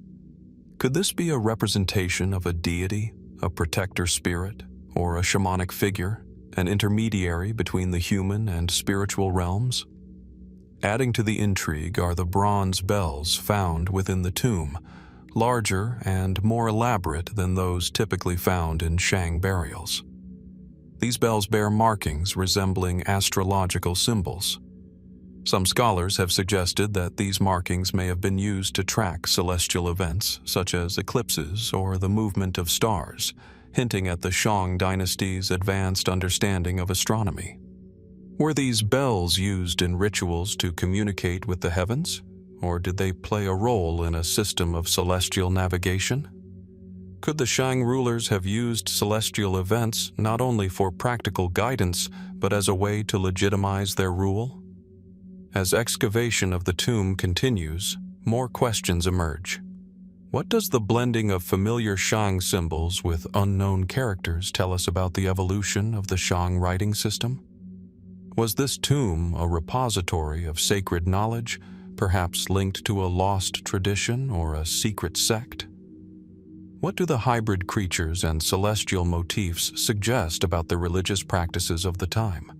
Could this be a representation of a deity, a protector spirit, or a shamanic figure, an intermediary between the human and spiritual realms? Adding to the intrigue are the bronze bells found within the tomb, larger and more elaborate than those typically found in Shang burials. These bells bear markings resembling astrological symbols. Some scholars have suggested that these markings may have been used to track celestial events such as eclipses or the movement of stars, hinting at the Shang dynasty's advanced understanding of astronomy. Were these bells used in rituals to communicate with the heavens, or did they play a role in a system of celestial navigation? Could the Shang rulers have used celestial events not only for practical guidance, but as a way to legitimize their rule? As excavation of the tomb continues, more questions emerge. What does the blending of familiar Shang symbols with unknown characters tell us about the evolution of the Shang writing system? Was this tomb a repository of sacred knowledge, perhaps linked to a lost tradition or a secret sect? What do the hybrid creatures and celestial motifs suggest about the religious practices of the time?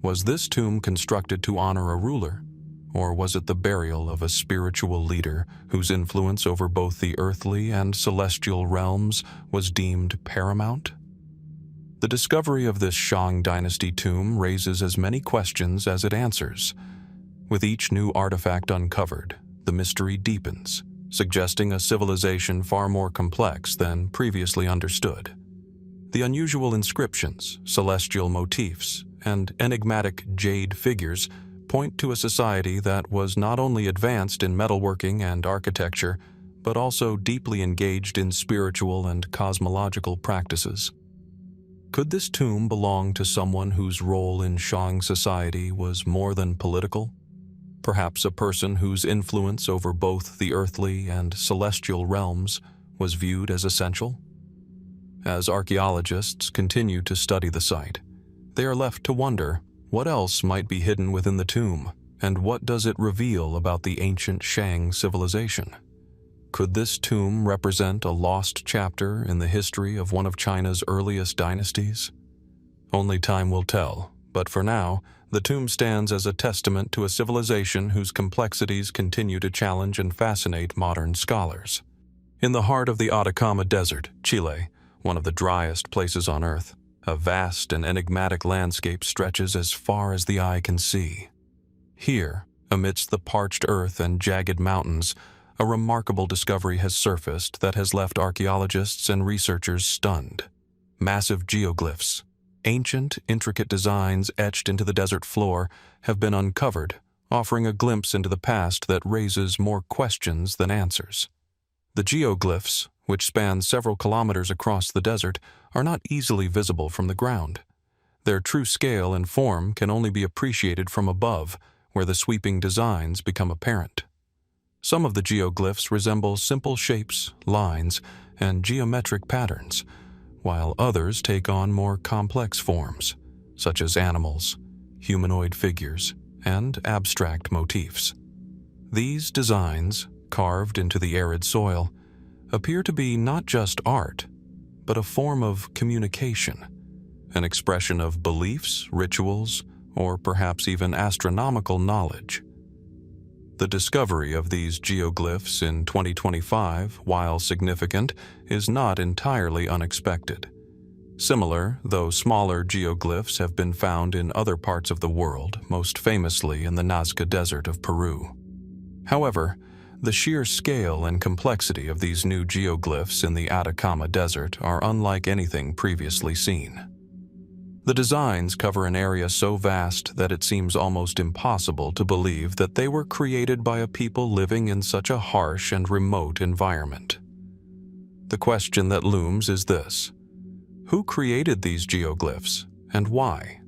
Was this tomb constructed to honor a ruler, or was it the burial of a spiritual leader whose influence over both the earthly and celestial realms was deemed paramount? The discovery of this Shang dynasty tomb raises as many questions as it answers. With each new artifact uncovered, the mystery deepens, suggesting a civilization far more complex than previously understood. The unusual inscriptions, celestial motifs, and enigmatic jade figures point to a society that was not only advanced in metalworking and architecture, but also deeply engaged in spiritual and cosmological practices. Could this tomb belong to someone whose role in Shang society was more than political? Perhaps a person whose influence over both the earthly and celestial realms was viewed as essential? As archaeologists continue to study the site, they are left to wonder what else might be hidden within the tomb, and what does it reveal about the ancient Shang civilization? Could this tomb represent a lost chapter in the history of one of China's earliest dynasties? Only time will tell, but for now, the tomb stands as a testament to a civilization whose complexities continue to challenge and fascinate modern scholars. In the heart of the Atacama Desert, Chile, one of the driest places on Earth, a vast and enigmatic landscape stretches as far as the eye can see. Here, amidst the parched earth and jagged mountains, a remarkable discovery has surfaced that has left archaeologists and researchers stunned. Massive geoglyphs, ancient, intricate designs etched into the desert floor, have been uncovered, offering a glimpse into the past that raises more questions than answers. The geoglyphs, which span several kilometers across the desert, are not easily visible from the ground. Their true scale and form can only be appreciated from above, where the sweeping designs become apparent. Some of the geoglyphs resemble simple shapes, lines, and geometric patterns, while others take on more complex forms, such as animals, humanoid figures, and abstract motifs. These designs, carved into the arid soil, appear to be not just art, but a form of communication, an expression of beliefs, rituals, or perhaps even astronomical knowledge. The discovery of these geoglyphs in 2025, while significant, is not entirely unexpected. Similar, though smaller, geoglyphs have been found in other parts of the world, most famously in the Nazca Desert of Peru. However, the sheer scale and complexity of these new geoglyphs in the Atacama Desert are unlike anything previously seen. The designs cover an area so vast that it seems almost impossible to believe that they were created by a people living in such a harsh and remote environment. The question that looms is this: who created these geoglyphs, and why?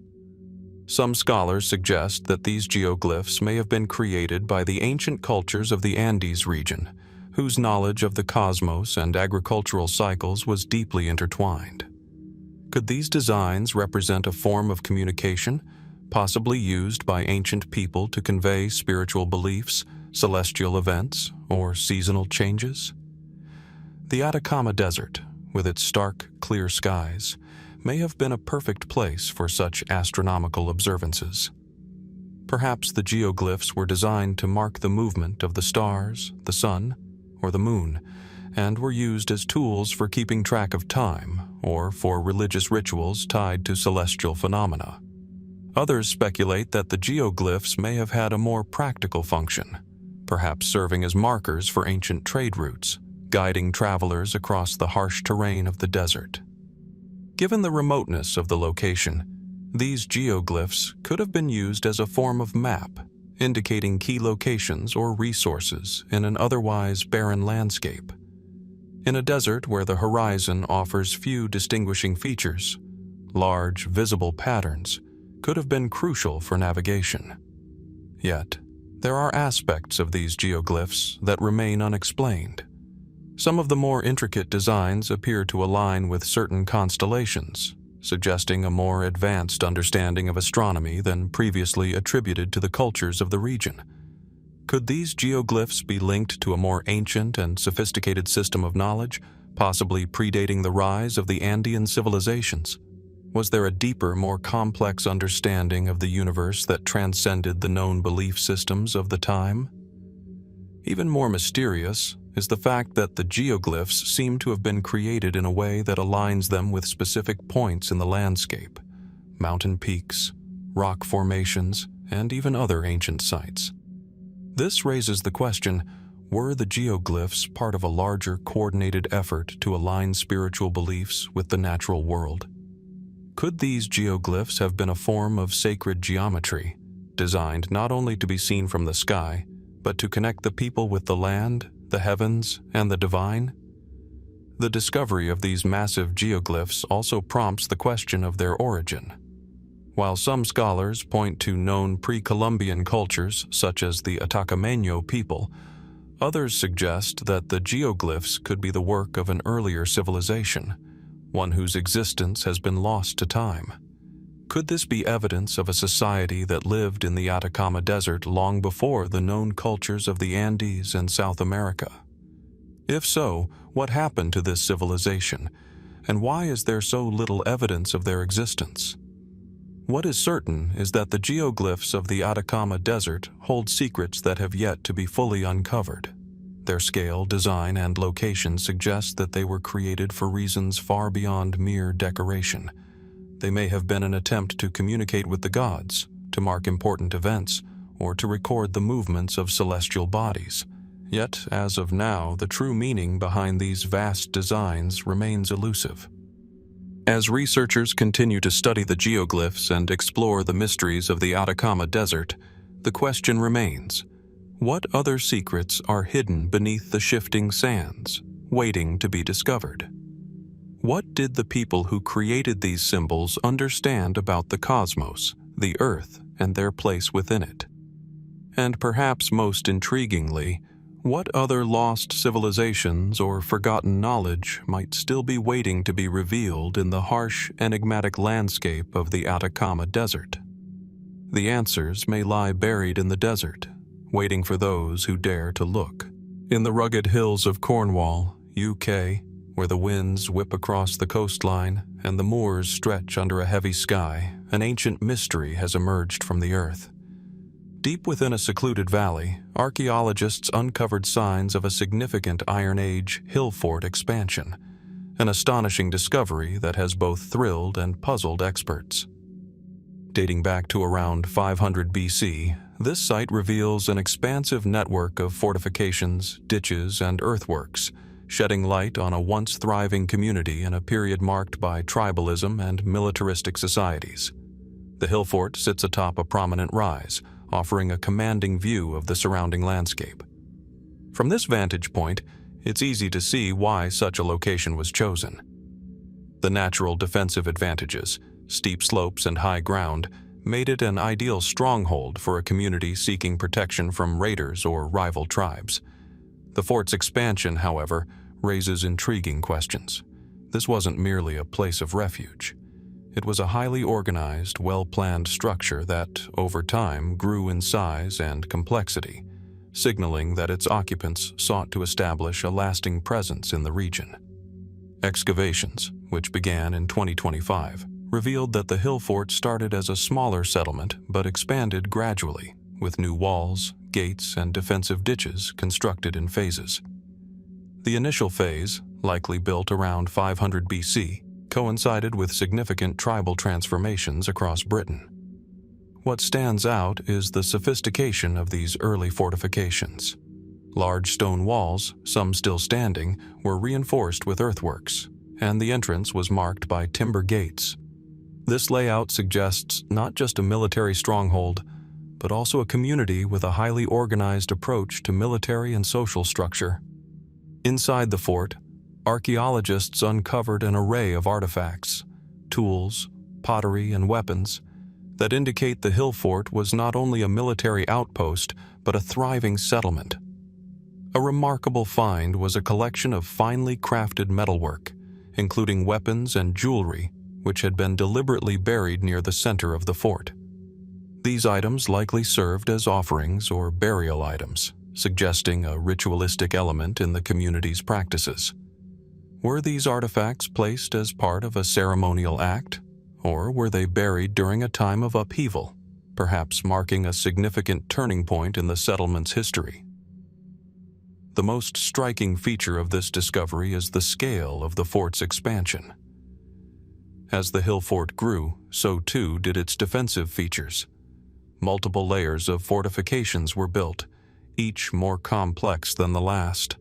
Some scholars suggest that these geoglyphs may have been created by the ancient cultures of the Andes region, whose knowledge of the cosmos and agricultural cycles was deeply intertwined. Could these designs represent a form of communication, possibly used by ancient people to convey spiritual beliefs, celestial events, or seasonal changes? The Atacama Desert, with its stark, clear skies, may have been a perfect place for such astronomical observances. Perhaps the geoglyphs were designed to mark the movement of the stars, the sun, or the moon, and were used as tools for keeping track of time or for religious rituals tied to celestial phenomena. Others speculate that the geoglyphs may have had a more practical function, perhaps serving as markers for ancient trade routes, guiding travelers across the harsh terrain of the desert. Given the remoteness of the location, these geoglyphs could have been used as a form of map, indicating key locations or resources in an otherwise barren landscape. In a desert where the horizon offers few distinguishing features, large, visible patterns could have been crucial for navigation. Yet, there are aspects of these geoglyphs that remain unexplained. Some of the more intricate designs appear to align with certain constellations, suggesting a more advanced understanding of astronomy than previously attributed to the cultures of the region. Could these geoglyphs be linked to a more ancient and sophisticated system of knowledge, possibly predating the rise of the Andean civilizations? Was there a deeper, more complex understanding of the universe that transcended the known belief systems of the time? Even more mysterious is the fact that the geoglyphs seem to have been created in a way that aligns them with specific points in the landscape: mountain peaks, rock formations, and even other ancient sites. This raises the question, were the geoglyphs part of a larger coordinated effort to align spiritual beliefs with the natural world? Could these geoglyphs have been a form of sacred geometry, designed not only to be seen from the sky, but to connect the people with the land, the heavens, and the divine? The discovery of these massive geoglyphs also prompts the question of their origin. While some scholars point to known pre-Columbian cultures, such as the Atacameño people, others suggest that the geoglyphs could be the work of an earlier civilization, one whose existence has been lost to time. Could this be evidence of a society that lived in the Atacama Desert long before the known cultures of the Andes and South America? If so, what happened to this civilization, and why is there so little evidence of their existence? What is certain is that the geoglyphs of the Atacama Desert hold secrets that have yet to be fully uncovered. Their scale, design, and location suggest that they were created for reasons far beyond mere decoration. They may have been an attempt to communicate with the gods, to mark important events, or to record the movements of celestial bodies. Yet, as of now, the true meaning behind these vast designs remains elusive. As researchers continue to study the geoglyphs and explore the mysteries of the Atacama Desert, the question remains: what other secrets are hidden beneath the shifting sands, waiting to be discovered? What did the people who created these symbols understand about the cosmos, the earth, and their place within it? And perhaps most intriguingly, What other lost civilizations or forgotten knowledge might still be waiting to be revealed in the harsh, enigmatic landscape of the Atacama Desert? The answers may lie buried in the desert, waiting for those who dare to look. In the rugged hills of Cornwall, UK, where the winds whip across the coastline and the moors stretch under a heavy sky, an ancient mystery has emerged from the earth. Deep within a secluded valley, archaeologists uncovered signs of a significant Iron Age hill fort expansion, an astonishing discovery that has both thrilled and puzzled experts. Dating back to around 500 BC, this site reveals an expansive network of fortifications, ditches, and earthworks, shedding light on a once thriving community in a period marked by tribalism and militaristic societies. The hill fort sits atop a prominent rise, offering a commanding view of the surrounding landscape. From this vantage point, it's easy to see why such a location was chosen. The natural defensive advantages, steep slopes and high ground, made it an ideal stronghold for a community seeking protection from raiders or rival tribes. The fort's expansion, however, raises intriguing questions. This wasn't merely a place of refuge. It was a highly organized, well-planned structure that, over time, grew in size and complexity, signaling that its occupants sought to establish a lasting presence in the region. Excavations, which began in 2025, revealed that the hill fort started as a smaller settlement but expanded gradually, with new walls, gates, and defensive ditches constructed in phases. The initial phase, likely built around 500 BC, coincided with significant tribal transformations across Britain. What stands out is the sophistication of these early fortifications. Large stone walls, some still standing, were reinforced with earthworks, and the entrance was marked by timber gates. This layout suggests not just a military stronghold, but also a community with a highly organized approach to military and social structure. Inside the fort, archaeologists uncovered an array of artifacts, tools, pottery, and weapons that indicate the hill fort was not only a military outpost, but a thriving settlement. A remarkable find was a collection of finely crafted metalwork, including weapons and jewelry, which had been deliberately buried near the center of the fort. These items likely served as offerings or burial items, suggesting a ritualistic element in the community's practices. Were these artifacts placed as part of a ceremonial act, or were they buried during a time of upheaval, perhaps marking a significant turning point in the settlement's history? The most striking feature of this discovery is the scale of the fort's expansion. As the hill fort grew, so too did its defensive features. Multiple layers of fortifications were built, each more complex than the last.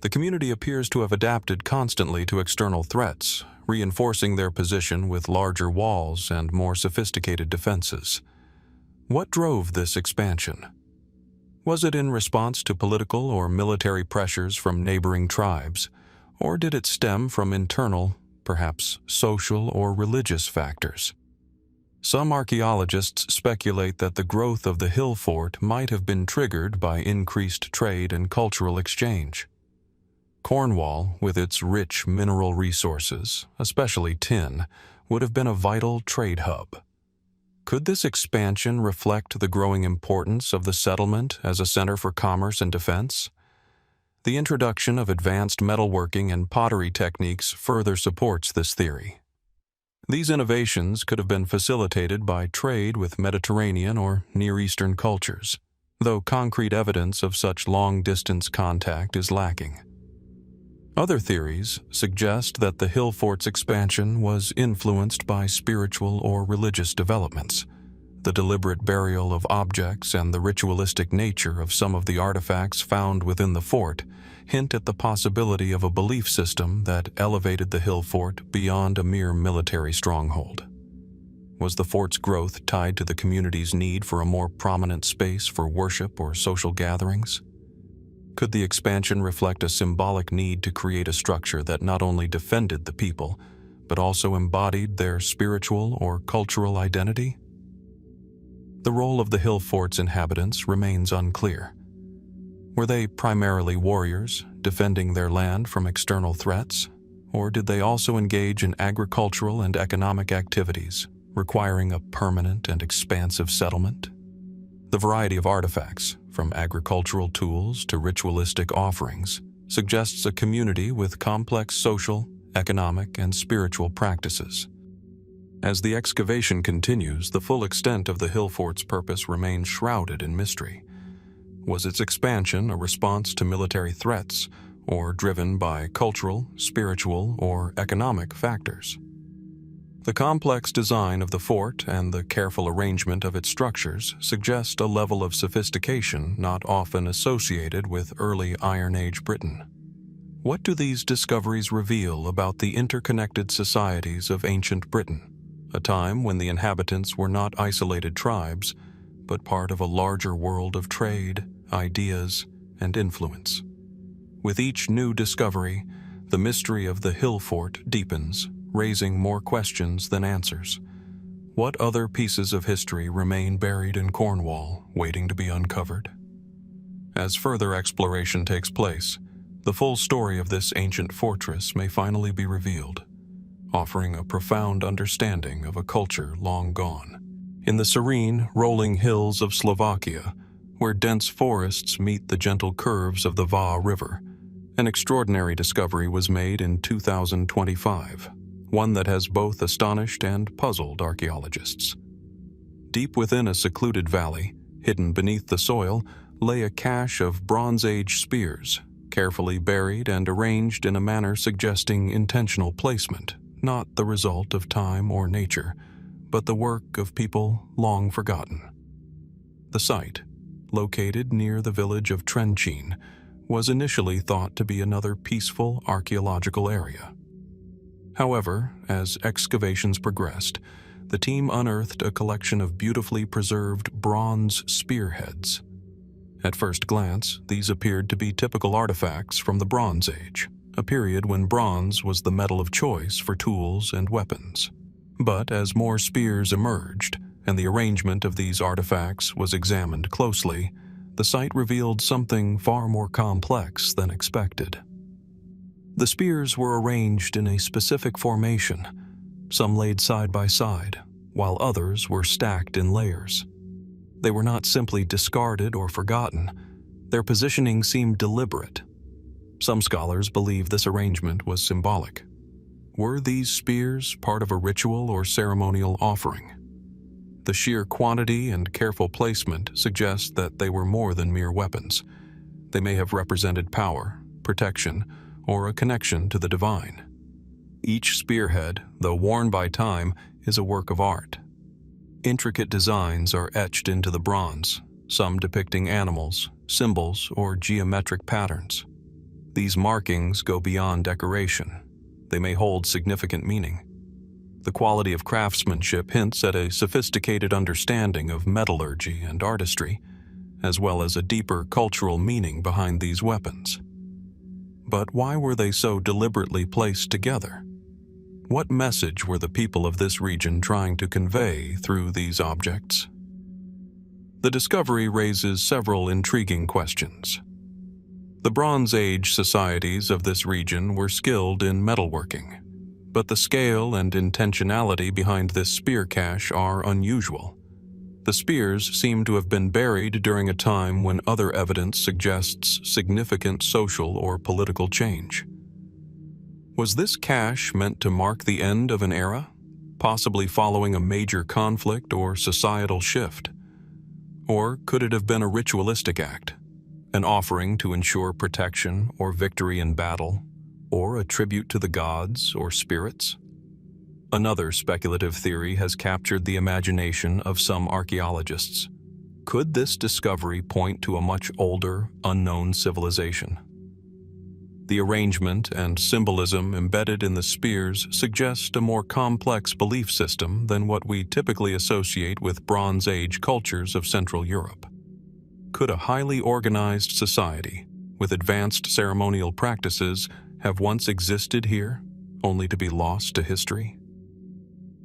The community appears to have adapted constantly to external threats, reinforcing their position with larger walls and more sophisticated defenses. What drove this expansion? Was it in response to political or military pressures from neighboring tribes, or did it stem from internal, perhaps social or religious factors? Some archaeologists speculate that the growth of the hill fort might have been triggered by increased trade and cultural exchange. Cornwall, with its rich mineral resources, especially tin, would have been a vital trade hub. Could this expansion reflect the growing importance of the settlement as a center for commerce and defense? The introduction of advanced metalworking and pottery techniques further supports this theory. These innovations could have been facilitated by trade with Mediterranean or Near Eastern cultures, though concrete evidence of such long-distance contact is lacking. Other theories suggest that the hill fort's expansion was influenced by spiritual or religious developments. The deliberate burial of objects and the ritualistic nature of some of the artifacts found within the fort hint at the possibility of a belief system that elevated the hill fort beyond a mere military stronghold. Was the fort's growth tied to the community's need for a more prominent space for worship or social gatherings? Could the expansion reflect a symbolic need to create a structure that not only defended the people, but also embodied their spiritual or cultural identity? The role of the hill fort's inhabitants remains unclear. Were they primarily warriors, defending their land from external threats? Or did they also engage in agricultural and economic activities, requiring a permanent and expansive settlement? The variety of artifacts, from agricultural tools to ritualistic offerings, suggests a community with complex social, economic, and spiritual practices. As the excavation continues, the full extent of the hill fort's purpose remains shrouded in mystery. Was its expansion a response to military threats, or driven by cultural, spiritual, or economic factors? The complex design of the fort and the careful arrangement of its structures suggest a level of sophistication not often associated with early Iron Age Britain. What do these discoveries reveal about the interconnected societies of ancient Britain, a time when the inhabitants were not isolated tribes, but part of a larger world of trade, ideas, and influence? With each new discovery, the mystery of the hill fort deepens, raising more questions than answers. What other pieces of history remain buried in Cornwall, waiting to be uncovered? As further exploration takes place, the full story of this ancient fortress may finally be revealed, offering a profound understanding of a culture long gone. In the serene, rolling hills of Slovakia, where dense forests meet the gentle curves of the Va River, an extraordinary discovery was made in 2025, one that has both astonished and puzzled archaeologists. Deep within a secluded valley, hidden beneath the soil, lay a cache of Bronze Age spears, carefully buried and arranged in a manner suggesting intentional placement, not the result of time or nature, but the work of people long forgotten. The site, located near the village of Trenchin, was initially thought to be another peaceful archaeological area. However, as excavations progressed, the team unearthed a collection of beautifully preserved bronze spearheads. At first glance, these appeared to be typical artifacts from the Bronze Age, a period when bronze was the metal of choice for tools and weapons. But as more spears emerged, and the arrangement of these artifacts was examined closely, the site revealed something far more complex than expected. The spears were arranged in a specific formation, some laid side by side, while others were stacked in layers. They were not simply discarded or forgotten. Their positioning seemed deliberate. Some scholars believe this arrangement was symbolic. Were these spears part of a ritual or ceremonial offering? The sheer quantity and careful placement suggest that they were more than mere weapons. They may have represented power, protection, or a connection to the divine. Each spearhead, though worn by time, is a work of art. Intricate designs are etched into the bronze, some depicting animals, symbols, or geometric patterns. These markings go beyond decoration. They may hold significant meaning. The quality of craftsmanship hints at a sophisticated understanding of metallurgy and artistry, as well as a deeper cultural meaning behind these weapons. But why were they so deliberately placed together? What message were the people of this region trying to convey through these objects? The discovery raises several intriguing questions. The Bronze Age societies of this region were skilled in metalworking, but the scale and intentionality behind this spear cache are unusual. The spears seem to have been buried during a time when other evidence suggests significant social or political change. Was this cache meant to mark the end of an era, possibly following a major conflict or societal shift? Or could it have been a ritualistic act, an offering to ensure protection or victory in battle, or a tribute to the gods or spirits? Another speculative theory has captured the imagination of some archaeologists. Could this discovery point to a much older, unknown civilization? The arrangement and symbolism embedded in the spears suggest a more complex belief system than what we typically associate with Bronze Age cultures of Central Europe. Could a highly organized society, with advanced ceremonial practices, have once existed here, only to be lost to history?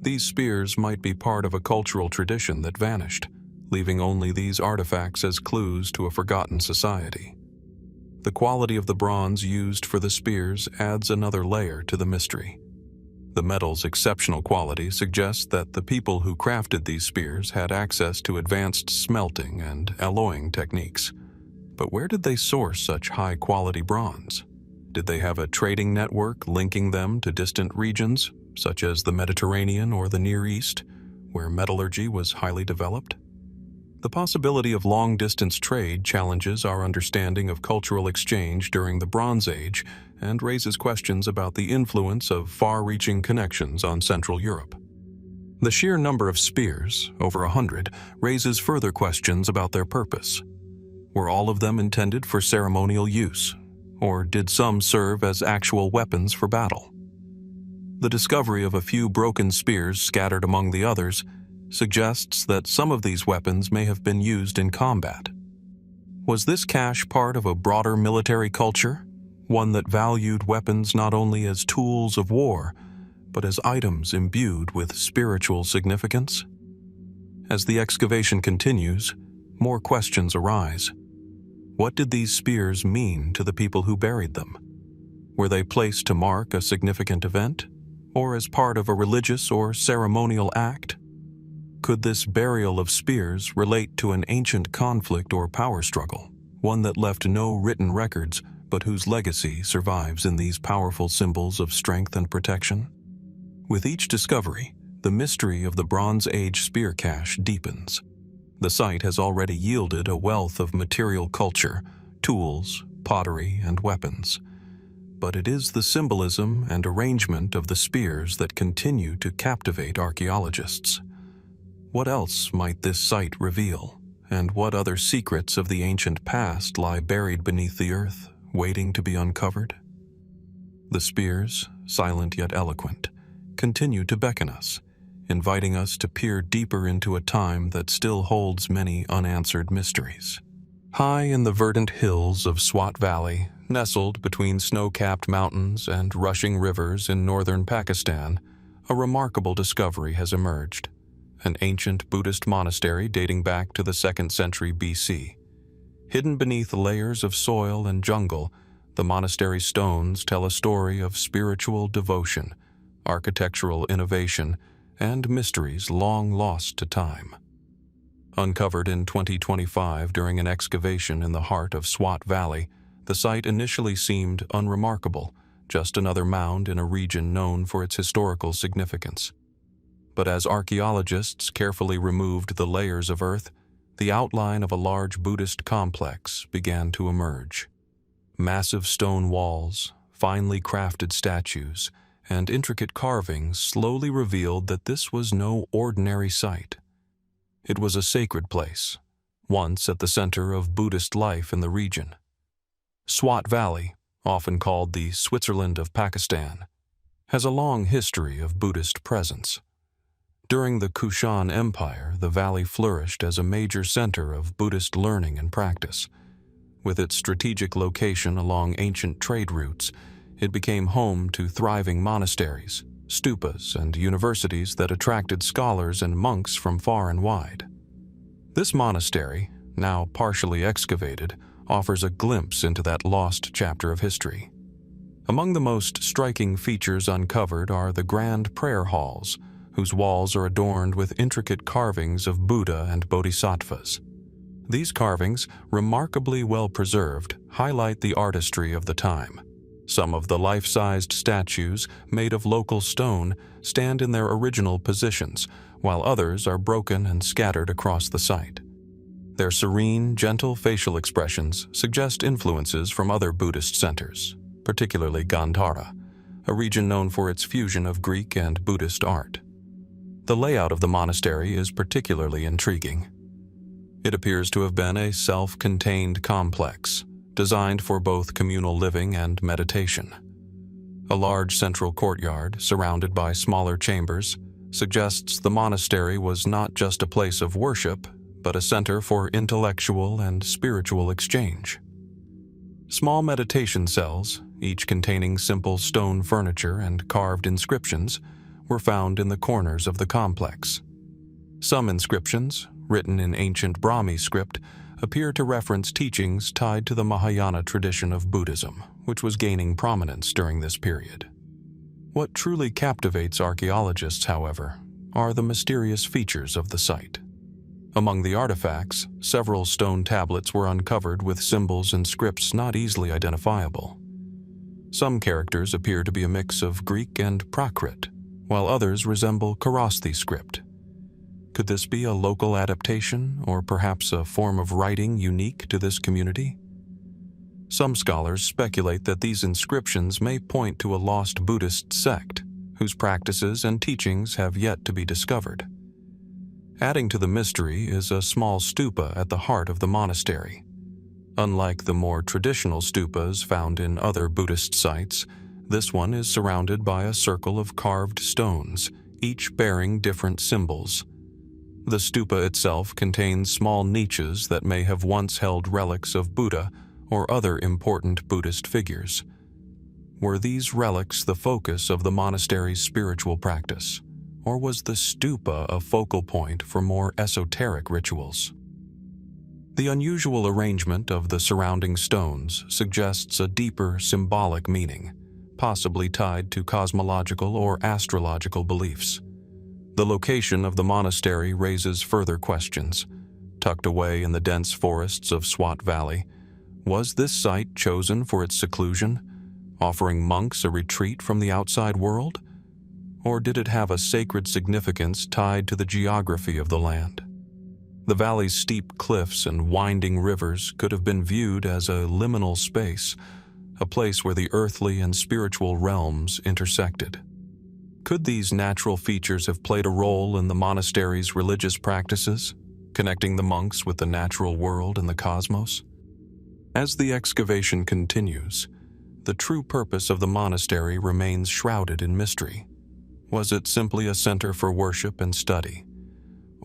These spears might be part of a cultural tradition that vanished, leaving only these artifacts as clues to a forgotten society. the quality of the bronze used for the spears adds another layer to the mystery. The metal's exceptional quality suggests that the people who crafted these spears had access to advanced smelting and alloying techniques. But where did they source such high-quality bronze? Did they have a trading network linking them to distant regions, such as the Mediterranean or the Near East, where metallurgy was highly developed? The possibility of long-distance trade challenges our understanding of cultural exchange during the Bronze Age and raises questions about the influence of far-reaching connections on Central Europe. The sheer number of spears, over 100, raises further questions about their purpose. Were all of them intended for ceremonial use, or did some serve as actual weapons for battle? The discovery of a few broken spears scattered among the others suggests that some of these weapons may have been used in combat. Was this cache part of a broader military culture, one that valued weapons not only as tools of war, but as items imbued with spiritual significance? As the excavation continues, more questions arise. What did these spears mean to the people who buried them? Were they placed to mark a significant event, or as part of a religious or ceremonial act? Could this burial of spears relate to an ancient conflict or power struggle, one that left no written records, but whose legacy survives in these powerful symbols of strength and protection? With each discovery, the mystery of the Bronze Age spear cache deepens. The site has already yielded a wealth of material culture, tools, pottery, and weapons. But it is the symbolism and arrangement of the spears that continue to captivate archaeologists. What else might this site reveal, and what other secrets of the ancient past lie buried beneath the earth, waiting to be uncovered? The spears, silent yet eloquent, continue to beckon us, inviting us to peer deeper into a time that still holds many unanswered mysteries. High in the verdant hills of Swat Valley, nestled between snow-capped mountains and rushing rivers in northern Pakistan, a remarkable discovery has emerged: an ancient Buddhist monastery dating back to the 2nd century BC. Hidden beneath layers of soil and jungle, the monastery stones tell a story of spiritual devotion, architectural innovation, and mysteries long lost to time. Uncovered in 2025 during an excavation in the heart of Swat Valley, the site initially seemed unremarkable, just another mound in a region known for its historical significance. But as archaeologists carefully removed the layers of earth, the outline of a large Buddhist complex began to emerge. Massive stone walls, finely crafted statues, and intricate carvings slowly revealed that this was no ordinary site. It was a sacred place, once at the center of Buddhist life in the region. Swat Valley, often called the Switzerland of Pakistan, has a long history of Buddhist presence. During the Kushan Empire, the valley flourished as a major center of Buddhist learning and practice. With its strategic location along ancient trade routes, it became home to thriving monasteries, stupas, and universities that attracted scholars and monks from far and wide. This monastery, now partially excavated, offers a glimpse into that lost chapter of history. Among the most striking features uncovered are the grand prayer halls, whose walls are adorned with intricate carvings of Buddha and bodhisattvas. These carvings, remarkably well preserved, highlight the artistry of the time. Some of the life-sized statues, made of local stone, stand in their original positions, while others are broken and scattered across the site. Their serene, gentle facial expressions suggest influences from other Buddhist centers, particularly Gandhara, a region known for its fusion of Greek and Buddhist art. The layout of the monastery is particularly intriguing. It appears to have been a self-contained complex, designed for both communal living and meditation. A large central courtyard, surrounded by smaller chambers, suggests the monastery was not just a place of worship, but a center for intellectual and spiritual exchange. Small meditation cells, each containing simple stone furniture and carved inscriptions, were found in the corners of the complex. Some inscriptions, written in ancient Brahmi script, appear to reference teachings tied to the Mahayana tradition of Buddhism, which was gaining prominence during this period. What truly captivates archaeologists, however, are the mysterious features of the site. Among the artifacts, several stone tablets were uncovered with symbols and scripts not easily identifiable. Some characters appear to be a mix of Greek and Prakrit, while others resemble Kharosthi script. Could this be a local adaptation, or perhaps a form of writing unique to this community? Some scholars speculate that these inscriptions may point to a lost Buddhist sect, whose practices and teachings have yet to be discovered. Adding to the mystery is a small stupa at the heart of the monastery. Unlike the more traditional stupas found in other Buddhist sites, this one is surrounded by a circle of carved stones, each bearing different symbols. The stupa itself contains small niches that may have once held relics of Buddha or other important Buddhist figures. Were these relics the focus of the monastery's spiritual practice, or was the stupa a focal point for more esoteric rituals? The unusual arrangement of the surrounding stones suggests a deeper symbolic meaning, possibly tied to cosmological or astrological beliefs. The location of the monastery raises further questions. Tucked away in the dense forests of Swat Valley, was this site chosen for its seclusion, offering monks a retreat from the outside world? Or did it have a sacred significance tied to the geography of the land? The valley's steep cliffs and winding rivers could have been viewed as a liminal space, a place where the earthly and spiritual realms intersected. Could these natural features have played a role in the monastery's religious practices, connecting the monks with the natural world and the cosmos? As the excavation continues, the true purpose of the monastery remains shrouded in mystery. Was it simply a center for worship and study?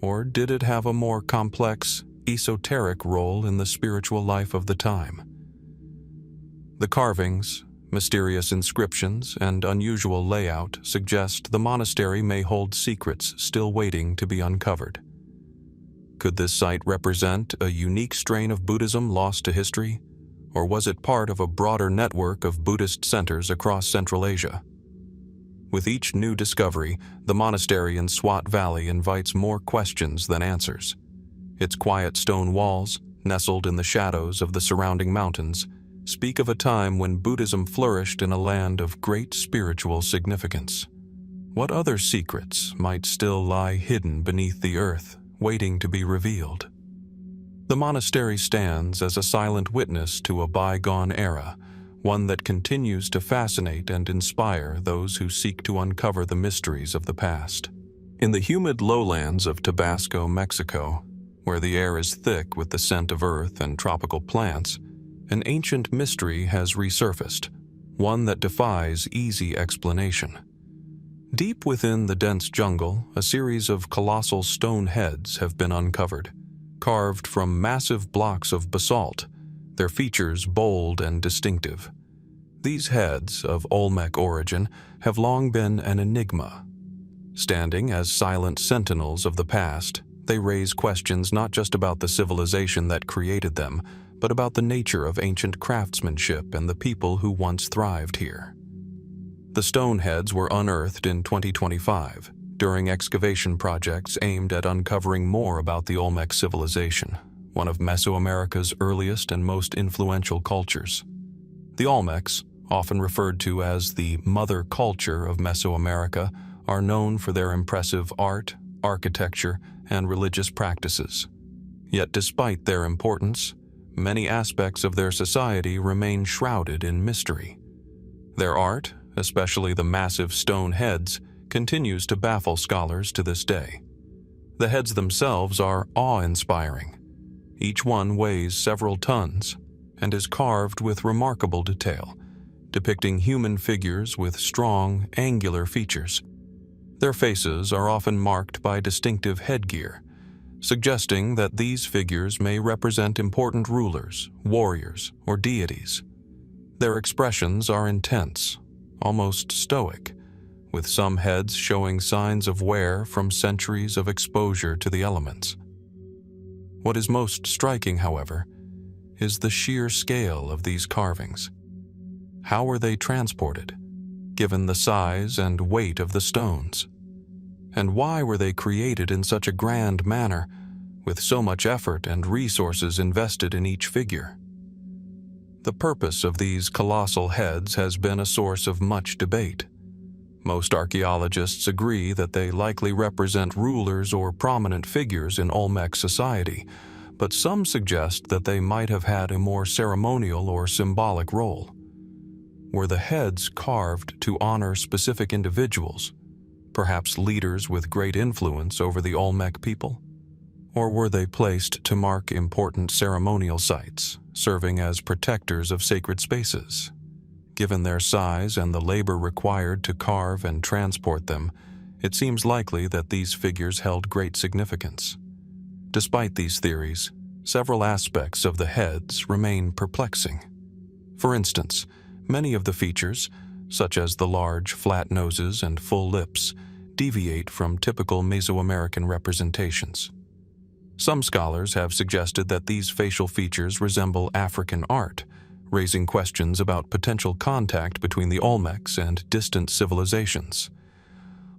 Or did it have a more complex, esoteric role in the spiritual life of the time? The carvings, mysterious inscriptions, and unusual layout suggest the monastery may hold secrets still waiting to be uncovered. Could this site represent a unique strain of Buddhism lost to history, or was it part of a broader network of Buddhist centers across Central Asia? With each new discovery, the monastery in Swat Valley invites more questions than answers. Its quiet stone walls, nestled in the shadows of the surrounding mountains, speak of a time when Buddhism flourished in a land of great spiritual significance. What other secrets might still lie hidden beneath the earth, waiting to be revealed? The monastery stands as a silent witness to a bygone era, one that continues to fascinate and inspire those who seek to uncover the mysteries of the past. In the humid lowlands of Tabasco, Mexico, where the air is thick with the scent of earth and tropical plants, an ancient mystery has resurfaced, one that defies easy explanation. Deep within the dense jungle, a series of colossal stone heads have been uncovered, carved from massive blocks of basalt, their features bold and distinctive. These heads, of Olmec origin, have long been an enigma. Standing as silent sentinels of the past, they raise questions not just about the civilization that created them, but about the nature of ancient craftsmanship and the people who once thrived here. The stone heads were unearthed in 2025 during excavation projects aimed at uncovering more about the Olmec civilization, one of Mesoamerica's earliest and most influential cultures. The Olmecs, often referred to as the mother culture of Mesoamerica, are known for their impressive art, architecture, and religious practices. Yet despite their importance, many aspects of their society remain shrouded in mystery. Their art, especially the massive stone heads, continues to baffle scholars to this day. The heads themselves are awe-inspiring. Each one weighs several tons and is carved with remarkable detail, depicting human figures with strong, angular features. Their faces are often marked by distinctive headgear, suggesting that these figures may represent important rulers, warriors, or deities. Their expressions are intense, almost stoic, with some heads showing signs of wear from centuries of exposure to the elements. What is most striking, however, is the sheer scale of these carvings. How were they transported, given the size and weight of the stones? And why were they created in such a grand manner, with so much effort and resources invested in each figure? The purpose of these colossal heads has been a source of much debate. Most archaeologists agree that they likely represent rulers or prominent figures in Olmec society, but some suggest that they might have had a more ceremonial or symbolic role. Were the heads carved to honor specific individuals, perhaps leaders with great influence over the Olmec people? Or were they placed to mark important ceremonial sites, serving as protectors of sacred spaces? Given their size and the labor required to carve and transport them, it seems likely that these figures held great significance. Despite these theories, several aspects of the heads remain perplexing. For instance, many of the features, such as the large, flat noses and full lips, deviate from typical Mesoamerican representations. Some scholars have suggested that these facial features resemble African art, raising questions about potential contact between the Olmecs and distant civilizations.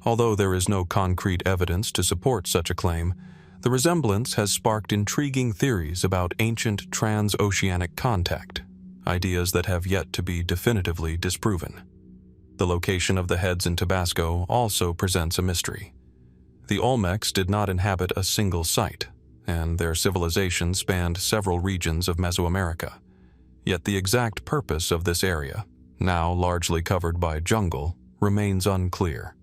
Although there is no concrete evidence to support such a claim, the resemblance has sparked intriguing theories about ancient transoceanic contact, ideas that have yet to be definitively disproven. The location of the heads in Tabasco also presents a mystery. The Olmecs did not inhabit a single site, and their civilization spanned several regions of Mesoamerica. Yet the exact purpose of this area, now largely covered by jungle, remains unclear.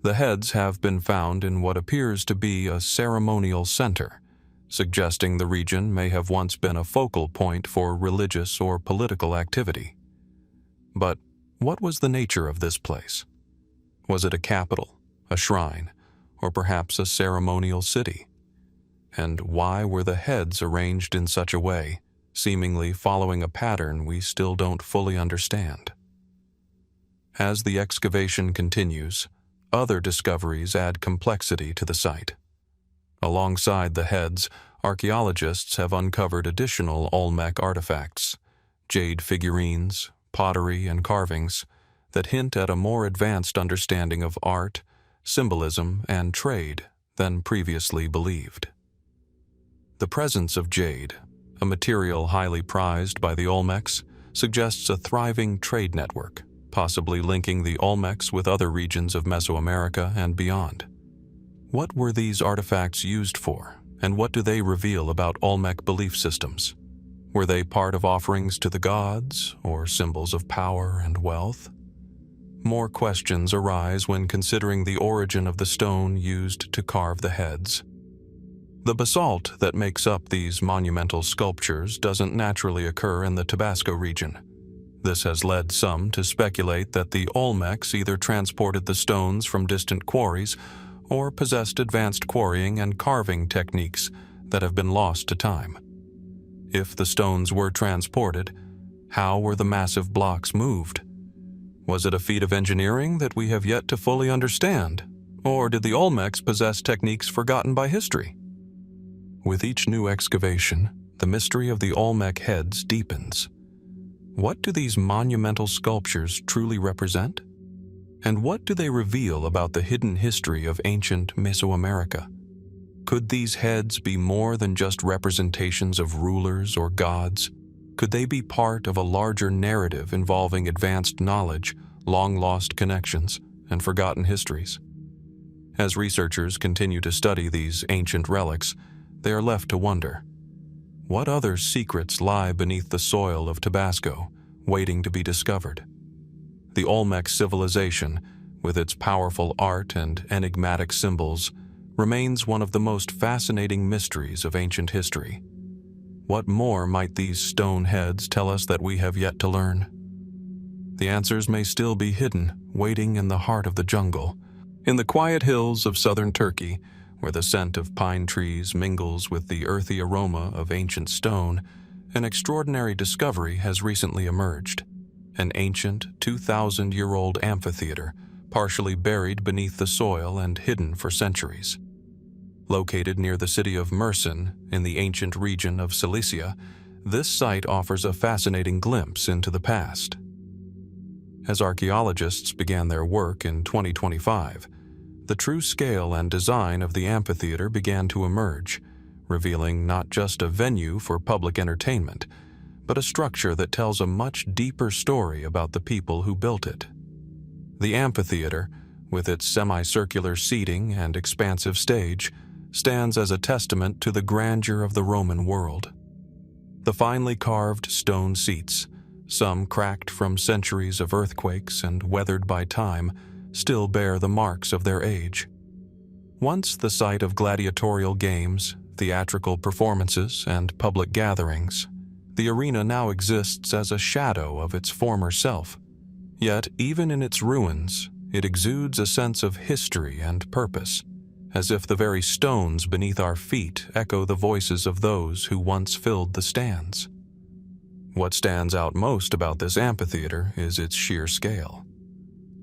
The heads have been found in what appears to be a ceremonial center, suggesting the region may have once been a focal point for religious or political activity. But what was the nature of this place? Was it a capital, a shrine, or perhaps a ceremonial city? And why were the heads arranged in such a way, seemingly following a pattern we still don't fully understand? As the excavation continues, other discoveries add complexity to the site. Alongside the heads, archaeologists have uncovered additional Olmec artifacts, jade figurines, pottery, and carvings that hint at a more advanced understanding of art, symbolism, and trade than previously believed. The presence of jade, a material highly prized by the Olmecs, suggests a thriving trade network, possibly linking the Olmecs with other regions of Mesoamerica and beyond. What were these artifacts used for, and what do they reveal about Olmec belief systems? Were they part of offerings to the gods, or symbols of power and wealth? More questions arise when considering the origin of the stone used to carve the heads. The basalt that makes up these monumental sculptures doesn't naturally occur in the Tabasco region. This has led some to speculate that the Olmecs either transported the stones from distant quarries or possessed advanced quarrying and carving techniques that have been lost to time. If the stones were transported, how were the massive blocks moved? Was it a feat of engineering that we have yet to fully understand, or did the Olmecs possess techniques forgotten by history? With each new excavation, the mystery of the Olmec heads deepens. What do these monumental sculptures truly represent? And what do they reveal about the hidden history of ancient Mesoamerica? Could these heads be more than just representations of rulers or gods? Could they be part of a larger narrative involving advanced knowledge, long-lost connections, and forgotten histories? As researchers continue to study these ancient relics, they are left to wonder, what other secrets lie beneath the soil of Tabasco, waiting to be discovered? The Olmec civilization, with its powerful art and enigmatic symbols, remains one of the most fascinating mysteries of ancient history. What more might these stone heads tell us that we have yet to learn? The answers may still be hidden, waiting in the heart of the jungle, in the quiet hills of southern Turkey, where the scent of pine trees mingles with the earthy aroma of ancient stone. An extraordinary discovery has recently emerged: an ancient 2,000-year-old amphitheater, partially buried beneath the soil and hidden for centuries. Located near the city of Mersin in the ancient region of Cilicia, this site offers a fascinating glimpse into the past. As archaeologists began their work in 2025, the true scale and design of the amphitheater began to emerge, revealing not just a venue for public entertainment, but a structure that tells a much deeper story about the people who built it. The amphitheater, with its semicircular seating and expansive stage, stands as a testament to the grandeur of the Roman world. The finely carved stone seats, some cracked from centuries of earthquakes and weathered by time, still bear the marks of their age. Once the site of gladiatorial games, theatrical performances, and public gatherings, the arena now exists as a shadow of its former self. Yet, even in its ruins, it exudes a sense of history and purpose, as if the very stones beneath our feet echo the voices of those who once filled the stands. What stands out most about this amphitheater is its sheer scale.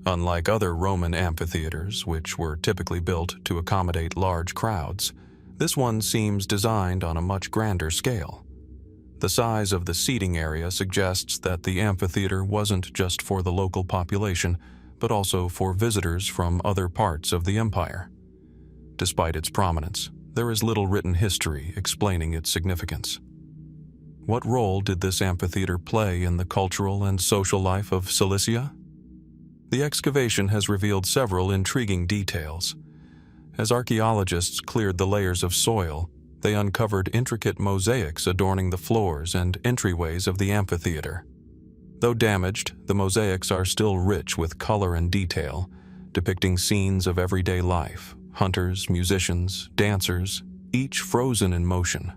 Unlike other Roman amphitheaters, which were typically built to accommodate large crowds, this one seems designed on a much grander scale. The size of the seating area suggests that the amphitheater wasn't just for the local population, but also for visitors from other parts of the empire. Despite its prominence, there is little written history explaining its significance. What role did this amphitheater play in the cultural and social life of Cilicia? The excavation has revealed several intriguing details. As archaeologists cleared the layers of soil, they uncovered intricate mosaics adorning the floors and entryways of the amphitheater. Though damaged, the mosaics are still rich with color and detail, depicting scenes of everyday life, hunters, musicians, dancers, each frozen in motion.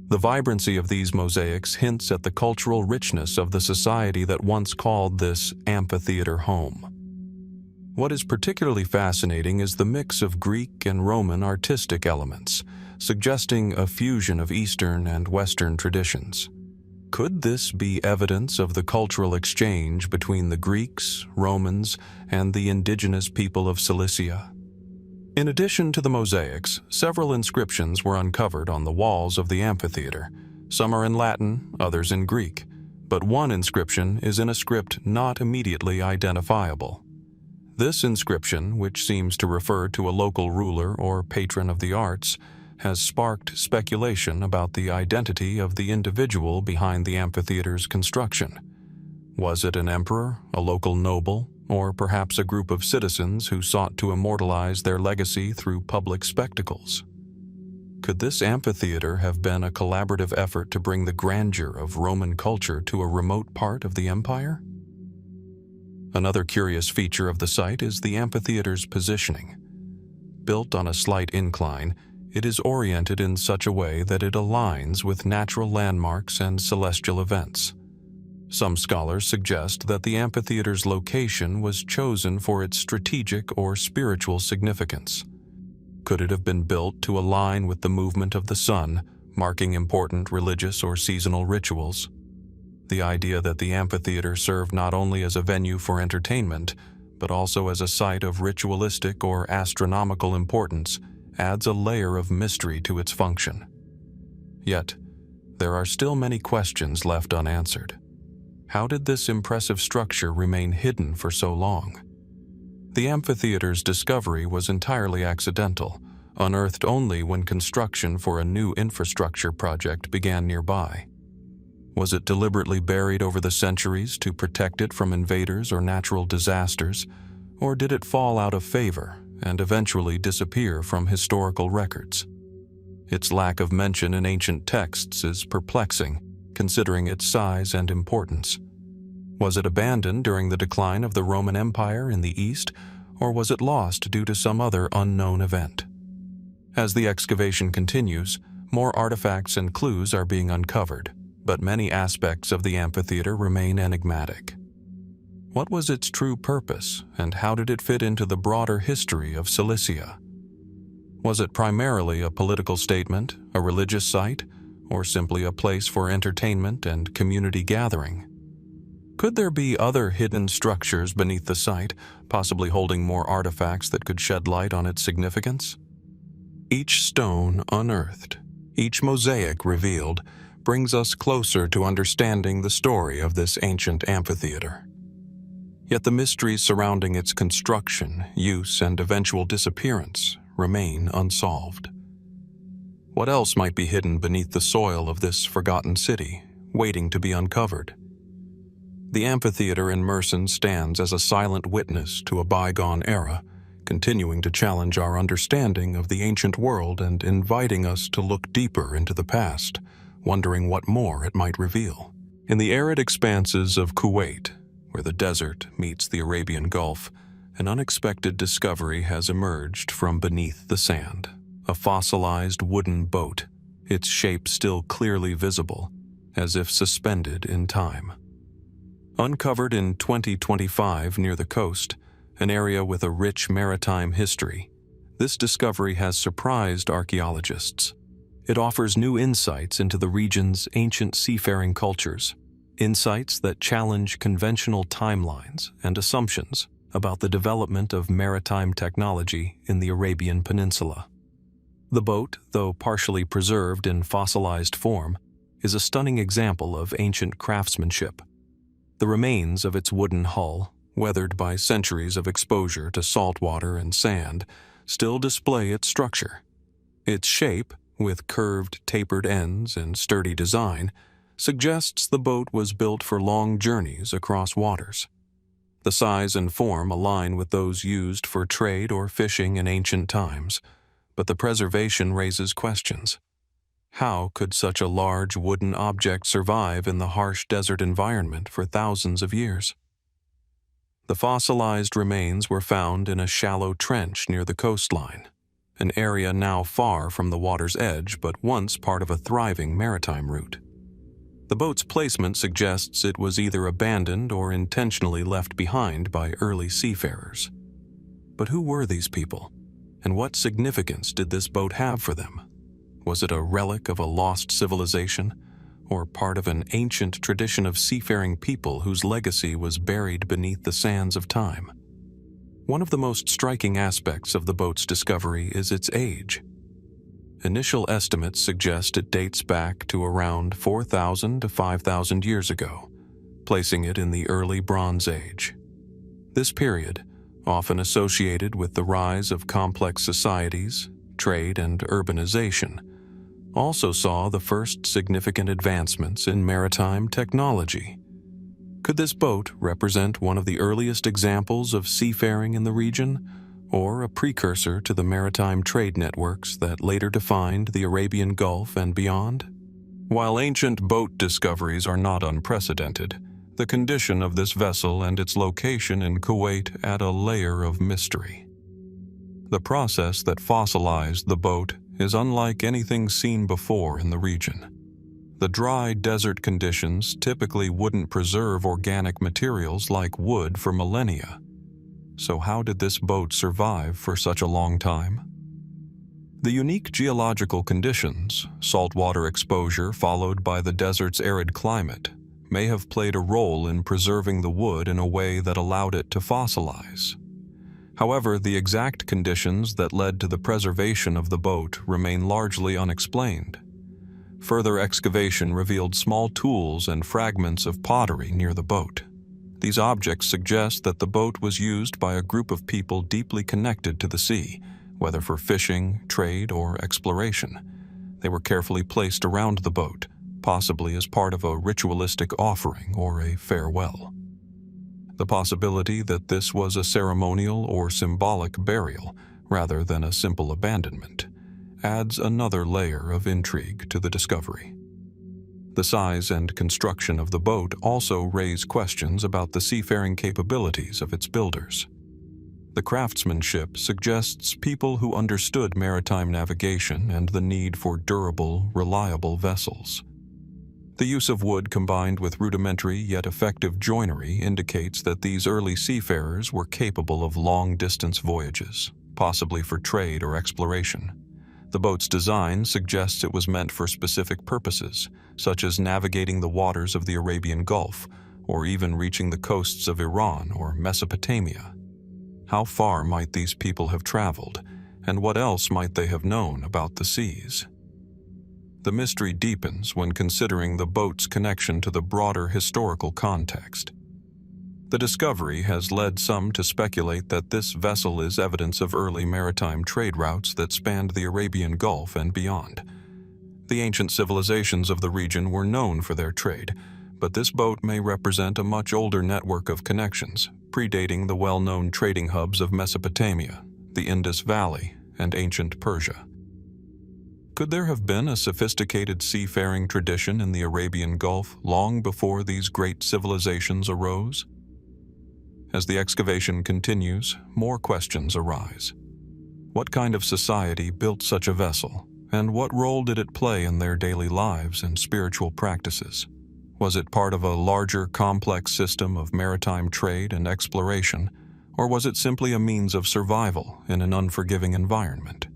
The vibrancy of these mosaics hints at the cultural richness of the society that once called this amphitheater home. What is particularly fascinating is the mix of Greek and Roman artistic elements, suggesting a fusion of Eastern and Western traditions. Could this be evidence of the cultural exchange between the Greeks, Romans, and the indigenous people of Cilicia? In addition to the mosaics, several inscriptions were uncovered on the walls of the amphitheater. Some are in Latin, others in Greek, but one inscription is in a script not immediately identifiable. This inscription, which seems to refer to a local ruler or patron of the arts, has sparked speculation about the identity of the individual behind the amphitheater's construction. Was it an emperor, a local noble, or perhaps a group of citizens who sought to immortalize their legacy through public spectacles? Could this amphitheater have been a collaborative effort to bring the grandeur of Roman culture to a remote part of the empire? Another curious feature of the site is the amphitheater's positioning. Built on a slight incline, it is oriented in such a way that it aligns with natural landmarks and celestial events. Some scholars suggest that the amphitheater's location was chosen for its strategic or spiritual significance. Could it have been built to align with the movement of the sun, marking important religious or seasonal rituals? The idea that the amphitheater served not only as a venue for entertainment, but also as a site of ritualistic or astronomical importance adds a layer of mystery to its function. Yet, there are still many questions left unanswered. How did this impressive structure remain hidden for so long? The amphitheater's discovery was entirely accidental, unearthed only when construction for a new infrastructure project began nearby. Was it deliberately buried over the centuries to protect it from invaders or natural disasters, or did it fall out of favor and eventually disappear from historical records? Its lack of mention in ancient texts is perplexing, considering its size and importance. Was it abandoned during the decline of the Roman Empire in the East, or was it lost due to some other unknown event? As the excavation continues, more artifacts and clues are being uncovered, but many aspects of the amphitheater remain enigmatic. What was its true purpose, and how did it fit into the broader history of Cilicia? Was it primarily a political statement, a religious site, or simply a place for entertainment and community gathering? Could there be other hidden structures beneath the site, possibly holding more artifacts that could shed light on its significance? Each stone unearthed, each mosaic revealed, brings us closer to understanding the story of this ancient amphitheater. Yet the mysteries surrounding its construction, use, and eventual disappearance remain unsolved. What else might be hidden beneath the soil of this forgotten city, waiting to be uncovered? The amphitheater in Mersin stands as a silent witness to a bygone era, continuing to challenge our understanding of the ancient world and inviting us to look deeper into the past, wondering what more it might reveal. In the arid expanses of Kuwait, where the desert meets the Arabian Gulf, an unexpected discovery has emerged from beneath the sand. A fossilized wooden boat, its shape still clearly visible, as if suspended in time. Uncovered in 2025 near the coast, an area with a rich maritime history, this discovery has surprised archaeologists. It offers new insights into the region's ancient seafaring cultures, insights that challenge conventional timelines and assumptions about the development of maritime technology in the Arabian Peninsula. The boat, though partially preserved in fossilized form, is a stunning example of ancient craftsmanship. The remains of its wooden hull, weathered by centuries of exposure to salt water and sand, still display its structure. Its shape, with curved, tapered ends and sturdy design, suggests the boat was built for long journeys across waters. The size and form align with those used for trade or fishing in ancient times, but the preservation raises questions. How could such a large wooden object survive in the harsh desert environment for thousands of years? The fossilized remains were found in a shallow trench near the coastline, an area now far from the water's edge but once part of a thriving maritime route. The boat's placement suggests it was either abandoned or intentionally left behind by early seafarers. But who were these people? And what significance did this boat have for them? Was it a relic of a lost civilization, or part of an ancient tradition of seafaring people whose legacy was buried beneath the sands of time? One of the most striking aspects of the boat's discovery is its age. Initial estimates suggest it dates back to around 4,000 to 5,000 years ago, placing it in the early Bronze Age. This period, often associated with the rise of complex societies, trade, and urbanization, also saw the first significant advancements in maritime technology. Could this boat represent one of the earliest examples of seafaring in the region, or a precursor to the maritime trade networks that later defined the Arabian Gulf and beyond? While ancient boat discoveries are not unprecedented, the condition of this vessel and its location in Kuwait add a layer of mystery. The process that fossilized the boat is unlike anything seen before in the region. The dry desert conditions typically wouldn't preserve organic materials like wood for millennia. So how did this boat survive for such a long time? The unique geological conditions, saltwater exposure followed by the desert's arid climate, may have played a role in preserving the wood in a way that allowed it to fossilize. However, the exact conditions that led to the preservation of the boat remain largely unexplained. Further excavation revealed small tools and fragments of pottery near the boat. These objects suggest that the boat was used by a group of people deeply connected to the sea, whether for fishing, trade, or exploration. They were carefully placed around the boat, possibly as part of a ritualistic offering or a farewell. The possibility that this was a ceremonial or symbolic burial, rather than a simple abandonment, adds another layer of intrigue to the discovery. The size and construction of the boat also raise questions about the seafaring capabilities of its builders. The craftsmanship suggests people who understood maritime navigation and the need for durable, reliable vessels. The use of wood combined with rudimentary yet effective joinery indicates that these early seafarers were capable of long-distance voyages, possibly for trade or exploration. The boat's design suggests it was meant for specific purposes, such as navigating the waters of the Arabian Gulf, or even reaching the coasts of Iran or Mesopotamia. How far might these people have traveled, and what else might they have known about the seas? The mystery deepens when considering the boat's connection to the broader historical context. The discovery has led some to speculate that this vessel is evidence of early maritime trade routes that spanned the Arabian Gulf and beyond. The ancient civilizations of the region were known for their trade, but this boat may represent a much older network of connections, predating the well-known trading hubs of Mesopotamia, the Indus Valley, and ancient Persia. Could there have been a sophisticated seafaring tradition in the Arabian Gulf long before these great civilizations arose? As the excavation continues, more questions arise. What kind of society built such a vessel, and what role did it play in their daily lives and spiritual practices? Was it part of a larger, complex system of maritime trade and exploration, or was it simply a means of survival in an unforgiving environment?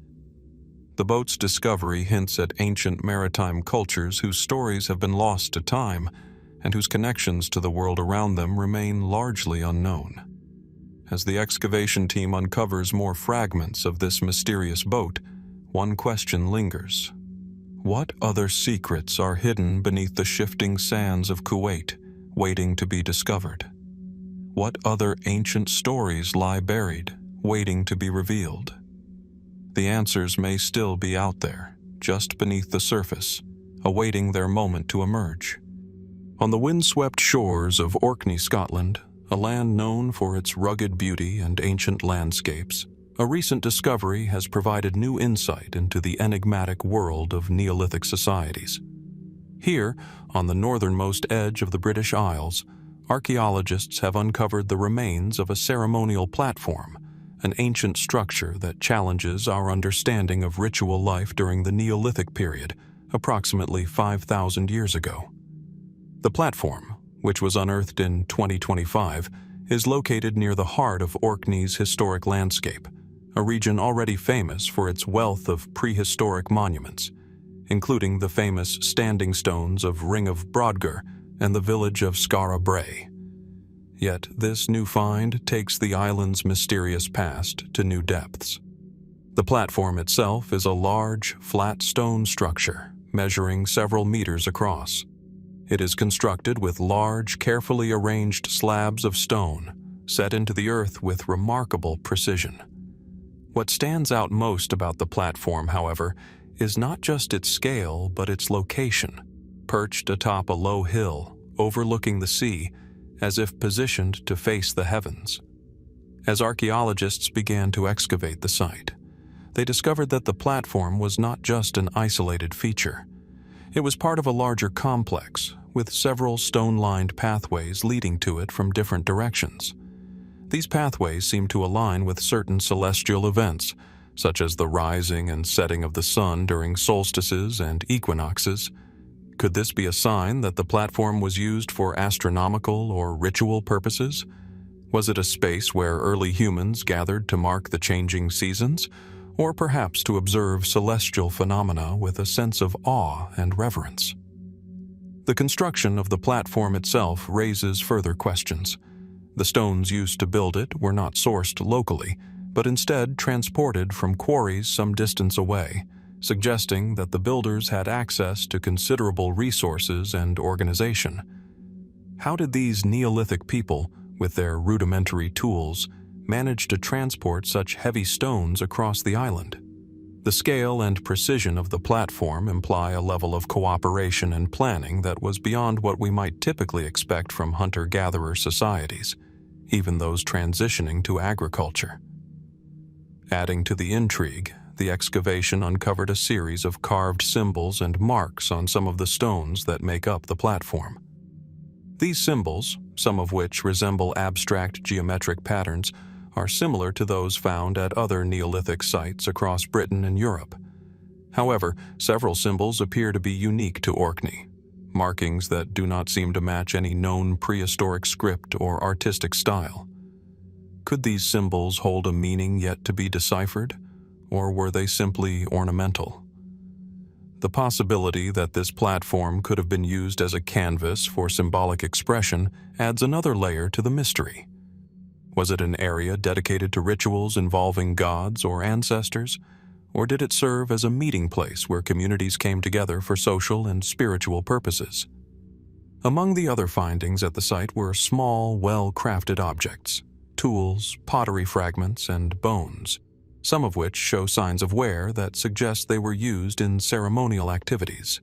The boat's discovery hints at ancient maritime cultures whose stories have been lost to time and whose connections to the world around them remain largely unknown. As the excavation team uncovers more fragments of this mysterious boat, one question lingers. What other secrets are hidden beneath the shifting sands of Kuwait, waiting to be discovered? What other ancient stories lie buried, waiting to be revealed? The answers may still be out there, just beneath the surface, awaiting their moment to emerge. On the windswept shores of Orkney, Scotland, a land known for its rugged beauty and ancient landscapes, a recent discovery has provided new insight into the enigmatic world of Neolithic societies. Here, on the northernmost edge of the British Isles, archaeologists have uncovered the remains of a ceremonial platform, an ancient structure that challenges our understanding of ritual life during the Neolithic period, approximately 5,000 years ago. The platform, which was unearthed in 2025, is located near the heart of Orkney's historic landscape, a region already famous for its wealth of prehistoric monuments, including the famous standing stones of Ring of Brodgar and the village of Saqqara Brae. Yet this new find takes the island's mysterious past to new depths. The platform itself is a large, flat stone structure, measuring several meters across. It is constructed with large, carefully arranged slabs of stone, set into the earth with remarkable precision. What stands out most about the platform, however, is not just its scale, but its location. Perched atop a low hill, overlooking the sea, as if positioned to face the heavens. As archaeologists began to excavate the site, they discovered that the platform was not just an isolated feature. It was part of a larger complex, with several stone-lined pathways leading to it from different directions. These pathways seem to align with certain celestial events, such as the rising and setting of the sun during solstices and equinoxes. Could this be a sign that the platform was used for astronomical or ritual purposes? Was it a space where early humans gathered to mark the changing seasons, or perhaps to observe celestial phenomena with a sense of awe and reverence? The construction of the platform itself raises further questions. The stones used to build it were not sourced locally, but instead transported from quarries some distance away, suggesting that the builders had access to considerable resources and organization. How did these Neolithic people, with their rudimentary tools, manage to transport such heavy stones across the island? The scale and precision of the platform imply a level of cooperation and planning that was beyond what we might typically expect from hunter-gatherer societies, even those transitioning to agriculture. Adding to the intrigue, the excavation uncovered a series of carved symbols and marks on some of the stones that make up the platform. These symbols, some of which resemble abstract geometric patterns, are similar to those found at other Neolithic sites across Britain and Europe. However, several symbols appear to be unique to Orkney, markings that do not seem to match any known prehistoric script or artistic style. Could these symbols hold a meaning yet to be deciphered, or were they simply ornamental? The possibility that this platform could have been used as a canvas for symbolic expression adds another layer to the mystery. Was it an area dedicated to rituals involving gods or ancestors, or did it serve as a meeting place where communities came together for social and spiritual purposes? Among the other findings at the site were small, well-crafted objects, tools, pottery fragments, and bones, some of which show signs of wear that suggest they were used in ceremonial activities.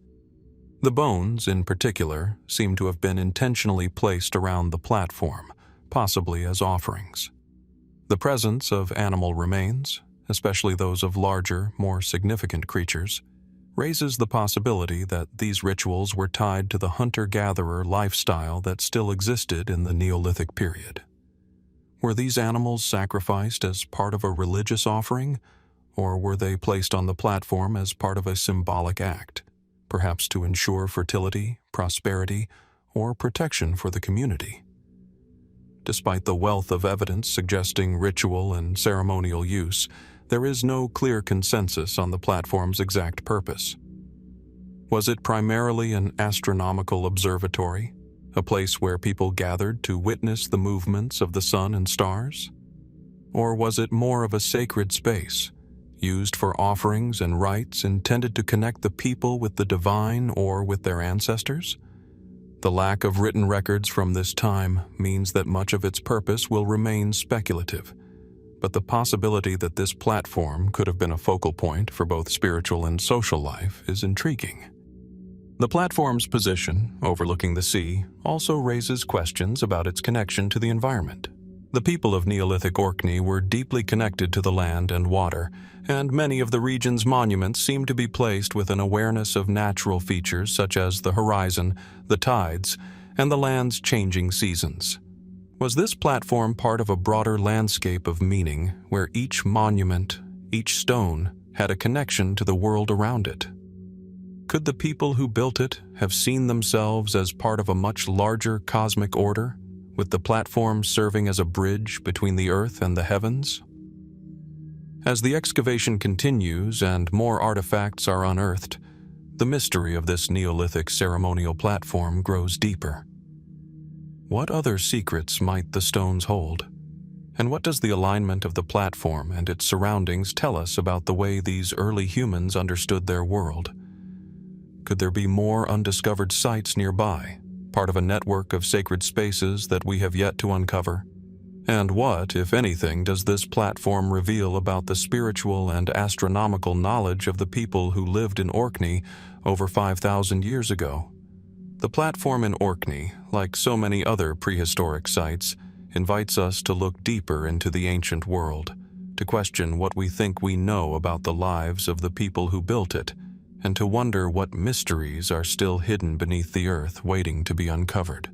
The bones, in particular, seem to have been intentionally placed around the platform, possibly as offerings. The presence of animal remains, especially those of larger, more significant creatures, raises the possibility that these rituals were tied to the hunter-gatherer lifestyle that still existed in the Neolithic period. Were these animals sacrificed as part of a religious offering, or were they placed on the platform as part of a symbolic act, perhaps to ensure fertility, prosperity, or protection for the community? Despite the wealth of evidence suggesting ritual and ceremonial use, there is no clear consensus on the platform's exact purpose. Was it primarily an astronomical observatory, a place where people gathered to witness the movements of the sun and stars? Or was it more of a sacred space, used for offerings and rites intended to connect the people with the divine or with their ancestors? The lack of written records from this time means that much of its purpose will remain speculative, but the possibility that this platform could have been a focal point for both spiritual and social life is intriguing. The platform's position, overlooking the sea, also raises questions about its connection to the environment. The people of Neolithic Orkney were deeply connected to the land and water, and many of the region's monuments seem to be placed with an awareness of natural features such as the horizon, the tides, and the land's changing seasons. Was this platform part of a broader landscape of meaning where each monument, each stone, had a connection to the world around it? Could the people who built it have seen themselves as part of a much larger cosmic order, with the platform serving as a bridge between the earth and the heavens? As the excavation continues and more artifacts are unearthed, the mystery of this Neolithic ceremonial platform grows deeper. What other secrets might the stones hold? And what does the alignment of the platform and its surroundings tell us about the way these early humans understood their world? Could there be more undiscovered sites nearby, part of a network of sacred spaces that we have yet to uncover? And what, if anything, does this platform reveal about the spiritual and astronomical knowledge of the people who lived in Orkney over 5,000 years ago? The platform in Orkney, like so many other prehistoric sites, invites us to look deeper into the ancient world, to question what we think we know about the lives of the people who built it, and to wonder what mysteries are still hidden beneath the earth waiting to be uncovered.